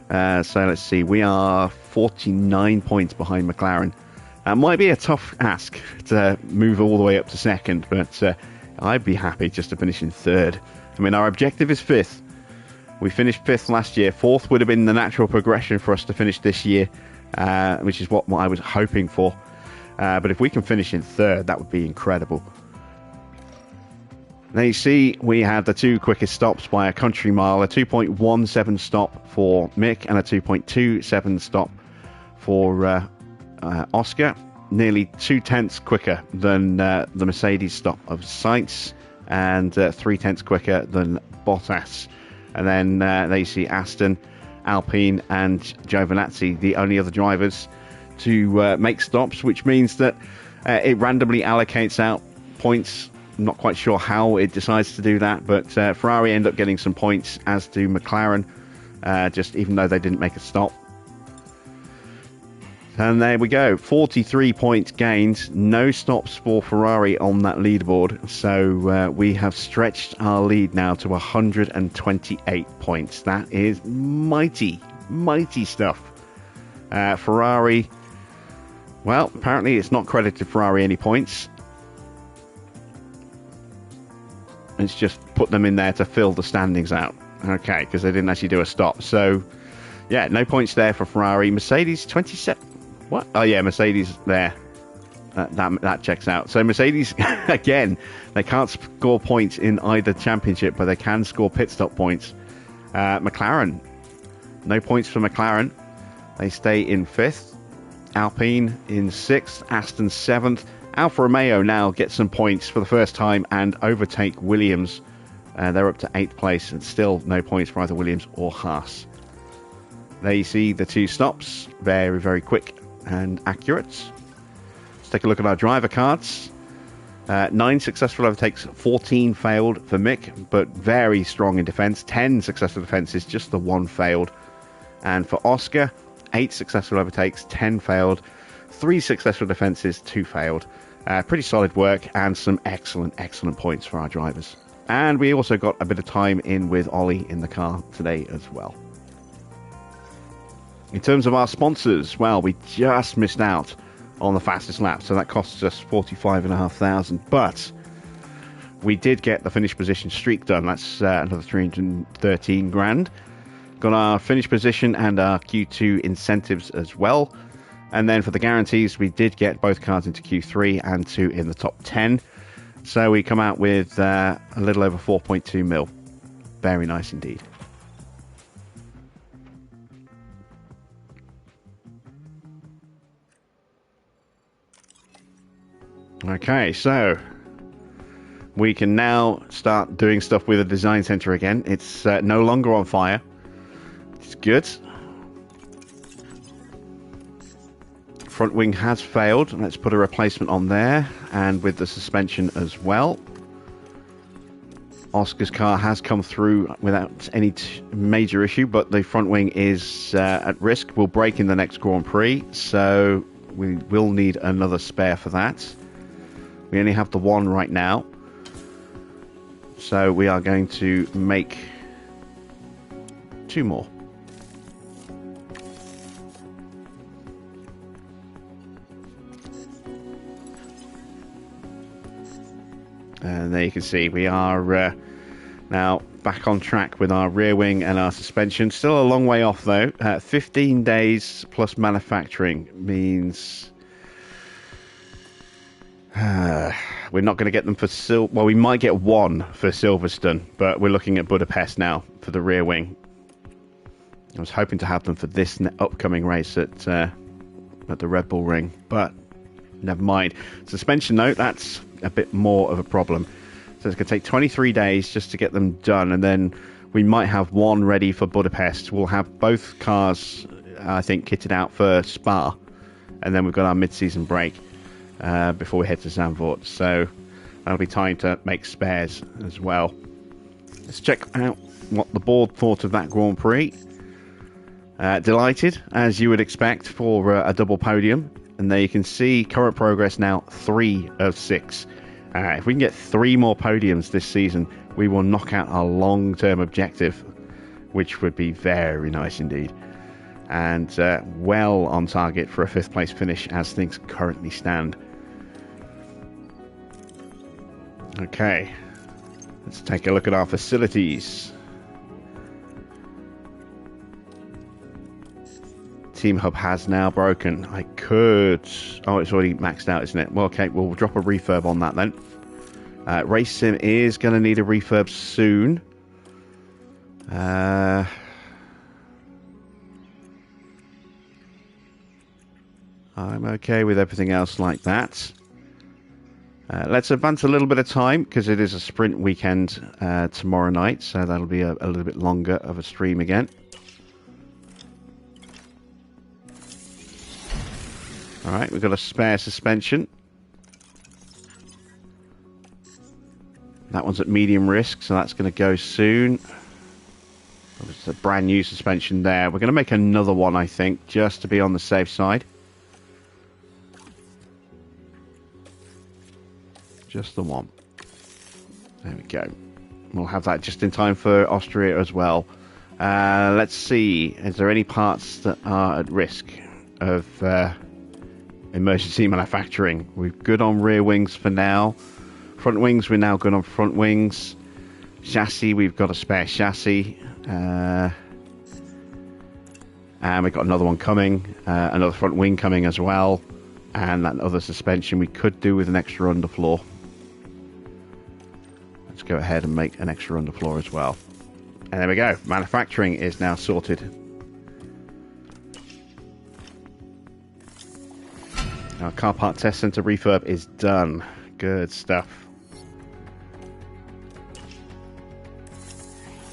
So let's see. We are 49 points behind McLaren. Might be a tough ask to move all the way up to second, but I'd be happy just to finish in third. I mean, our objective is 5th. We finished 5th last year. 4th would have been the natural progression for us to finish this year, which is what I was hoping for. But if we can finish in 3rd, that would be incredible. Now you see we had the 2 quickest stops by a country mile, a 2.17 stop for Mick and a 2.27 stop for Oscar. Nearly 2/10 quicker than the Mercedes stop of Sainz, and 3/10 quicker than Bottas. And then there you see Aston, Alpine and Giovinazzi, the only other drivers to make stops, which means that it randomly allocates out points. I'm not quite sure how it decides to do that, but Ferrari end up getting some points, as do McLaren, just even though they didn't make a stop. And there we go, 43 points gained, no stops for Ferrari on that leaderboard. So we have stretched our lead now to 128 points. That is mighty, mighty stuff. Ferrari, well, apparently it's not credited Ferrari any points. It's just put them in there to fill the standings out. Okay, because they didn't actually do a stop. So, yeah, no points there for Ferrari. Mercedes, 27... What? Oh, yeah, Mercedes there. That checks out. So Mercedes, again, they can't score points in either championship, but they can score pit stop points. McLaren, no points for McLaren. They stay in 5th. Alpine in 6th. Aston 7th. Alfa Romeo now get some points for the first time and overtake Williams. They're up to 8th place, and still no points for either Williams or Haas. There you see the 2 stops. Very, very quick and accurate. Let's take a look at our driver cards. 9 successful overtakes, 14 failed for Mick, but very strong in defence. 10 successful defences, just the 1 failed. And for Oscar, 8 successful overtakes, 10 failed. 3 successful defences, 2 failed. Pretty solid work and some excellent, excellent points for our drivers. And we also got a bit of time in with Ollie in the car today as well. In terms of our sponsors, well, we just missed out on the fastest lap, so that costs us 45,500. But we did get the finish position streak done. That's another 313 grand. Got our finish position and our Q2 incentives as well. And then for the guarantees, we did get both cars into Q3 and 2 in the top 10. So we come out with a little over 4.2 mil. Very nice indeed. Okay, so we can now start doing stuff with the design center again. It's no longer on fire. It's good. Front wing has failed. Let's put a replacement on there, and with the suspension as well. Oscar's car has come through without any major issue, but the front wing is at risk. Will break in the next Grand Prix, so we will need another spare for that. We only have the one right now. so we are going to make 2 more. And there you can see we are now back on track with our rear wing and our suspension. Still a long way off though. 15 days plus manufacturing means we're not going to get them for well, we might get 1 for Silverstone, but we're looking at Budapest now for the rear wing. I was hoping to have them for this upcoming race at the Red Bull Ring, but never mind. Suspension note, that's a bit more of a problem. So it's going to take 23 days just to get them done, and then we might have 1 ready for Budapest. We'll have both cars, I think, kitted out for Spa, and then we've got our mid-season break before we head to Zandvoort. So that'll be time to make spares as well. Let's check out what the board thought of that Grand Prix. Delighted, as you would expect, for a double podium. And there you can see current progress now 3 of 6. If we can get 3 more podiums this season, we will knock out our long-term objective, which would be very nice indeed. And well on target for a 5th place finish as things currently stand. Okay, let's take a look at our facilities. Team Hub has now broken. I could... Oh, it's already maxed out, isn't it? Well, okay, we'll drop a refurb on that then. Race Sim is going to need a refurb soon. I'm okay with everything else like that. Let's advance a little bit of time, because it is a sprint weekend tomorrow night, so that'll be a little bit longer of a stream again. Alright, we've got a spare suspension. That one's at medium risk, so that's going to go soon. It's a brand new suspension there. We're going to make another one, I think, just to be on the safe side. Just the one. There we go. We'll have that just in time for Austria as well. Let's see. Is there any parts that are at risk of... emergency manufacturing? We're good on rear wings for now. Front wings, we're now good on front wings. Chassis, we've got a spare chassis. And we've got another one coming. Another front wing coming as well. And that other suspension we could do with an extra underfloor. Let's go ahead and make an extra underfloor as well. And there we go. Manufacturing is now sorted. Our car part test center refurb is done. Good stuff.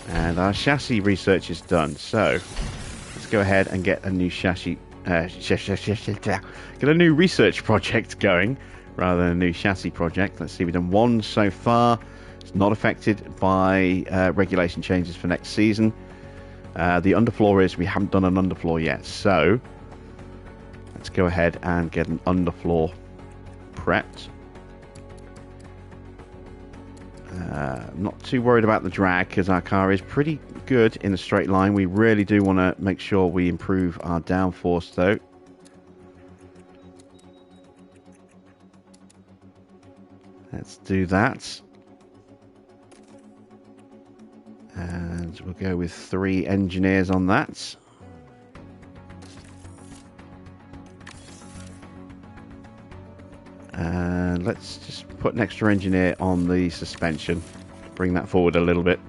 And our chassis research is done. So let's go ahead and get a new chassis. Get a new research project going rather than a new chassis project. Let's see, we've done 1 so far. It's not affected by regulation changes for next season. The underfloor is we haven't done an underfloor yet, so let's go ahead and get an underfloor prepped. I'm not too worried about the drag because our car is pretty good in a straight line. We really do want to make sure we improve our downforce though. Let's do that. And we'll go with 3 engineers on that. And let's just put an extra engineer on the suspension. Bring that forward a little bit.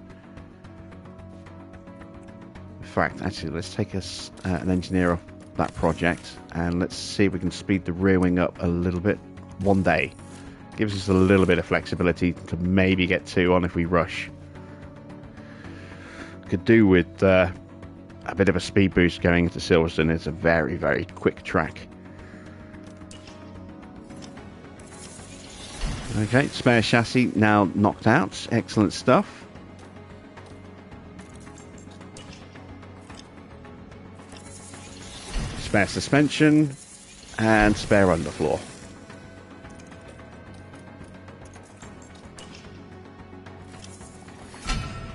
In fact, actually, let's take us an engineer off that project. And let's see if we can speed the rear wing up a little bit. 1 day. Gives us a little bit of flexibility to maybe get 2 on if we rush. Could do with a bit of a speed boost going into Silverstone. It's a very, very quick track. Okay, spare chassis now knocked out. Excellent stuff. Spare suspension and spare underfloor.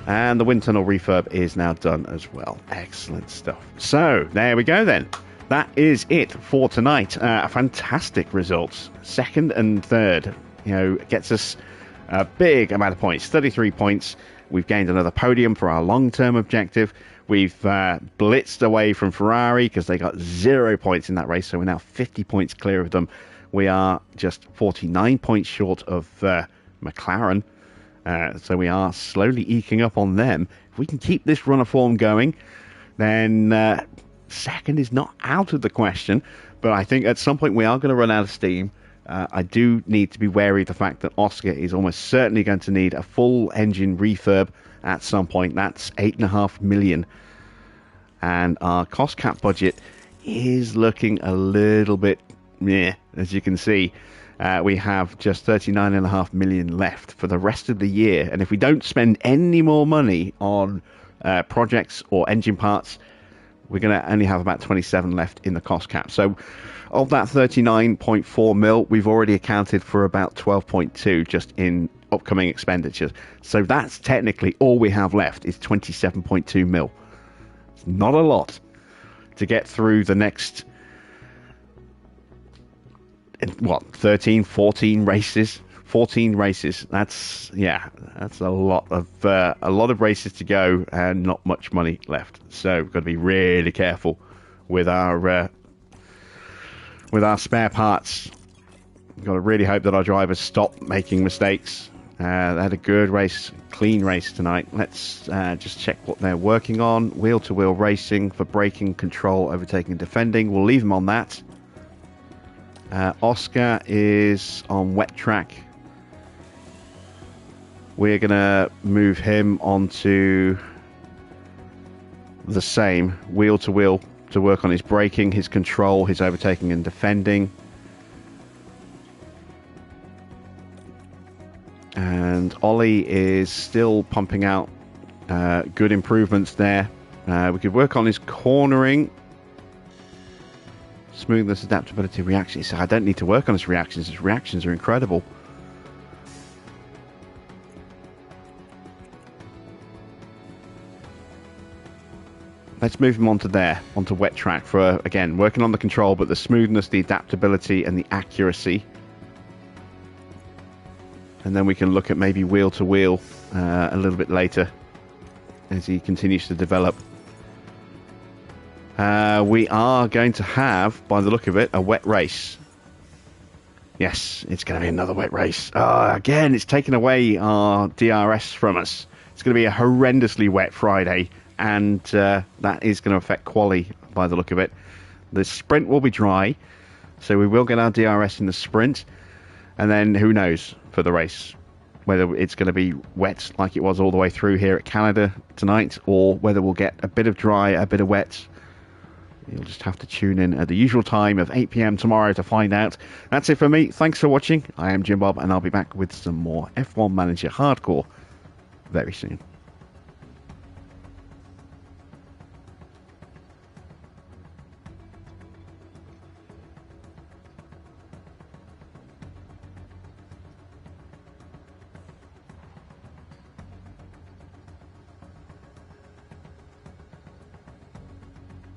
And the wind tunnel refurb is now done as well. Excellent stuff. So, there we go then. That is it for tonight. Fantastic results. Second and third, gets us a big amount of points. 33 points. We've gained another podium for our long-term objective. We've blitzed away from Ferrari because they got 0 points in that race, so we're now 50 points clear of them. We are just 49 points short of McLaren, so we are slowly eking up on them. If we can keep this run of form going, then second is not out of the question, but I think at some point we are going to run out of steam. I do need to be wary of the fact that Oscar is almost certainly going to need a full engine refurb at some point. That's 8.5 million. And our cost cap budget is looking a little bit meh, as you can see. We have just 39.5 million left for the rest of the year. And if we don't spend any more money on projects or engine parts, we're going to only have about 27 left in the cost cap. So of that 39.4 mil, we've already accounted for about 12.2 just in upcoming expenditures. So that's technically all we have left is 27.2 mil. It's not a lot to get through the next 13, 14 races. 14 races. That's a lot of races to go and not much money left. So we've got to be really careful with our spare parts. We've got to really hope that our drivers stop making mistakes. They had a good race, clean race tonight. Let's just check what they're working on. Wheel-to-wheel racing for braking, control, overtaking, and defending. We'll leave them on that. Oscar is on wet track. We're going to move him onto the same wheel-to-wheel to work on his braking, his control, his overtaking and defending. And Ollie is still pumping out good improvements there. We could work on his cornering. Smoothness, adaptability, reactions. So I don't need to work on his reactions. His reactions are incredible. Let's move him onto wet track for, again, working on the control, but the smoothness, the adaptability, and the accuracy. And then we can look at maybe wheel-to-wheel a little bit later as he continues to develop. We are going to have, by the look of it, a wet race. Yes, it's going to be another wet race. Again, it's taken away our DRS from us. It's going to be a horrendously wet Friday. And that is going to affect quali by the look of it. The sprint will be dry, so we will get our DRS in the sprint. And then who knows for the race, whether it's going to be wet like it was all the way through here at Canada tonight, or whether we'll get a bit of dry, a bit of wet. You'll just have to tune in at the usual time of 8 PM tomorrow to find out. That's it for me. Thanks for watching. I am Jim Bob, and I'll be back with some more F1 Manager Hardcore very soon.